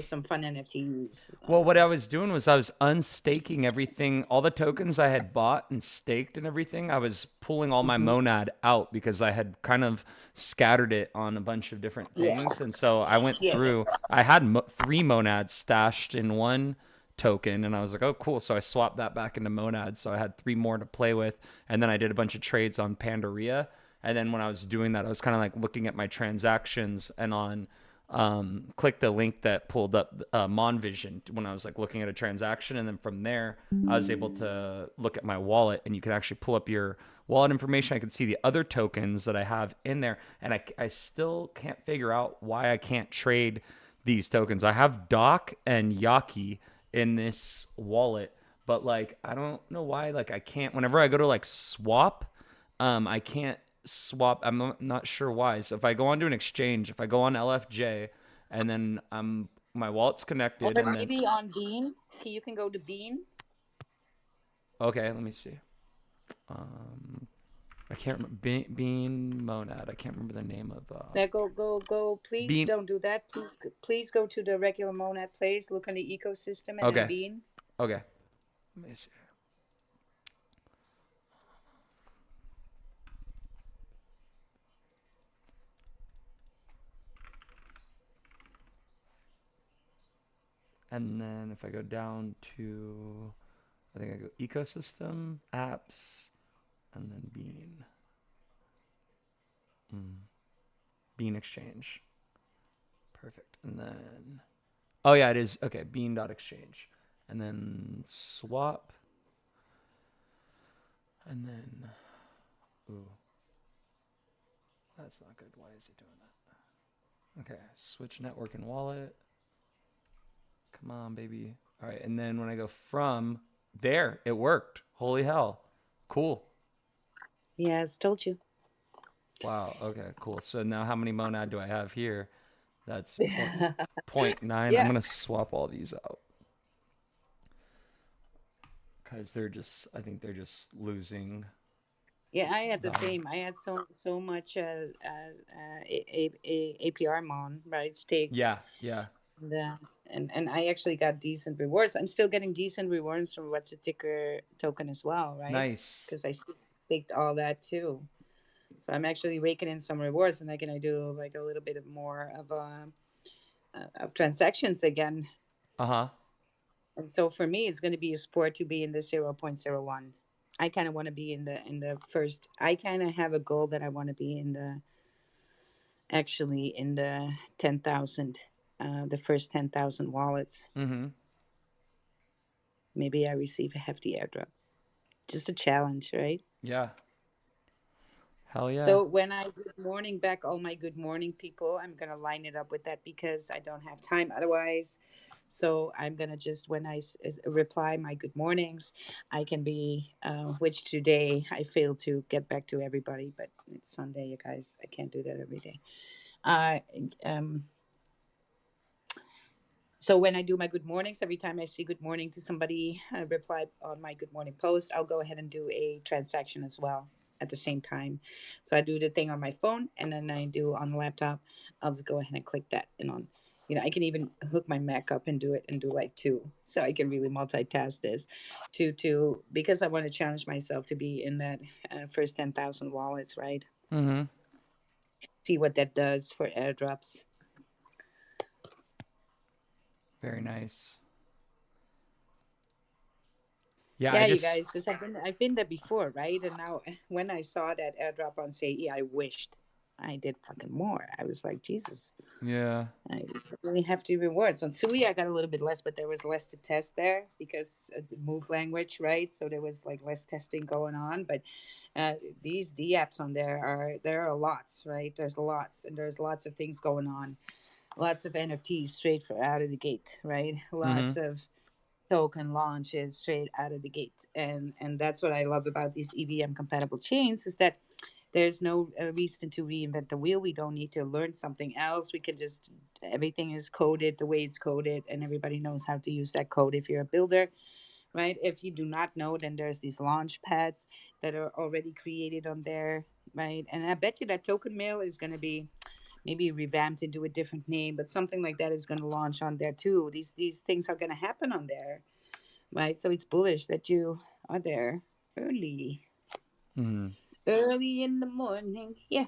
some fun NFTs. Well, what I was doing was I was unstaking everything, all the tokens I had bought and staked and everything. I was pulling all my Mhm. monad out because I had kind of scattered it on a bunch of different Yeah, things. And so I went yeah, yeah. through, I had three monads stashed in one token, and I was like, oh, cool. So I swapped that back into monads. So I had three more to play with. And then I did a bunch of trades on Pandaria. And then when I was doing that, I was kind of like looking at my transactions and on click the link that pulled up Monvision when I was like looking at a transaction, and then from there I was able to look at my wallet, and you can actually pull up your wallet information. I can see the other tokens that I have in there, and I still can't figure out why I can't trade these tokens. I have Doc and Yaki in this wallet, but like I don't know why like I can't. Whenever I go to like swap, I can't swap. I'm not sure why. So if I go onto an exchange, if I go on LFJ, and then my wallet's Or connected, and then maybe on Bean. You can go to Bean. okay, let me see. I can't remember Bean Monad. I can't remember the name of Now go. Please Bean. don't do that. Please go to the regular Monad place. Look on the ecosystem and then Okay, Bean. okay. Let me see. And then if I go down to, I think I go ecosystem, apps, and then Bean. Bean exchange. Perfect. And then, oh yeah, it is. Okay, bean.exchange. And then swap. And then, ooh, that's not good. Why is it doing that? Okay, switch network and wallet. Come on, baby. All right, and then when I go from there, it worked. Holy hell. Cool. Yes, told you. Wow. Okay, cool. So now how many monad do I have here? That's point nine. I'm Yeah. going to swap all these out because I think they're just losing Yeah, I had the value. same. I had so much APR mon, right, staked. Yeah, yeah. The, and I actually got decent rewards. I'm still getting decent rewards from what's a ticker token as well, right? Nice. Because I staked all that too. So I'm actually raking in some rewards, and I can I do like a little bit of more of transactions again. Uh huh. And so for me, it's going to be a sport to be in the 0.01. I kind of want to be in the first. I kind of have a goal that I want to be in the actually in the 10,000, the first 10,000 wallets. Mm-hmm. Maybe I receive a hefty airdrop. Just a challenge, right? Yeah. Hell yeah. So when I good morning back all my good morning people, I'm gonna line it up with that because I don't have time otherwise. So I'm gonna just when reply my good mornings, I can be which today I failed to get back to everybody, but it's Sunday, you guys. I can't do that every day. Uh, um, So when I do my good mornings, every time I see good morning to somebody, I reply on my good morning post, I'll go ahead and do a transaction as well at the same time. So I do the thing on my phone and then I do on the laptop. I'll just go ahead and click that and on. I can even hook my Mac up and do it and do like two. So I can really multitask this to because I want to challenge myself to be in that first 10,000 wallets, right? Mm-hmm. See what that does for airdrops. Very nice. Yeah, I Yeah, you just guys, because I've been there before, right? And now when I saw that airdrop on Sei, I wished I did fucking more. I was like, Jesus, yeah. I really hefty rewards. On Sui, I got a little bit less, but there was less to test there because the move language, right? So there was like less testing going on. But these D apps on there are lots, right? There's lots, and there's lots of things going on. Lots of NFTs straight for out of the gate, right? Mm-hmm. Lots of token launches straight out of the gate, and that's what I love about these EVM compatible chains is that there's no reason to reinvent the wheel. We don't need to learn something else. We can just everything is coded the way it's coded, and everybody knows how to use that code. If you're a builder, right? If you do not know, then there's these launch pads that are already created on there, right? And I bet you that token mail is going to be maybe revamped into a different name, but something like that is going to launch on there too. These things are going to happen on there, right? So it's bullish that you are there early, Mhm. early in the morning. Yeah,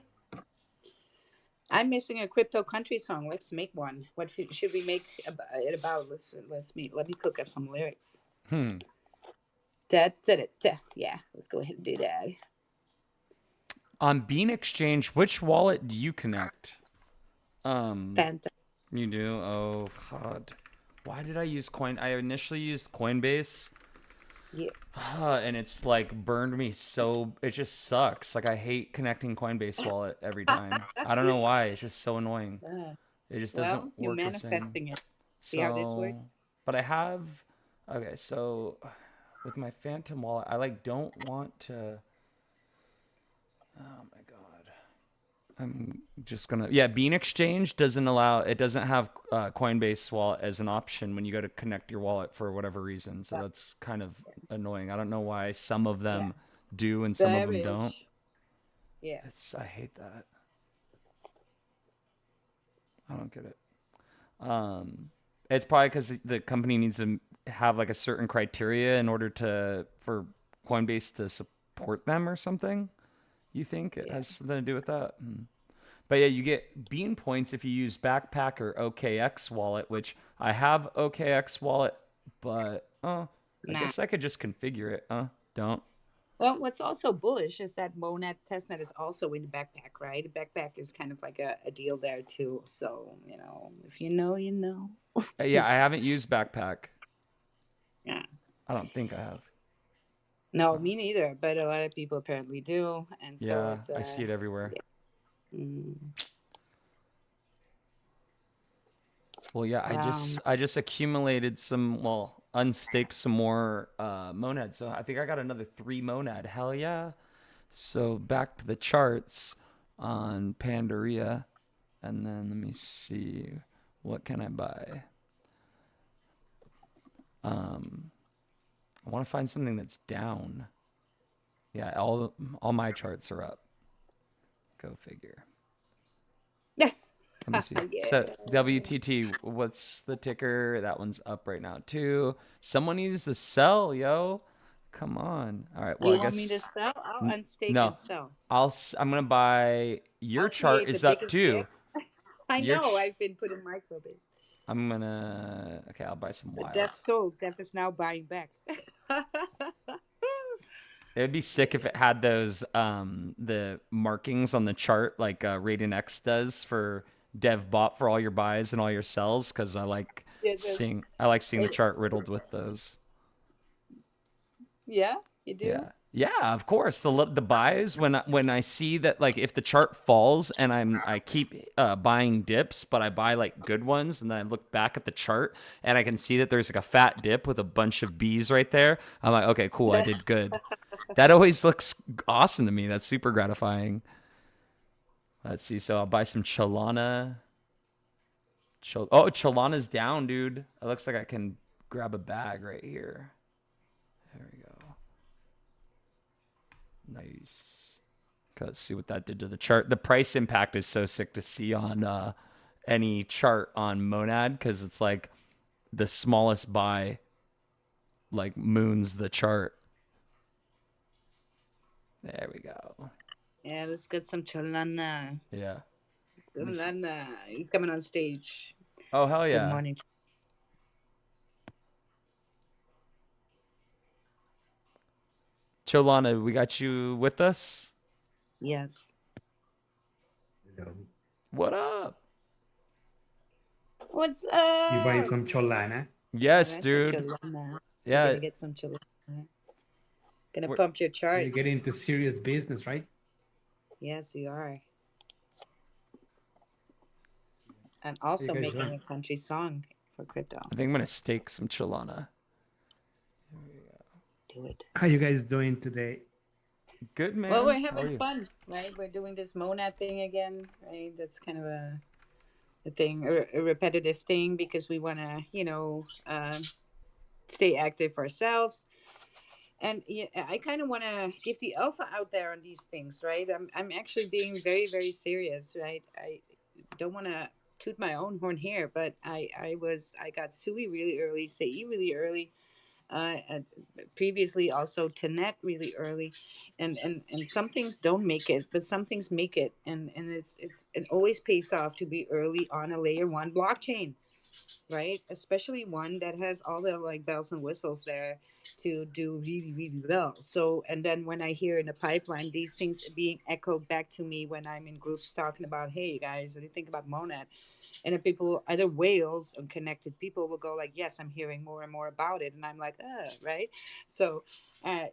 I'm missing a crypto country song. Let's make one. What should we make it about? Let's meet. Let me cook up some lyrics. Hmm. Da, da, da, da. Yeah, let's go ahead and do that. On Bean Exchange, which wallet do you connect? Um, Fanta. you do? Oh God. Why did I use Coin? I initially used Coinbase, Yeah. and it's like burned me so. It just sucks. Like I hate connecting Coinbase wallet every time. I don't know why. It's just so annoying. Uh, It just doesn't well, you're work the same. manifesting it. See how this So, works? but I have. Okay, so with my Phantom wallet, I like don't want to. Oh my God. I'm just gonna yeah. Bean Exchange doesn't allow it doesn't have Coinbase wallet as an option when you go to connect your wallet for whatever reason. So Yeah. that's kind of annoying. I don't know why some of Yeah. them do and some of them don't. Savage. Yeah. It's I hate that. I don't get it. It's probably because the company needs to have like a certain criteria in order to for Coinbase to support them or something. You think it Yeah. has something to do with that? But yeah, you get Bean points if you use Backpack or OKX wallet, which I have OKX wallet, but I Nah. guess I could just configure it. Don't. Well, what's also bullish is that Monad testnet is also in the backpack, right? The backpack is kind of like a deal there too. So, if you know, you know. Yeah, I haven't used Backpack. Yeah. I don't think I have. No, me neither. But a lot of people apparently do, and so Yeah, it's I see it everywhere. yeah. Mm. Well, yeah, I just accumulated some, well, unstaked some more monad. So I think I got another 3 monad. Hell yeah. So back to the charts on Pandaria. And then let me see, what can I buy? I want to find something that's down. Yeah, all my charts are up. Go figure. Yeah. Let me see. So Yeah. WTT, what's the ticker? That one's up right now too. Someone needs to sell, yo. Come on. All right. Well, I You want me to guess sell? I'll unstake no. and sell. I'm gonna buy. Your I'll chart create the is up biggest too. dip. I Your know. ch- I've been putting microbids. I'm gonna. Okay, I'll buy some wild. That's sold. That is now buying back. It would be sick if it had those the markings on the chart like Raiden X does for dev bot for all your buys and all your sells, because Yeah, seeing the chart riddled with those. yeah, you do. Yeah. Yeah, of course. The buys when I see that, like, if the chart falls and I keep buying dips, but I buy like good ones, and then I look back at the chart and I can see that there's like a fat dip with a bunch of B's right there. I'm like, okay, cool, I did good. That always looks awesome to me. That's super gratifying. Let's see. So I'll buy some Chalana. Chalana's down, dude. It looks like I can grab a bag right here. There we go. Nice. Let's see what that did to the chart. The price impact is so sick to see on any chart on Monad, because it's like the smallest buy like moons the chart. There we go. Yeah, let's get some Cholana. Yeah. Let me see. Cholana. He's coming on stage. Oh, hell Good yeah. morning. Cholana, we got you with us? Yes. Hello. What up? What's You buying up? some cholana? All Yes, right, some dude. Cholana. We're Yeah. gonna get some Cholana. Gonna We're- pump your chart. You get into serious business, right? Yes, you are. And How you also guys making doing? a country song for crypto. I think I'm gonna stake some Cholana. Do it. How you guys doing today? Good, man. Well, we're How are having you? fun, right? We're doing this Monad thing again, right? That's kind of a thing, a repetitive thing, because we want to, stay active ourselves. And yeah, I kind of want to give the alpha out there on these things, right? I'm actually being very, very serious, right? don't want to toot my own horn here, but I got Sui really early, Sei really early, and previously also Tanet really early, and some things don't make it, but some things make it, and it always pays off to be early on a layer one blockchain, right? Especially one that has all the like bells and whistles there to do really, really well. So, and then when I hear in the pipeline these things being echoed back to me when I'm in groups talking about, hey guys, what do you think about Monad? And then people, either whales or connected people, will go like, yes, I'm hearing more and more about it, and I'm like, right. So, uh,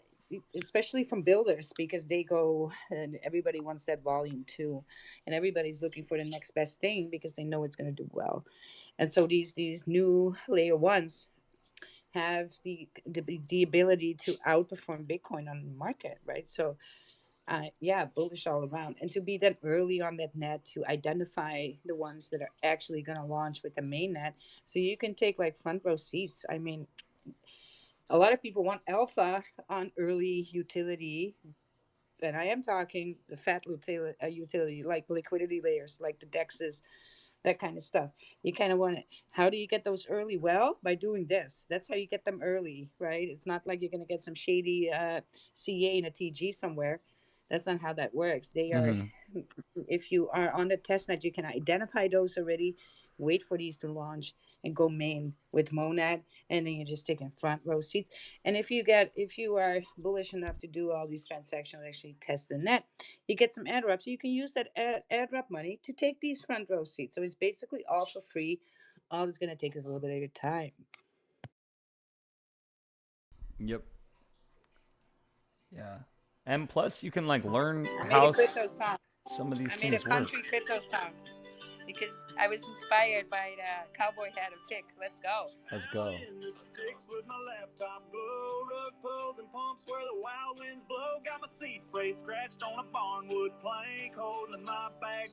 especially from builders, because they go and everybody wants that volume too, and everybody's looking for the next best thing because they know it's going to do well. And so these new layer ones have the ability to outperform Bitcoin on the market, right? So yeah, bullish all around. And to be that early on that net, to identify the ones that are actually going to launch with the main net, so you can take like front row seats. I mean, a lot of people want alpha on early utility, and I am talking the fat utility, like liquidity layers, like the dexes, that kind of stuff. You kind of want it. How do you get those early? Well, by doing this. That's how you get them early, right? It's not like you're going to get some shady CA in a TG somewhere. That's not how that works. They are, Mm-hmm. if you are on the testnet, you can identify those already, wait for these to launch, and go main with Monad, and then you're just taking front row seats. And if you are bullish enough to do all these transactions, actually test the net, you get some ad reps. So you can use that ad rep money to take these front row seats. So it's basically all for free. All it's going to take is a little bit of your time. Yep. Yeah. And plus, you can like learn I made how a crypto song. some of these I made a things work. country crypto song because I was inspired by the cowboy hat of Tick. Let's go. Let's go. In the sticks with my laptop glow, rug pulls and pumps where the wild winds blow. Got my seat phrase scratched on a barnwood plank, holding my bag.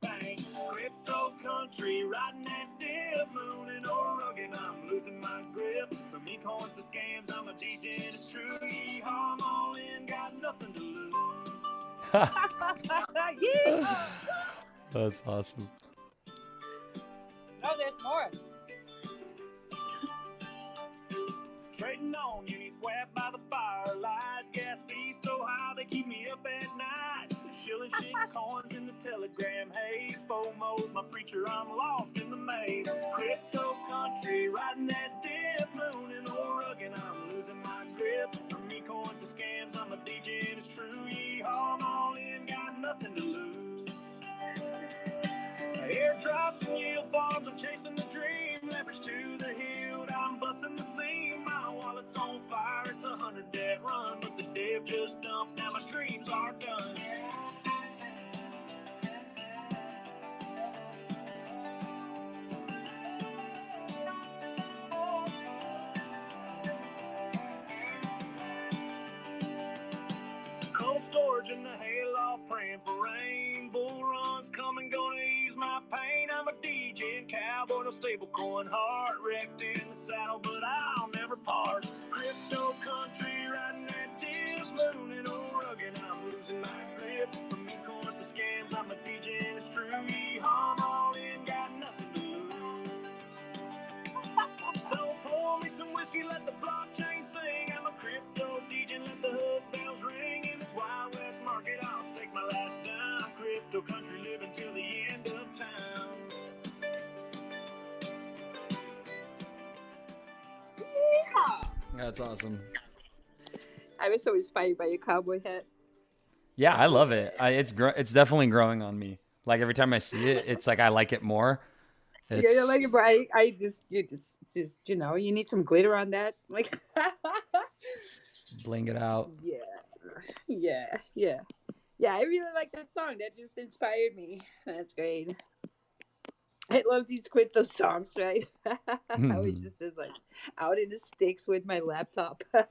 Bang. Crypto country, riding that dip, mooning or rugged, I'm losing my grip. From me coins to scams, I'm a DJ and it's true. Yeehaw, I'm all in, got nothing to lose. Yeah. That's awesome. No, there's more. Trading on uni swap by the firelight. Gas fees so high they keep me up at night. Shilling shit coins in the telegram haze. FOMO's my preacher, I'm lost in the maze. Crypto country, riding that dip, mooning or rugged, I'm losing my grip. From me coins to scams, I'm a DJ and it's true. Yeehaw, I'm all in, got nothing to lose. Airdrops and yield farms, I'm chasing the dream. Leverage to the hilt, I'm busting the seam. My wallet's on fire, it's 100 debt run, but the dev just dumped, now my dreams are done. Cold storage in the hayloft, praying for rain. Bull runs coming, gonna ease my pain. I'm a DJ and cowboy, no stable coin heart. Wrecked in the saddle, but I'll never part. Crypto country, riding that dip, mooning or rugged, I'm losing my grip. From me coins to scams, I'm a DJ and it's true. Yeehaw, I'm all in, got nothing to lose. So pour me some whiskey, let the blockchain sing. I'm a crypto DJ, let the hood bells ring. In this Wild West market, I'll stake my last dime. Crypto country, living till the end of time. Yeehaw. That's awesome. I was so inspired by your cowboy hat. Yeah, I love Yeah. it. It's definitely growing on me. Like every time I see it, it's like I like it more. Yeah, yeah, It's like, but I just, you know, you need some glitter on that. Like, bling it out. yeah, yeah, yeah, yeah. I really like that song. That just inspired me. That's great. I love these crypto songs, right? I was just like out in the sticks with my laptop. I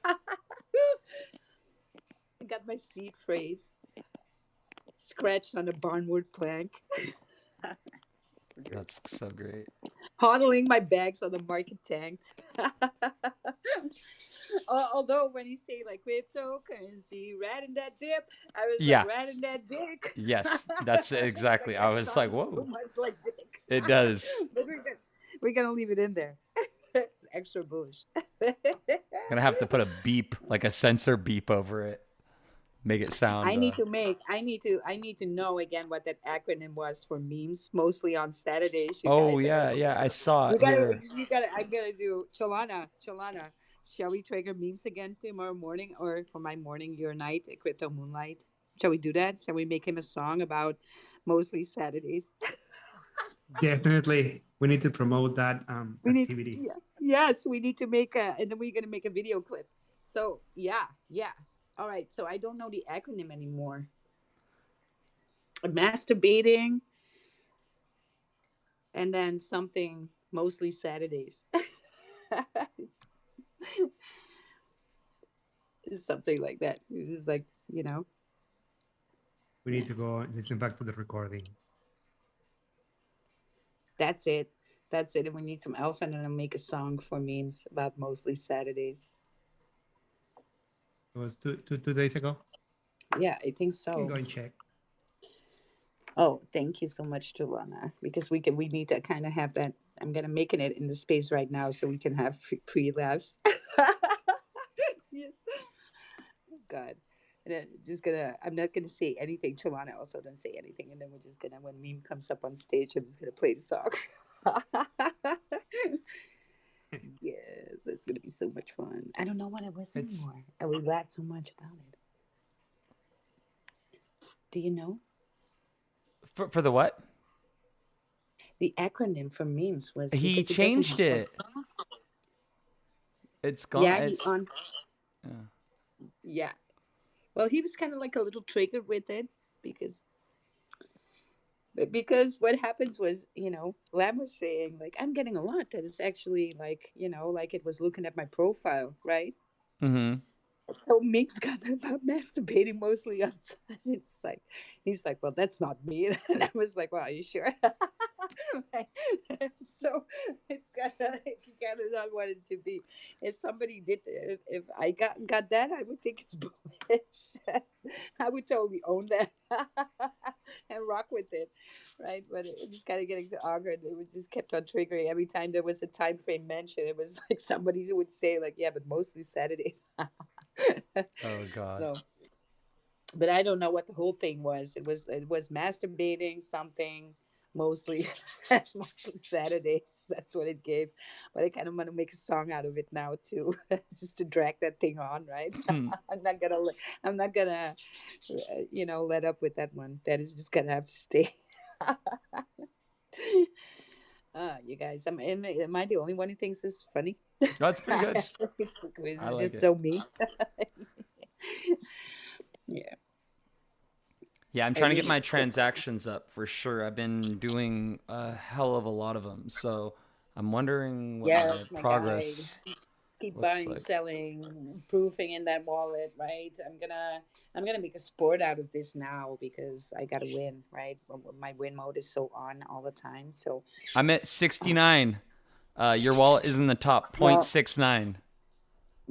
got my seed phrase scratched on a barnwood plank. That's so great. hodling my bags on the market tanked. Although when you say like cryptocurrency, rat in that dip, I was like Yeah. rat in that dick. Yes, that's exactly. I That was like, sounds so whoa. much like dick. It does. But we're gonna leave it in there. It's extra bullish. Gonna have to put a beep, like a sensor beep over it. Make it sound I need to know again what that acronym was for memes, mostly on Saturdays. You Oh guys, yeah, yeah, I saw it here. I'm gonna do Chalana. Shall we trigger memes again tomorrow morning, or for my morning, your night, Crypto Moonlight? Shall we do that? Shall we make him a song about mostly Saturdays? Definitely, we need to promote that We need activity. yes, we need to make a, and then we're gonna make a video clip. So yeah. All right. So I don't know the acronym anymore. Masturbating, and then something mostly Saturdays. Something like that. It was like, We need to go and listen back to the recording. that's it. That's it. And we need some alpha and then make a song for memes about mostly Saturdays. It was 2 days ago. Yeah, I think You can so. go and check. Oh, thank you so much, Joanna. Because we need to kind of have that. I'm gonna making it in the space right now so we can have pre laughs. Yes. Oh, God. And then just gonna I'm not gonna say anything. Chalana also don't say anything. And then we're just gonna when meme comes up on stage, I'm just gonna play the song. Yes, it's gonna be so much fun. I don't know what it was It's anymore. And we laughed so much about it. Do you know? for the what? The acronym for memes was He because it doesn't changed have a it. It's gone. yeah, he It's on yeah. Well, he was kind of like a little triggered with it because what happens was, Lam was saying like I'm getting a lot that is actually like, like it was looking at my profile, right? mm-hmm. So memes got about masturbating mostly on it's like he's like, well, that's not me. And I was like, well, are you sure? Right. So it's kind of not what it to be. If somebody did, if I got that, I would think it's bullish. I would totally own that and rock with it, right? But it was kind of getting so awkward. It was just kept on triggering every time there was a time frame mentioned. It was like somebody would say like, yeah, but mostly Saturdays. Oh God. So, but I don't know what the whole thing was. It was masturbating something mostly mostly Saturdays. That's what it gave. But I kind of want to make a song out of it now too, just to drag that thing on, right? Hmm. I'm not gonna let up with that one. That is just gonna have to stay. You guys, am I the only one who thinks this is funny? That's pretty good. I It's like just it. so me. Yeah. Yeah, I'm I trying to get really my transactions up for sure. I've been doing a hell of a lot of them, so I'm wondering what my yes, my guy. progress Keep looks buying, like. selling, proofing in that wallet, right? I'm gonna make a sport out of this now because I gotta win, right? My win mode is so on all the time. So, I'm at uh, 69. Your wallet is in the top well, 0.69.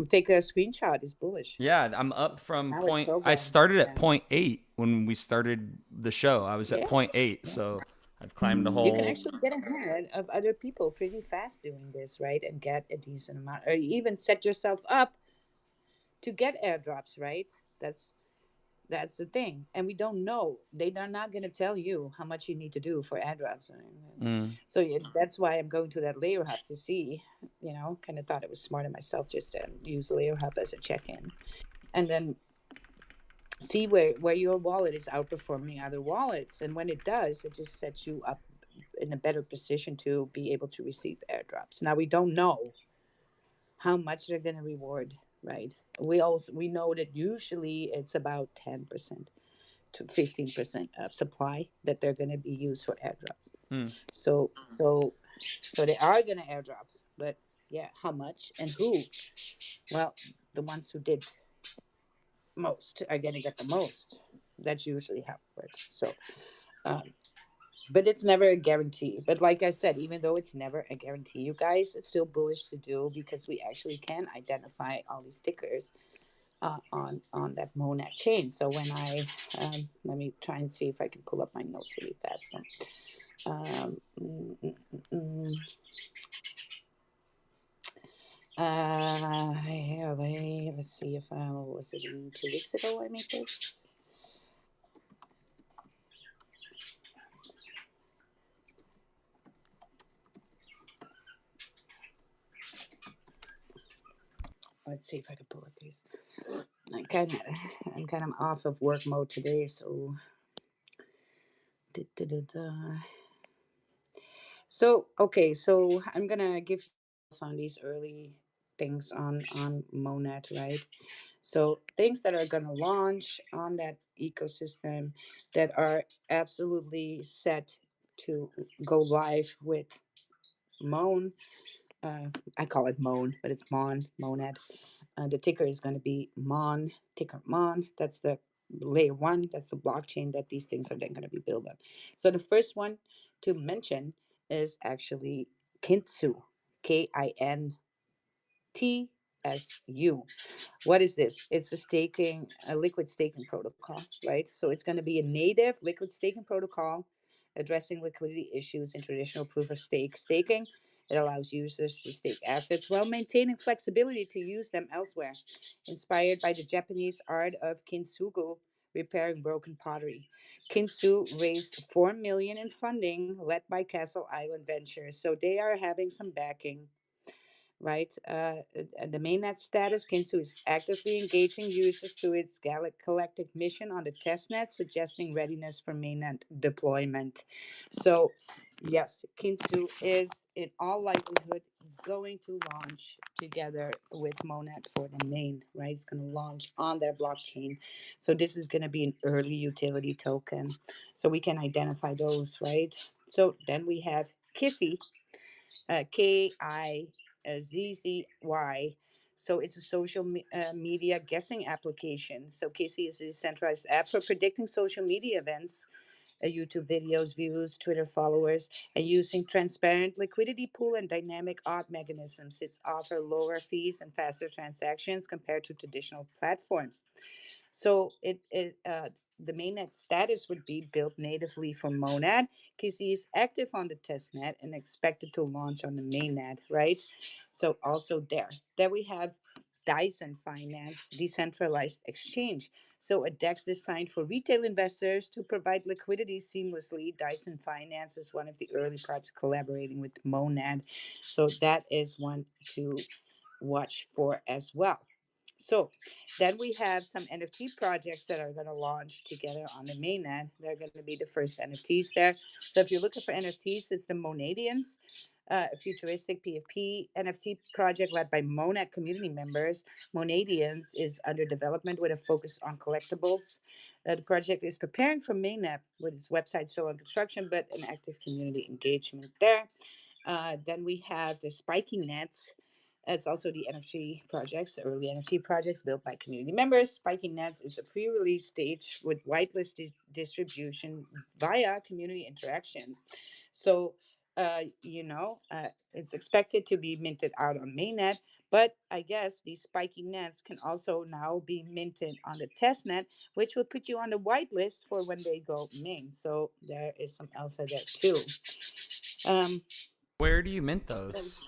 take a screenshot. It's bullish. Yeah, I'm up from Now it's point. I programmed. started at Yeah, point 0.8 when we started the show. I was at yeah, point 0.8, yeah. so I've climbed a You can whole. actually get ahead of other people pretty fast doing this, right? And get a decent amount, or even set yourself up to get airdrops, right? That's the thing, and we don't know. They are not going to tell you how much you need to do for airdrops. Mm. So yeah, that's why I'm going to that layer hub to see. Kind of thought it was smart of myself just to use layer hub as a check-in, and then see where your wallet is outperforming other wallets. And when it does, it just sets you up in a better position to be able to receive airdrops. Now we don't know how much they're going to reward, right? We know that usually it's about 10% to 15% of supply that they're going to be used for airdrops. Mm. So they are going to airdrop, but yeah, how much and who? Well, the ones who did most are going to get the most. That's usually how it works. So, um, But it's never a guarantee. But like I said, even though it's never a guarantee, you guys, it's still bullish to do because we actually can identify all these stickers on that Monad chain. So when I let me try and see if I can pull up my notes really fast. So, um, mm, mm, mm, yeah, let's see if was it in 2 weeks ago I made this. Let's see if I can pull up these. I kind of, I'm kind of off of work mode today, so. Da, da, da, da. So okay, so I'm gonna give you on these early things on Monad, right? So things that are gonna launch on that ecosystem that are absolutely set to go live with Mon. Uh, I call it Mon, but it's Monad. The ticker is going to be Mon, ticker Mon. That's the layer one. That's the blockchain that these things are then going to be built on. So the first one to mention is actually Kintsu, KINTSU. What is this? It's a liquid staking protocol, right? So it's going to be a native liquid staking protocol addressing liquidity issues in traditional proof of stake staking. It allows users to stake assets while maintaining flexibility to use them elsewhere. Inspired by the Japanese art of kintsugi, repairing broken pottery. Kintsu raised 4 million in funding led by Castle Island Ventures. So they are having some backing, right? The mainnet status, Kinsu is actively engaging users through its galactic mission on the testnet, suggesting readiness for mainnet deployment. So, yes, Kinsu is in all likelihood going to launch together with Monad for the main, right? It's going to launch on their blockchain. So, this is going to be an early utility token. So, we can identify those, right? So, then we have Kissy, KIZZY. So it's a social media guessing application. So Casey is a centralized app for predicting social media events, YouTube videos, views, Twitter followers, and using transparent liquidity pool and dynamic odd mechanisms. It's offer lower fees and faster transactions compared to traditional platforms. So the mainnet status would be built natively for Monad because he is active on the testnet and expected to launch on the mainnet, right? So also there we have Dyson Finance decentralized exchange. So a DEX designed for retail investors to provide liquidity seamlessly. Dyson Finance is one of the early projects collaborating with Monad. So that is one to watch for as well. So then we have some NFT projects that are going to launch together on the mainnet. They're going to be the first NFTs there. So if you're looking for NFTs, it's the Monadians, a futuristic PFP NFT project led by Monad community members. Monadians is under development with a focus on collectibles. The project is preparing for mainnet with its website still on construction, but an active community engagement there. Then we have the Spiking Nets. It's also the NFT projects, early NFT projects built by community members. Spiking Nets is a pre-release stage with whitelist distribution via community interaction. So, it's expected to be minted out on mainnet, but I guess these spiking nets can also now be minted on the testnet, which will put you on the whitelist for when they go main. So there is some alpha there too. Um, Where do you mint those?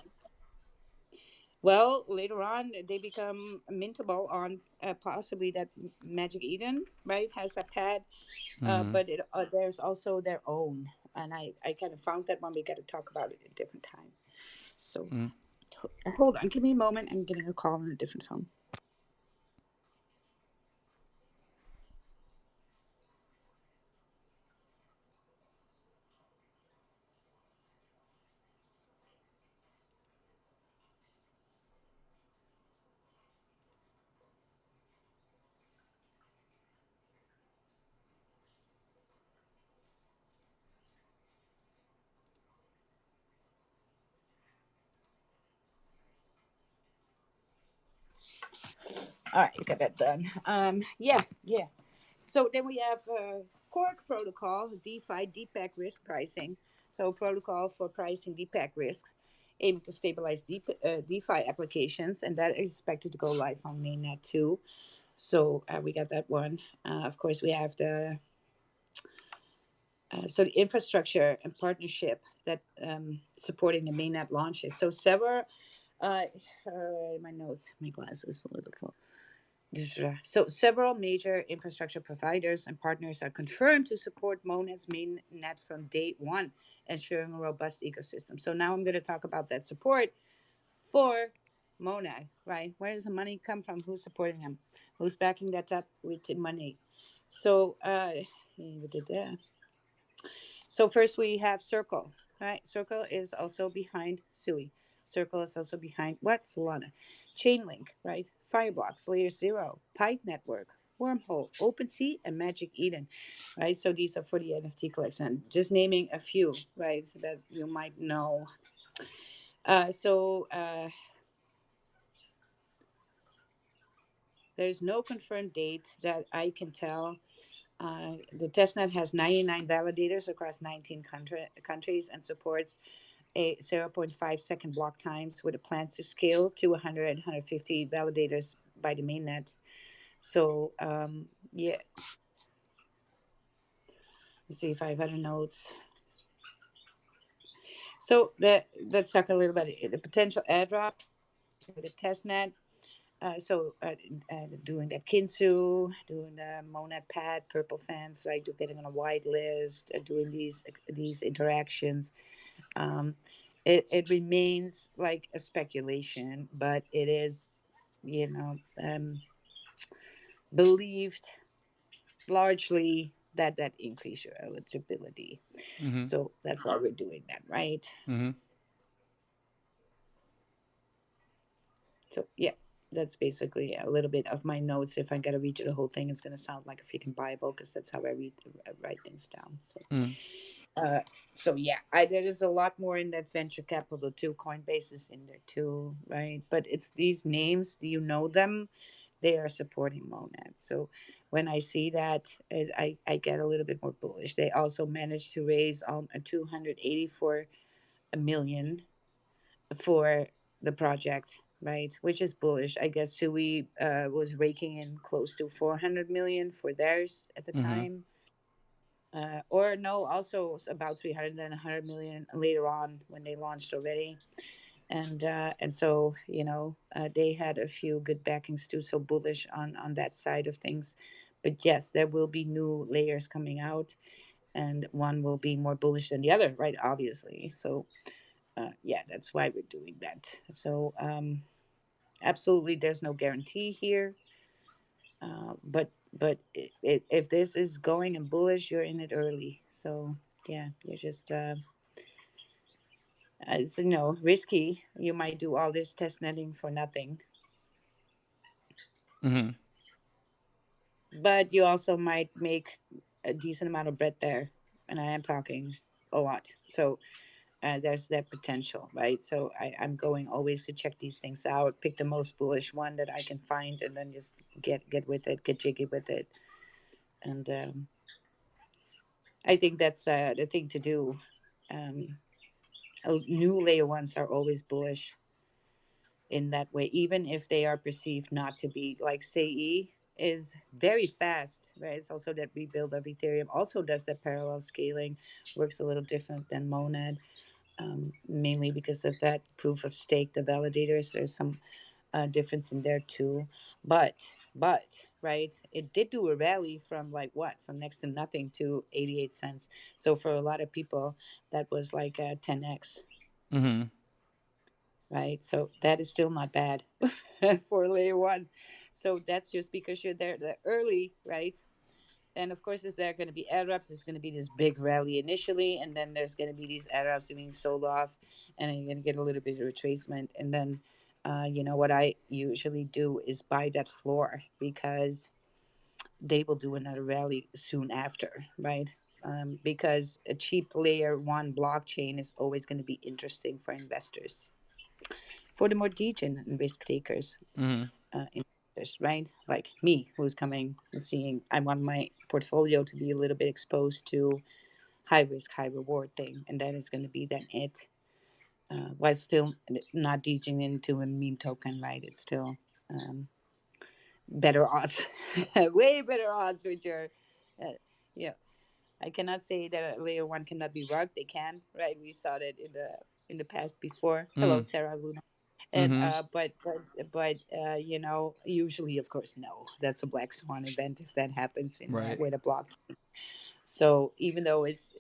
Well, later on, they become mintable on possibly that Magic Eden, right? Has that pad, Mm-hmm. but there's also their own, and I kind of found that one. We got to talk about it at a different time. So hold on, give me a moment. I'm getting a call on a different phone. All right, got that done. Yeah, yeah. So then we have Cork protocol, DeFi, DPEC risk pricing. So protocol for pricing DPEC risks, aiming to stabilize DeFi applications, and that is expected to go live on mainnet too. So we got that one. Of course, we have the infrastructure and partnership that supporting the mainnet launches. So several, uh, my notes, my glasses a little close. So several major infrastructure providers and partners are confirmed to support Monad's mainnet from day one, ensuring a robust ecosystem. So now I'm going to talk about that support for Monad, right? Where does the money come from? Who's supporting them? Who's backing that up with the money? So we did that. So first we have Circle, right? Circle is also behind Sui. Circle is also behind what? Solana. Chainlink, right? Fireblocks, Layer Zero, Pi Network, Wormhole, OpenSea, and Magic Eden, right? So these are for the NFT collection. Just naming a few, right? So that you might know. There's no confirmed date that I can tell. The testnet has 99 validators across 19 countries and supports a zero point 0.5 second block times with a plan to scale to 100 and 150 validators by the mainnet. So, yeah, let's see if I have other notes. So, let's talk a little bit about the potential airdrop with the testnet. Doing that Kinsu, doing the Monad Pad, Purple Fans, right? Getting on a wide list, doing these interactions. Um, it remains like a speculation, but it is, you know, believed largely that that increase your eligibility. Mm-hmm. So that's why we're doing that, right? Mm-hmm. So yeah, that's basically a little bit of my notes. If I gotta read you the whole thing, it's gonna sound like a freaking Bible because that's how I write things down. Mm-hmm. Uh, so yeah, there is a lot more in that venture capital too. Coinbase is in there too, right? But it's these names. Do you know them? They are supporting Monad. So when I see that, I get a little bit more bullish. They also managed to raise a 284 million for the project, right? Which is bullish. I guess Sui was raking in close to 400 million for theirs at the Mm-hmm. time. Or no, also about 300 and 100 million later on when they launched already. And so they had a few good backings too, so bullish on that side of things. But yes, there will be new layers coming out, and one will be more bullish than the other, right? Obviously. So yeah, that's why we're doing that. So absolutely, there's no guarantee here. But if this is going and bullish, you're in it early. So yeah, you're just it's risky. You might do all this test netting for nothing, Mm-hmm. but you also might make a decent amount of bread there, and I am talking a lot. So there's that potential, right? So I'm going always to check these things out, pick the most bullish one that I can find, and then just get with it, get jiggy with it, and I think that's the thing to do. Um, New layer ones are always bullish in that way, even if they are perceived not to be. Like CE is very fast, right? It's also that rebuild of Ethereum also does that parallel scaling, works a little different than Monad, mainly because of that proof of stake, the validators. There's some difference in there too, but right, it did do a rally from like what, from next to nothing to 88 cents. So for a lot of people, that was like a 10x, Mm-hmm. right? So that is still not bad for layer one. So that's just because you're there early, right? And of course, if there are going to be airdrops, there's going to be this big rally initially, and then there's going to be these airdrops being sold off, and then you're going to get a little bit of retracement. And then, what I usually do is buy that floor because they will do another rally soon after, right? Because a cheap layer one blockchain is always going to be interesting for investors, for the more degen and risk takers. Mm-hmm. Investors. beginners, right? Like me, who's coming and seeing, I want my portfolio to be a little bit exposed to high risk, high reward thing. And that is going to be then it. While still not DJing into a meme token, right? It's still um, better odds, way better odds with your, uh, yeah. I cannot say that a layer one cannot be rugged. They can, right? We saw that in the past before. Hello, Mm. Terra Luna. And Mm-hmm. usually, of course, no. That's a black swan event if that happens in Right. with a block. So even though it's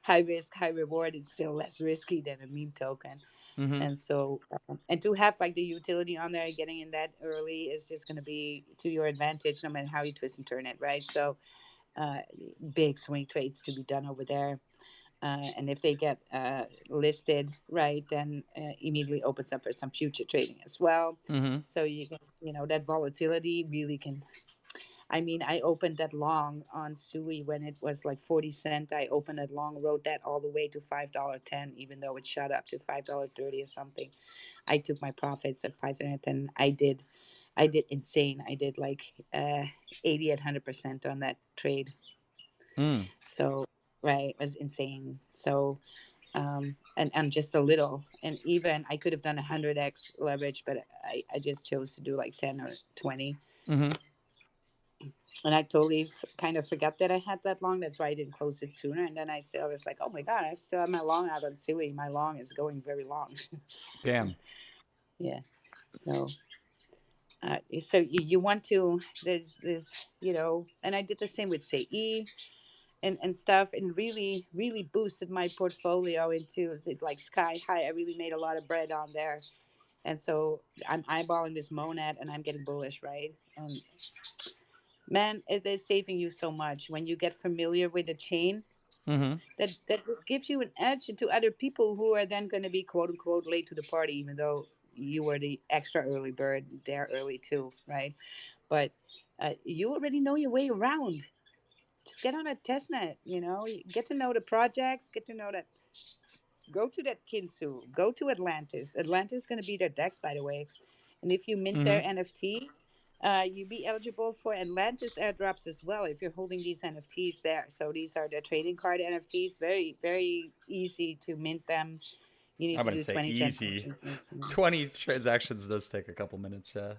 high risk, high reward, it's still less risky than a meme token. Mm-hmm. And so, and to have like the utility on there, getting in that early is just going to be to your advantage, no matter how you twist and turn it, right? So, uh, big swing trades to be done over there. And if they get listed right, then immediately opens up for some future trading as well. Mm-hmm. So that volatility really can. I mean, I opened that long on Sui when it was like 40 cent. I opened it long, rode that all the way to $5.10, even though it shot up to $5.30 or something. I took my profits at 5 cents, and I did insane. I did like 80 at 100% on that trade. Mm. So right, it was insane. So and just a little, and even I could have done 100x leverage, but I just chose to do like 10 or 20. Mm-hmm. And I totally kind of forgot that I had that long. That's why I didn't close it sooner. And then I still was like, oh my god, I still have my long out on Sui. My long is going very long. Bam. Yeah. So you want to, there's and I did the same with say and stuff, and really boosted my portfolio into like sky high. I really made a lot of bread on there. And so I'm eyeballing this monad and I'm getting bullish, right? And man, it is saving you so much when you get familiar with the chain. Mm-hmm. That just gives you an edge to other people who are then going to be quote unquote late to the party, even though you were the extra early bird. They're early too, right? But you already know your way around. Just get on a test net, get to know the projects, get to know that. Go to that Kinsu, go to Atlantis. Atlantis is going to be their DEX, by the way. And if you mint Mm-hmm. their NFT, you be eligible for Atlantis airdrops as well if you're holding these NFTs there. So these are the trading card NFTs. Very, very easy to mint them. You need I to wouldn't do say 20 easy. transactions. 20 transactions does take a couple minutes. Yeah.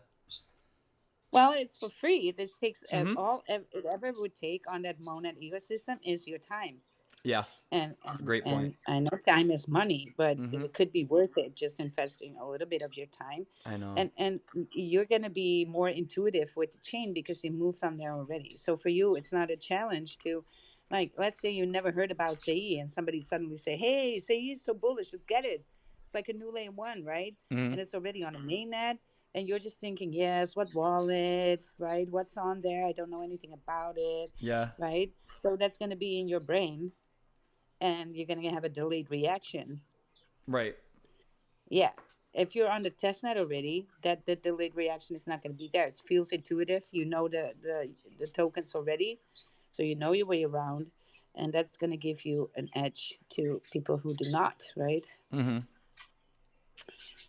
Well, it's for free. This takes Mm-hmm. all it ever would take on that Monad ecosystem is your time. Yeah. and It's a and, great point. and I know time is money, but Mm-hmm. it could be worth it just investing a little bit of your time, I know. and you're going to be more intuitive with the chain because you moved on there already. So for you, it's not a challenge to, like, let's say you never heard about Sei and somebody suddenly say, "Hey, Sei is so bullish, let's get it." It's like a new lane one, right? Mm-hmm. And it's already on a mainnet. And you're just thinking, yes, what wallet, right? What's on there? I don't know anything about it, Yeah. right? So that's going to be in your brain, and you're going to have a delayed reaction. Right. Yeah. If you're on the testnet already, that the delayed reaction is not going to be there. It feels intuitive. You know the tokens already, so you know your way around, and that's going to give you an edge to people who do not, right? Mm-hmm.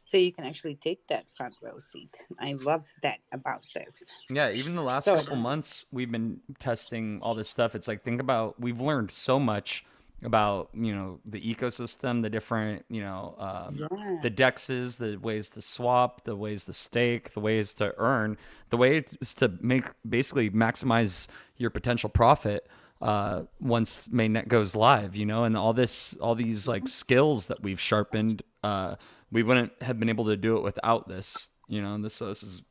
So you can actually take that front row seat. I love that about this. Yeah, even the last So couple months we've been testing all this stuff. It's like think about we've learned so much about the ecosystem, the different yeah, the dexes, the ways to swap, the ways to stake, the ways to earn, the way is to make basically maximize your potential profit once mainnet goes live, and all these like skills that we've sharpened. We wouldn't have been able to do it without this, and this is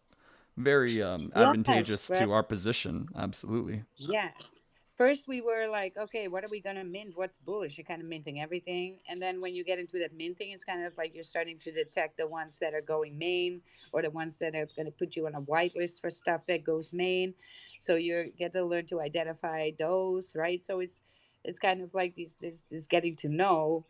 very yes, advantageous right. to our position. Absolutely. Yes. First, we were like, okay, what are we going to mint? What's bullish? You're kind of minting everything. And then when you get into that minting, it's kind of like you're starting to detect the ones that are going main or the ones that are going to put you on a whitelist for stuff that goes main. So you get to learn to identify those, right? So it's kind of like this getting to know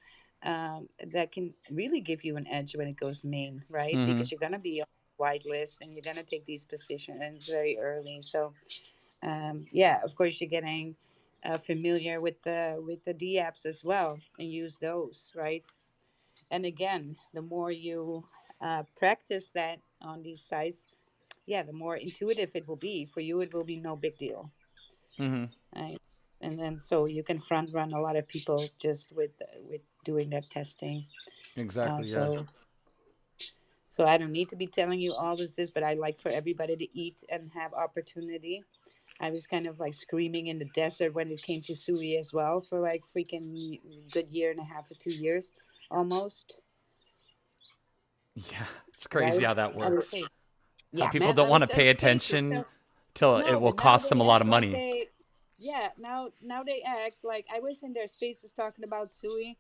that can really give you an edge when it goes main, right? Mm-hmm. Because you're going to be on a whitelist and you're going to take these positions very early. So yeah, of course, you're getting familiar with the D apps as well, and use those, right? And again, the more you practice that on these sites, yeah, the more intuitive it will be for you, it will be no big deal. Mm-hmm. Right? And then so you can front run a lot of people just with doing that testing. Exactly. Yeah. So I don't need to be telling you all this, but I like for everybody to eat and have opportunity. I was kind of like screaming in the desert when it came to Sui as well for like freaking good year and a half to 2 years almost. Yeah. It's Right? crazy how that I was works. saying, How yeah, people man, don't want to I pay was saying to attention stuff. till it No, will but now cost them they a lot of act like money. they, yeah, now they act like I was in their spaces talking about Sui.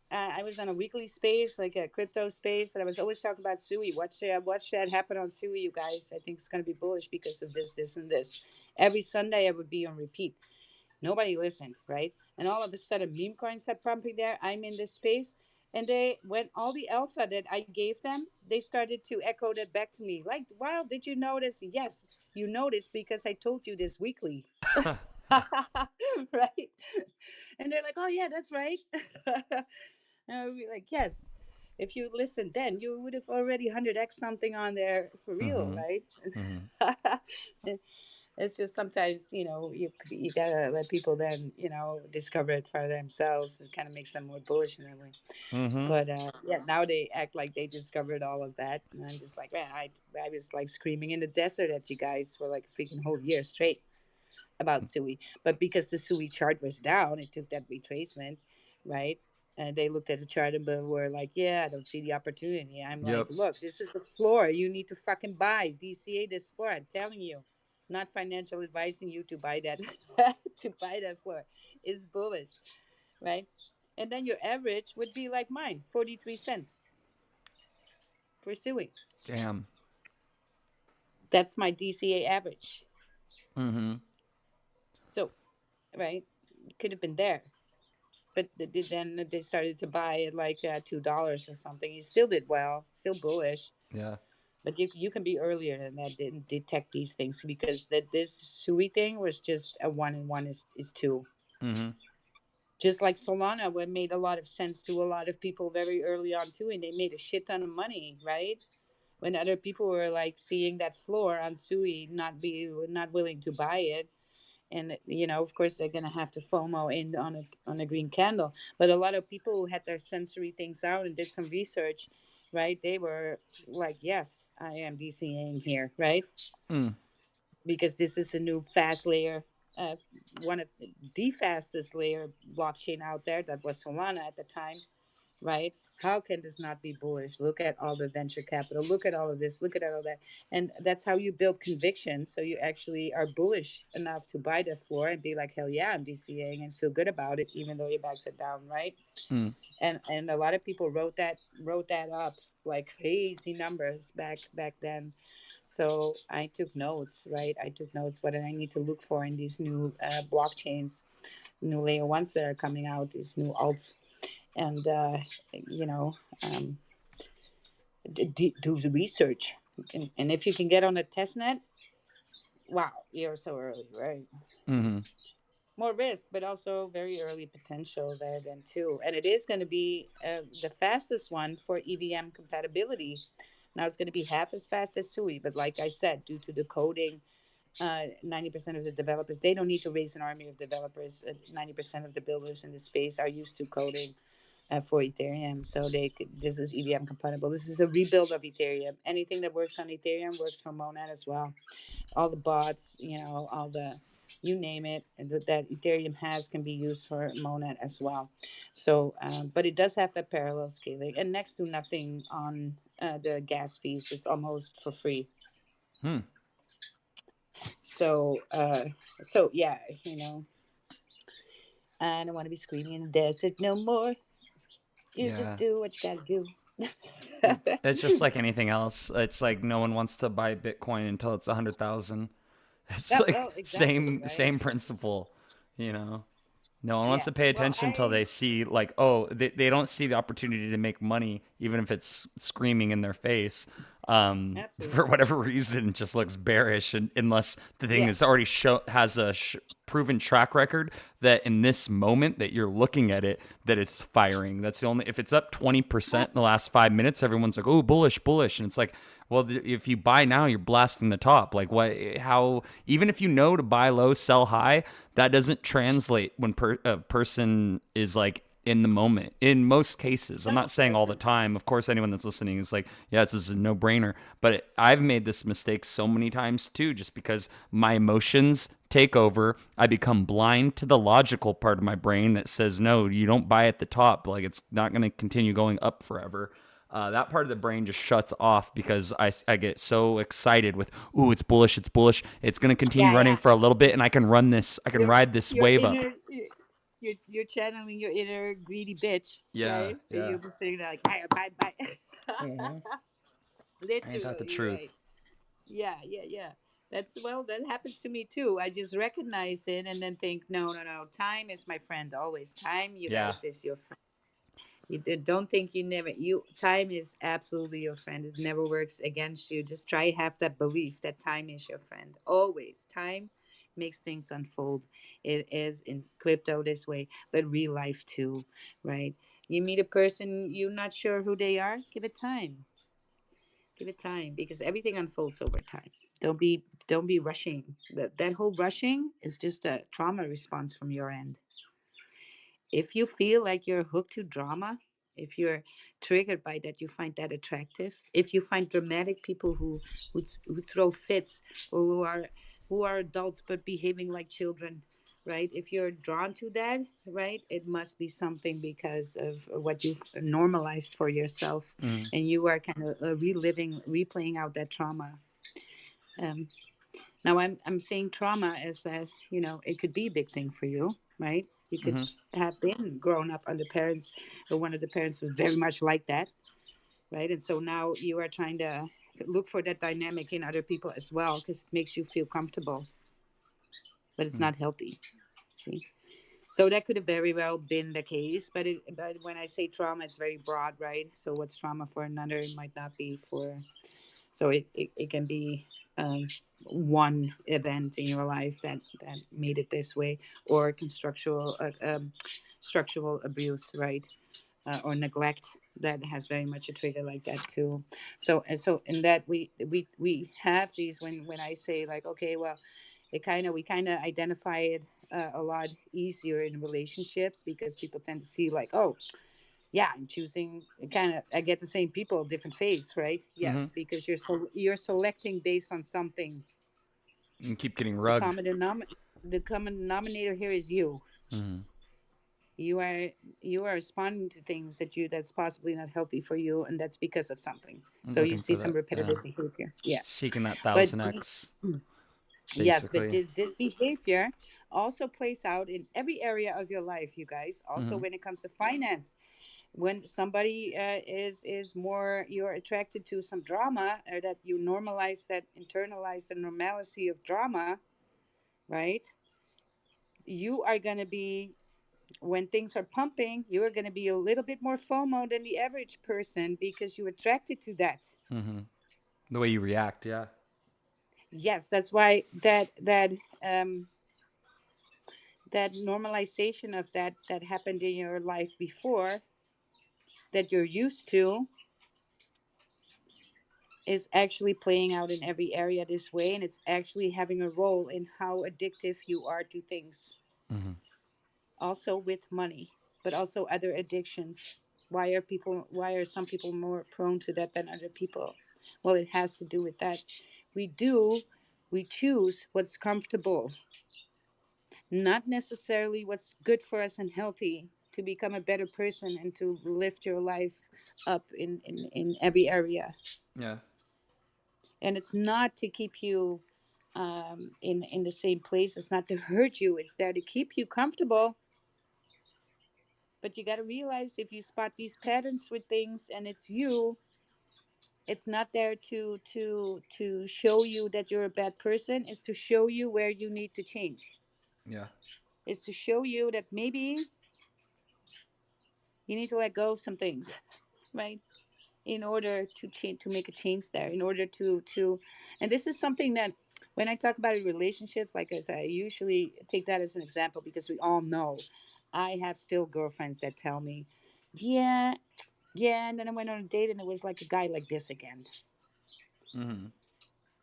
I was on a weekly space, like a crypto space, and I was always talking about Sui. Watch that happen on Sui, you guys. I think it's going to be bullish because of this, and this. Every Sunday, I would be on repeat. Nobody listened, right? And all of a sudden, meme coins start pumping there. I'm in this space. And they, when all the alpha that I gave them, they started to echo that back to me. Like, wow, did you notice? Yes, you noticed because I told you this weekly. Right? And they're like, oh, yeah, that's right. And I'll be like, yes. If you listened then, you would have already 100x something on there for real, Mm-hmm. right? Mm-hmm. It's just sometimes you gotta let people then discover it for themselves. It kind of makes them more bullish in that way. Mm-hmm. But yeah, now they act like they discovered all of that, and I'm just like, man, I was like screaming in the desert at you guys for like a freaking whole year straight about Sui. But because the Sui chart was down, it took that retracement, right? And they looked at the chart and were like, yeah, I don't see the opportunity. I'm like, Yep. look, this is the floor. You need to fucking buy DCA this floor. I'm telling you, not financial advising you to buy that to buy that floor. It's bullish, right? And then your average would be like mine, 43 cents for Sui. Damn. That's my DCA average. Mm-hmm. So, right, could have been there. But then they started to buy at like $2 or something. You still did well, still bullish, Yeah. but you can be earlier than that. Didn't detect these things because that this Sui thing was just a one and one is two. Mm-hmm. Just like Solana, what made a lot of sense to a lot of people very early on too, and they made a shit ton of money, right? When other people were like seeing that floor on Sui, not willing to buy it, and of course they're gonna have to FOMO in on a green candle. But a lot of people who had their sensory things out and did some research, right? They were like, yes, I am DCAing here, right? Mm. Because this is a new fast layer, uh, one of the fastest layer blockchain out there. That was Solana at the time, right? How can this not be bullish? Look at all the venture capital. Look at all of this. Look at all that. And that's how you build conviction. So you actually are bullish enough to buy that floor and be like, hell yeah, I'm DCAing and feel good about it, even though your bags are down, right? Mm. And a lot of people wrote that up like crazy numbers back then. So I took notes, right? I took notes what I need to look for in these new blockchains, new layer ones that are coming out, these new alts, and you know um, do the research. And if you can get on a test net, wow, you're so early, right? Mm-hmm. More risk, but also very early potential there then too. And it is going to be the fastest one for EVM compatibility. Now it's going to be half as fast as Sui, but like I said, due to the coding, 90% of the developers, they don't need to raise an army of developers. 90% of the builders in the space are used to coding for Ethereum. So this is EVM compatible. This is a rebuild of Ethereum. Anything that works on Ethereum works for Monad as well. All the bots, all the, you name it, that Ethereum has can be used for Monad as well. So, but it does have that parallel scaling and next to nothing on the gas fees. It's almost for free. Hmm. So, yeah, I don't want to be screaming in the desert no more. You just Yeah. do what you gotta do. It's just like anything else. It's like no one wants to buy Bitcoin until it's 100,000. It's Yeah, like well, exactly, right? same principle, you know. No one wants Yeah. to pay Well, attention until they see like, oh, they don't see the opportunity to make money, even if it's screaming in their face. For absolutely. whatever reason, it just looks bearish, and unless the thing Yeah. is already has a proven track record that in this moment that you're looking at it, that it's firing. That's the only. If it's up 20% in the last 5 minutes, everyone's like, oh, bullish, bullish, and it's like, Well, if you buy now, you're blasting the top. Like what? How? Even if you know to buy low, sell high, that doesn't translate when a person is like in the moment. In most cases, I'm No, not it saying all the doesn't. time. Of course, anyone that's listening is like, yeah, this is a no brainer. But I've made this mistake so many times too, just because my emotions take over. I become blind to the logical part of my brain that says, no, you don't buy at the top. Like it's not going to continue going up forever. That part of the brain just shuts off because I get so excited with, ooh, it's bullish, it's going to continue Yeah, running yeah. for a little bit, and I can Your ride this your wave up. inner you're channeling your inner greedy bitch, Yeah, right? And yeah. you'll be sitting there like bye bye bye. Mm-hmm. Ain't that the Literally, truth? right? Yeah, yeah, yeah. That's well, that happens to me too. I just recognize it and then think, no, no, no. Time is my friend always. Time, you Yeah. guys, is your friend. Don't think you never. You time is absolutely your friend. It never works against you. Just try have that belief that time is your friend always. Time makes things unfold. It is in crypto this way, but real life too, right? You meet a person you're not sure who they are. Give it time. Give it time because everything unfolds over time. Don't be rushing. That whole rushing is just a trauma response from your end. If you feel like you're hooked to drama, if you're triggered by that, you find that attractive. If you find dramatic people who throw fits or who are adults but behaving like children, right? If you're drawn to that, right, it must be something because of what you've normalized for yourself, Mm-hmm. and you are kind of replaying out that trauma. Um, Now I'm saying trauma as that, it could be a big thing for you, right? You could Mm-hmm. have been grown up under parents or one of the parents was very much like that, right? And so now you are trying to look for that dynamic in other people as well because it makes you feel comfortable, but it's not healthy. See? So that could have very well been the case, but when I say trauma, it's very broad, right? So what's trauma for another might not be for. So it can be one event in your life that made it this way, or structural abuse, right? Or neglect that has very much a trigger like that too. So in that we have these when I say like, okay, well, we kind of identify it a lot easier in relationships because people tend to see like, oh, yeah, I'm choosing kind of, I get the same people, different face, right? Mm-hmm. Yes, because you're selecting based on something. And keep getting The rugged. common the common denominator here is you. Mm-hmm. You are you are responding to things that's possibly not healthy for you, and that's because of something. I'm So you looking see for some that. Yeah. repetitive behavior. Yeah, Seeking that but 1000x, yes, but basically. this behavior also plays out in every area of your life, you guys. Also, Mm-hmm. when it comes to finance, when somebody is more, you're attracted to some drama, or that you normalize that, internalize the normalcy of drama, right? You are going to be, when things are pumping, you are going to be a little bit more FOMO than the average person because you're attracted to that. Mm-hmm. The way you react. Yeah. Yes, that's why um that normalization of that happened in your life before, that you're used to, is actually playing out in every area this way, and it's actually having a role in how addictive you are to things, Mm-hmm. also with money, but also other addictions. Why are some people more prone to that than other people? Well, it has to do with that. We do we choose what's comfortable, not necessarily what's good for us and healthy to become a better person and to lift your life up in every area. Yeah. And it's not to keep you in the same place. It's not to hurt you. It's there to keep you comfortable. But you got to realize, if you spot these patterns with things and it's you, it's not there to show you that you're a bad person. It's to show you where you need to change. Yeah. It's to show you that maybe you need to let go of some things, right? In order to change, to make a change there, in order to and this is something that, when I talk about relationships, like I said, I usually take that as an example because we all know, I have still girlfriends that tell me, yeah, yeah, and then I went on a date and it was like a guy like this again. Mm-hmm.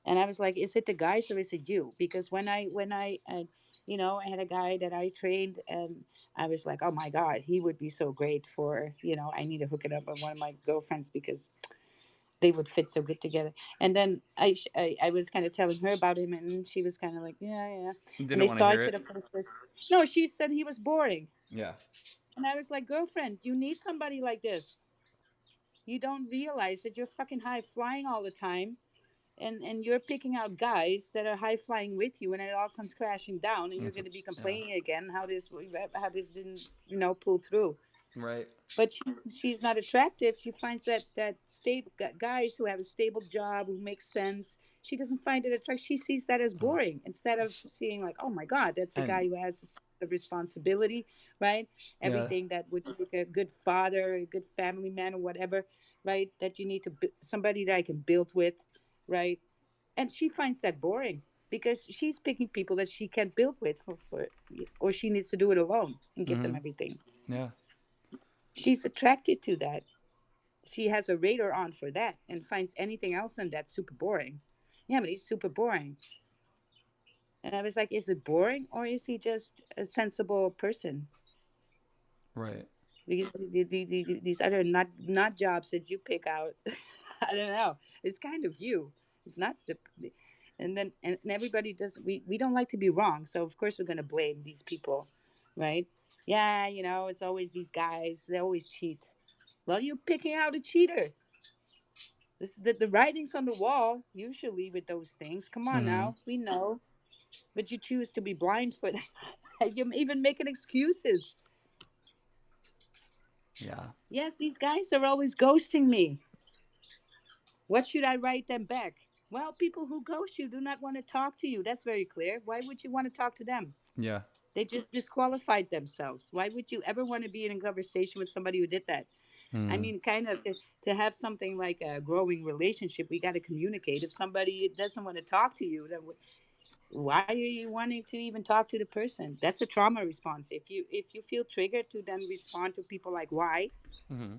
And I was like, is it the guys or is it you? Because I had a guy that I trained, and I was like, oh my God, he would be so great for, I need to hook it up with one of my girlfriends because they would fit so good together. And then I was kind of telling her about him, and she was kind of like, yeah, yeah. And Didn't they want to saw hear each it. other for the first. No, she said he was boring, Yeah. and I was like, girlfriend, you need somebody like this. You don't realize that you're fucking high flying all the time, and you're picking out guys that are high flying with you, and it all comes crashing down, and you're It's going to be yeah. complaining again how this didn't pull through. Right. But she's not attractive. She finds that stable guys who have a stable job who make sense. She doesn't find it attractive. She sees that as Oh. boring instead of seeing like, oh my God, that's a And guy who has a sense of responsibility, right? yeah. Everything that would make a good father, a good family man, or whatever, right? That you need to somebody that I can build with, right? And she finds that boring because she's picking people that she can't build with for or she needs to do it alone and give them Mm-hmm. everything. Yeah. She's attracted to that. She has a radar on for that and finds anything else than that super boring. Yeah, but he's super boring. And I was like, is it boring or is he just a sensible person? Right. These other not jobs that you pick out, I don't know. It's kind of you. It's not and then and everybody does. We don't like to be wrong, so of course we're gonna blame these people, right? Yeah, it's always these guys. They always cheat. Well, you're picking out a cheater. This the writing's on the wall usually with those things. Come on Mm-hmm. now, we know, but you choose to be blind for that. You're even making excuses. Yeah. Yes, these guys are always ghosting me. What should I write them back? Well, people who ghost you do not want to talk to you. That's very clear. Why would you want to talk to them? Yeah. They just disqualified themselves. Why would you ever want to be in a conversation with somebody who did that? I Mm. mean, kind of to have something like a growing relationship, we got to communicate. If somebody doesn't want to talk to you, then why are you wanting to even talk to the person? That's a trauma response. If you feel triggered to then respond to people like why, Mm-hmm.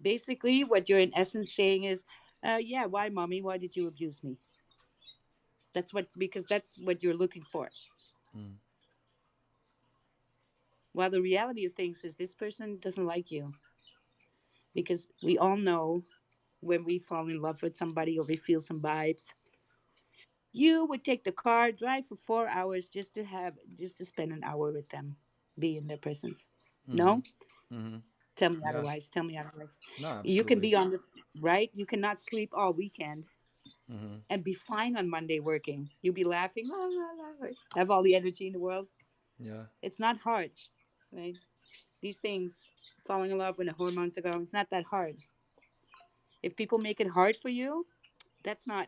basically what you're in essence saying is, yeah, why, mommy? Why did you abuse me? Because that's what you're looking for. Mm. While the reality of things is this person doesn't like you because we all know when we fall in love with somebody or we feel some vibes, you would take the car, drive for 4 hours just to spend an hour with them, be in their presence. Mm-hmm. No, Mm-hmm. tell me Yeah. otherwise. Tell me otherwise. No, You can absolutely. be on the right. You cannot sleep all weekend Mm-hmm. and be fine on Monday working. You'll be laughing, la, la, la, have all the energy in the world. Yeah. It's not hard, right? These things, falling in love when the hormones are going, it's not that hard. If people make it hard for you, that's not.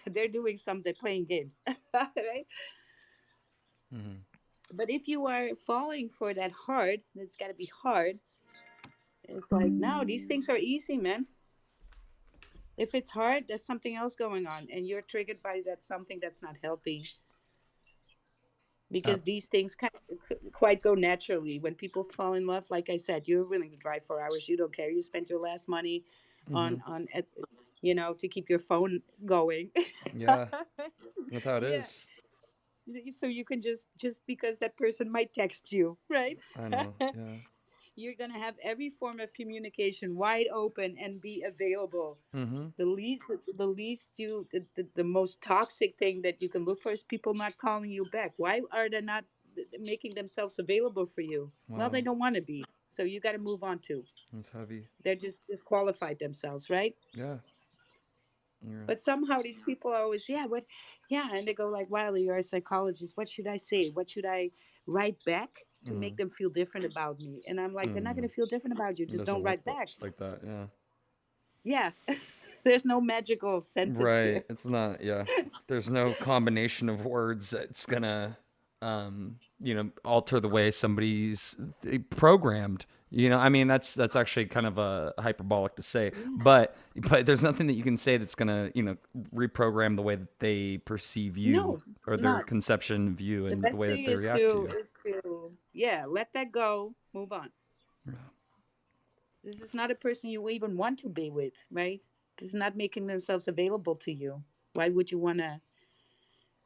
They're doing something, playing games, right? Mm-hmm. But if you are falling for that hard, it's got to be hard. It's like, no, these things are easy, man. If it's hard, there's something else going on, and you're triggered by that something that's not healthy. Uh, Because these things kind of quite go naturally. When people fall in love, like I said, you're willing to drive 4 hours. You don't care. You spent your last money mm-hmm. to keep your phone going. Yeah. That's how it Yeah, is. so you can just because that person might text you, right? I know. Yeah. You're gonna have every form of communication wide open and be available. Mm-hmm. The most toxic thing that you can look for is people not calling you back. Why are they not making themselves available for you? Well, they Wow. don't want to be, so you got to move on too. That's heavy. They're just disqualified themselves, right? Yeah. Yeah. But somehow these people are always, yeah, what, yeah, and they go like, Wiley, you're a psychologist. What should I say? What should I write back to Mm-hmm. make them feel different about me? And I'm like, they're not Mm-hmm. going to feel different about you. It Just doesn't don't work write back. like that. Yeah. Yeah, there's no magical sentence Right. here. It's not, yeah. There's no combination of words that's gonna alter the way somebody's programmed. I mean that's actually kind of a hyperbolic to say, Yes. but there's nothing that you can say that's gonna, reprogram the way that they perceive you No, or their not. conception of you The and the best way that thing they is react to to you. yeah, let that go, move on. Yeah. This is not a person you even want to be with, right? because not making themselves available to you. Why would you want to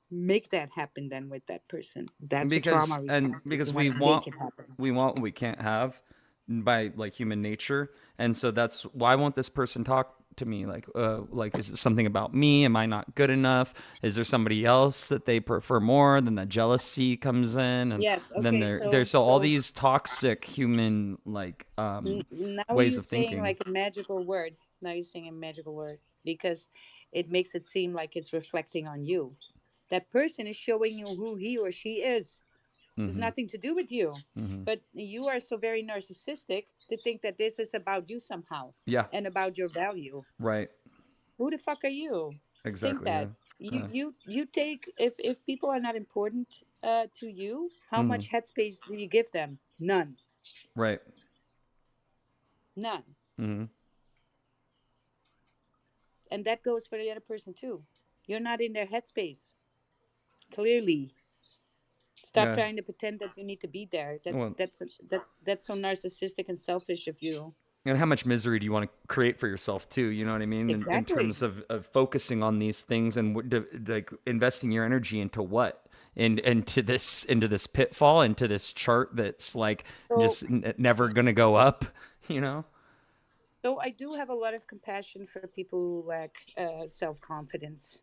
make that happen then with that person? That's a trauma response if you Because want to make it happen. we want what we can't have by like human nature, and so that's why won't this person talk to me? Like is it something about me? Am I not good enough? Is there somebody else that they prefer more? Then the jealousy comes in, and Yes. then Okay. there's So so all these toxic human like now ways you're of saying thinking. like a magical word. Now you're saying a magical word because it makes it seem like it's reflecting on you. That person is showing you who he or she is. It's Mm-hmm. nothing to do with you. Mm-hmm. But you are so very narcissistic to think that this is about you somehow Yeah. and about your value. Right. Who the fuck are you to think Exactly. Yeah. that? You take, if people are not important to you, how Mm-hmm. much headspace do you give them? None. Right. None. Mm-hmm. And that goes for the other person too. You're not in their headspace. Clearly. Stop Yeah. trying to pretend that you need to be there. Well, That's so narcissistic and selfish of you. and how much misery do you want to create for yourself too? You know what I mean? In Exactly. terms of focusing on these things and like investing your energy into what? Into this pitfall, into this chart that's like So just never gonna go up, you know? so I do have a lot of compassion for people who lack self-confidence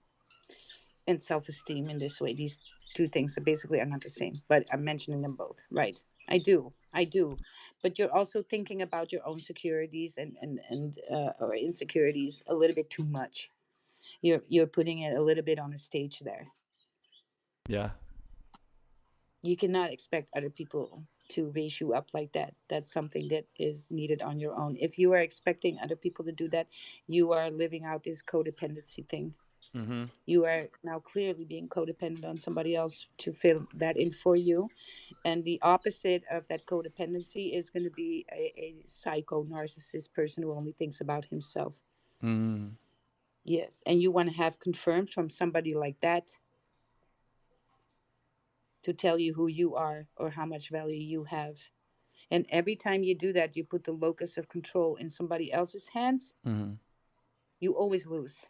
and self-esteem in this way. These two things are basically are not the same, but I'm mentioning them both. Right. I do. But you're also thinking about your own securities and or insecurities a little bit too much. You're putting it a little bit on a stage there. Yeah. You cannot expect other people to raise you up like that. That's something that is needed on your own. If you are expecting other people to do that, you are living out this codependency thing. Mm-hmm. You are now clearly being codependent on somebody else to fill that in for you. And the opposite of that codependency is going to be a psycho narcissist person who only thinks about himself. Mm. Yes. And you want to have confirmed from somebody like that to tell you who you are or how much value you have. And every time you do that, you put the locus of control in somebody else's hands, Mm-hmm. you always lose.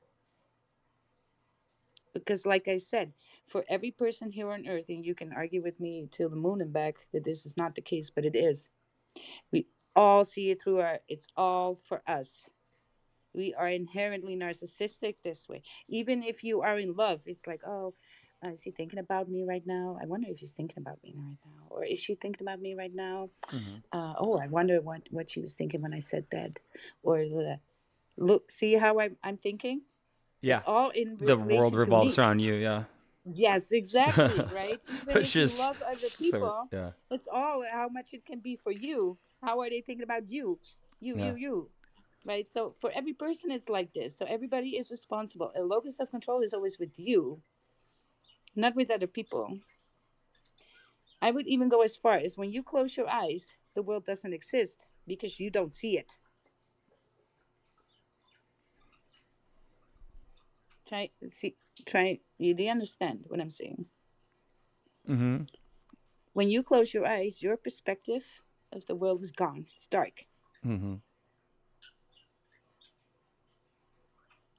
Because, like I said, for every person here on earth, and you can argue with me till the moon and back that this is not the case, but it is. We all see it through it's all for us. We are inherently narcissistic this way. Even if you are in love, it's like, oh, is he thinking about me right now? I wonder if he's thinking about me right now. Or is she thinking about me right now? Mm-hmm. Oh, I wonder what she was thinking when I said that. Or look, see how I'm thinking? It's Yeah. all in The world relation to revolves me. around you, yeah. Yes, exactly, right? Even Which if you is love other so people, yeah. it's all how much it can be for you. How are they thinking about you? Yeah. You. Right? So for every person, it's like this. So everybody is responsible. A locus of control is always with you, not with other people. I would even go as far as when you close your eyes, the world doesn't exist because you don't see it. Try see try you do you understand what I'm saying? Mm-hmm. When you close your eyes, your perspective of the world is gone. It's dark. Mm-hmm.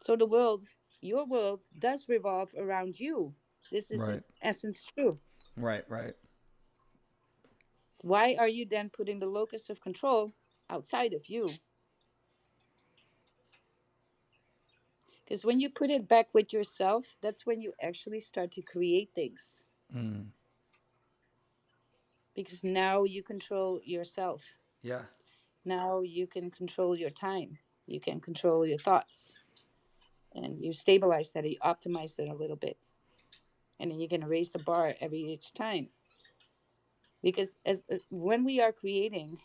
So the world, your world, does revolve around you. This is in Right. essence true. Right, right. Why are you then putting the locus of control outside of you? Because when you put it back with yourself, that's when you actually start to create things. Mm. Because now you control yourself. Yeah. Now you can control your time. You can control your thoughts. And you stabilize that, you optimize it a little bit. And then you're going to raise the bar every each time. Because as when we are creating,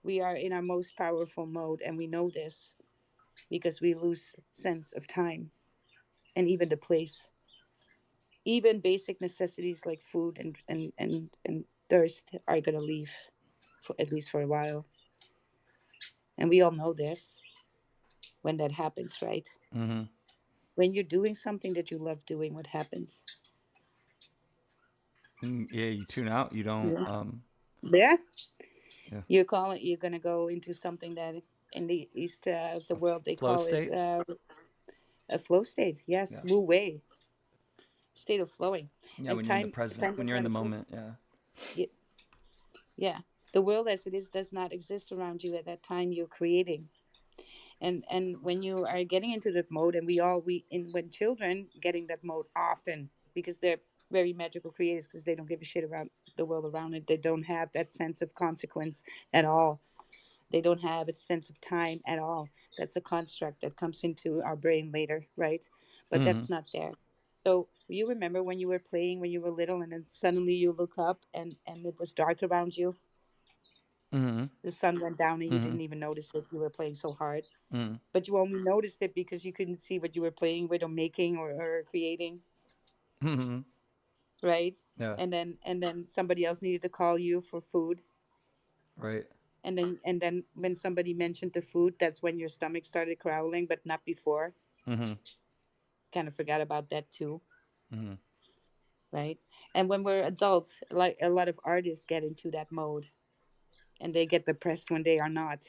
we are in our most powerful mode, and we know this because we lose sense of time and even the place. Even basic necessities like food and thirst are going to leave, for at least for a while. And we all know this when that happens, right? Mm-hmm. When you're doing something that you love doing, what happens? Yeah, you tune out. You don't. Yeah. Yeah. Yeah. You're going to go into something that in the east of the world, they Flow call it state. a flow state. Yes, Yeah. Wu Wei, state of flowing, Yeah, and when you're in the time present, when does you're in not the exist. moment. Yeah. Ye- Yeah, the world as it is does not exist around you at that time you're creating. And when you are getting into that mode, and we in when children getting that mode often, because they're very magical creators, because they don't give a shit about the world around it. They don't have that sense of consequence at all. They don't have a sense of time at all. That's a construct that comes into our brain later, right? But Mm-hmm. that's not there. So you remember when you were playing when you were little, and then suddenly you look up and it was dark around you. Mm-hmm. The sun went down and you Mm-hmm. didn't even notice it. You were playing so hard, Mm-hmm. but you only noticed it because you couldn't see what you were playing with or making or creating, Mm-hmm. right? Yeah. And then somebody else needed to call you for food, Right. and then when somebody mentioned the food, that's when your stomach started growling, but not before. Mm-hmm. Kind of forgot about that too, Mm-hmm. right? And when we're adults, like a lot of artists get into that mode, and they get depressed when they are not,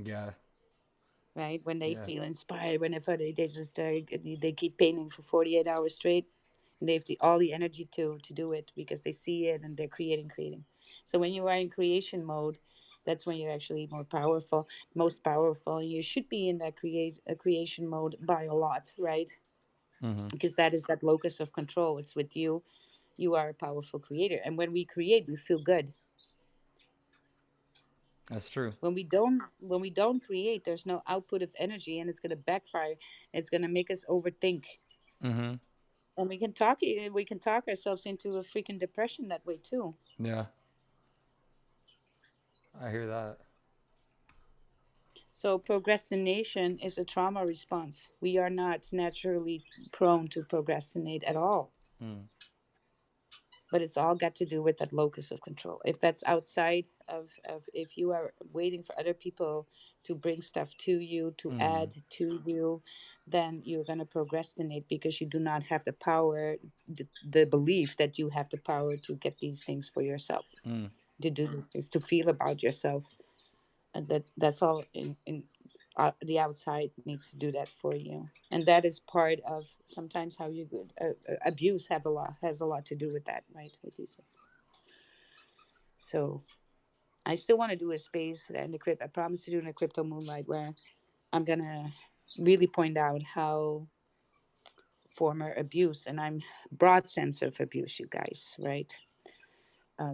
Yeah. right? When they Yeah. feel inspired, whenever they just they keep painting for 48 hours straight, and they have all the energy to do it because they see it and they're creating. So when you are in creation mode, that's when you're actually more powerful, most powerful, and you should be in that creation mode by a lot, right? Mm-hmm. Because that is that locus of control. It's with you. You are a powerful creator, and when we create, we feel good. That's true. When we don't create, there's no output of energy, and it's going to backfire. It's going to make us overthink, Mm-hmm. and we can talk ourselves into a freaking depression that way too. Yeah. I hear that. So procrastination is a trauma response. We are not naturally prone to procrastinate at all, Mm. but it's all got to do with that locus of control. If that's outside of if you are waiting for other people to bring stuff to you, to Mm. add to you, then you're going to procrastinate because you do not have the power, the belief that you have the power to get these things for yourself, Mm. to do these things, to feel about yourself. And that's all in the outside needs to do that for you, and that is part of sometimes how you abuse has a lot to do with that, right, with these things. So I still want to do a space and the crypt. I promise to do in a crypto moonlight where I'm gonna really point out how former abuse, and I'm broad sense of abuse, you guys, right?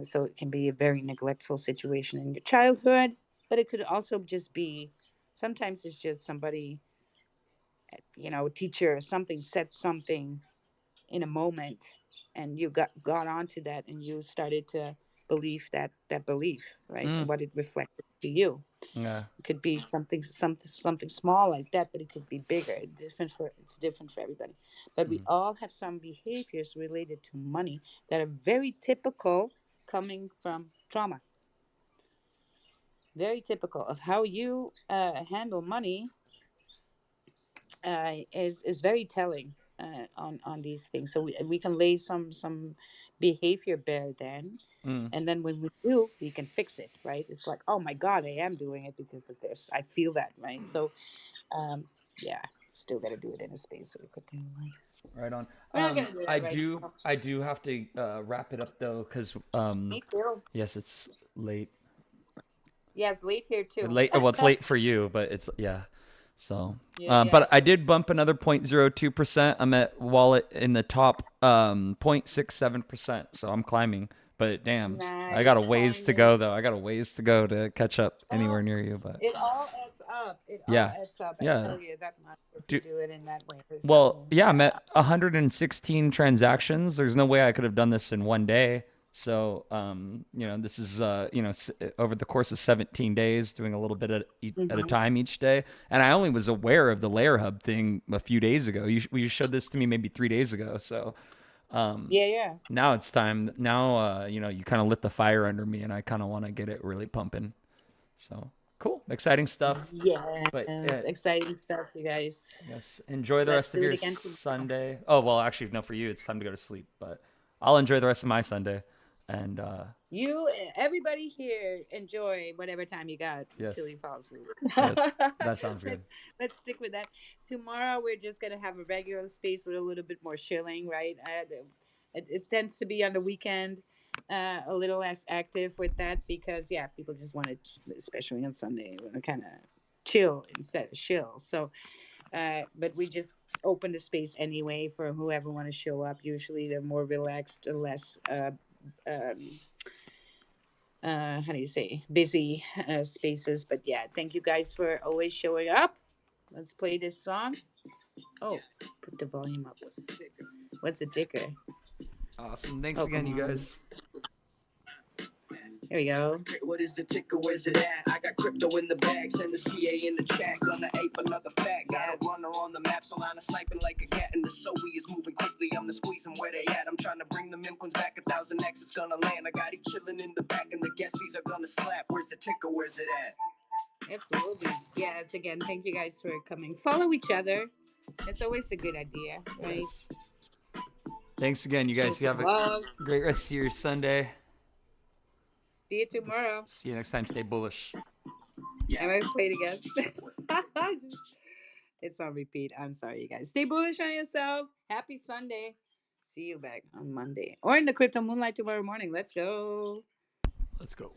So it can be a very neglectful situation in your childhood, but it could also just be sometimes it's just somebody, a teacher or something said something in a moment, and you got onto that, and you started to believe that belief, right? And Mm. what it reflected to you. Yeah. It could be something small like that, but it could be bigger. It's different for everybody. But we Mm. all have some behaviors related to money that are very typical, coming from trauma. Very typical of how you handle money is very telling on these things. So we can lay some behavior bare then, Mm. and then when we do, we can fix it, right? It's like, oh my god, I am doing it because of this. I feel that, right? So um, yeah, still got to do it in a space so we could do it. Right on. We're not gonna do I that right do. now. I do have to wrap it up though, because Me too. yes, it's late. Yeah, it's late here too. Late. Well, it's late for you, but it's yeah. So, Yeah, yeah. but I did bump another 0.02%. I'm at wallet in the top 0.67%. So I'm climbing. But damn, I got Nice a ways to timing. go though. I got a ways to go to catch up anywhere Well, near you. But it all adds up. It all yeah, adds up. I yeah. tell you that much if you Do, do it in that way. well, So yeah, I'm yeah. at 116 transactions. There's no way I could have done this in one day. So, this is, over the course of 17 days, doing a little bit at a Hmm. time each day. And I only was aware of the Layer Hub thing a few days ago. You showed this to me maybe 3 days ago. So Yeah, yeah. now it's time. Now, you kind of lit the fire under me, and I kind of want to get it really pumping. So cool, exciting stuff. But Yes. Exciting stuff, you guys. yes, enjoy the Let's rest of do it your again tomorrow. Sunday. Oh, well, actually, no, for you, it's time to go to sleep, but I'll enjoy the rest of my Sunday. And everybody here, enjoy whatever time you got until yes, you fall asleep. yes, that sounds good. Let's stick with that. Tomorrow we're just gonna have a regular space with a little bit more chilling, right? It tends to be on the weekend, a little less active with that because yeah, people just want to, especially on Sunday, want to kind of chill instead of chill. So, but we just open the space anyway for whoever want to show up. Usually they're more relaxed and less um, how do you say, busy spaces. But yeah, thank you guys for always showing up. Let's play this song. Oh, put the volume up. What's the ticker? Awesome. Thanks Oh, again, come you on. guys. Here we go. What is the ticker? Where's it at? I got crypto in the bag, send the CA in the chat. Gonna ape another fact. Got a runner on the map, Solana sniping like a cat. And the Zoe is moving quickly. I'm the squeezing where they at. I'm trying to bring the Mimquins back. 1,000x is gonna land. I got he chilling in the back, and the gas fees are gonna slap. Where's the ticker? Where's it at? Absolutely. Yes, again, thank you guys for coming. Follow each other. It's always a good idea, right? Yes. Thanks again, you guys. Show You have some a love. great rest of your Sunday. See you tomorrow. See you next time. Stay bullish. I might play it again. It's on repeat. I'm sorry, you guys. Stay bullish on yourself. Happy Sunday. See you back on Monday or in the Crypto Moonlight tomorrow morning. Let's go. Let's go.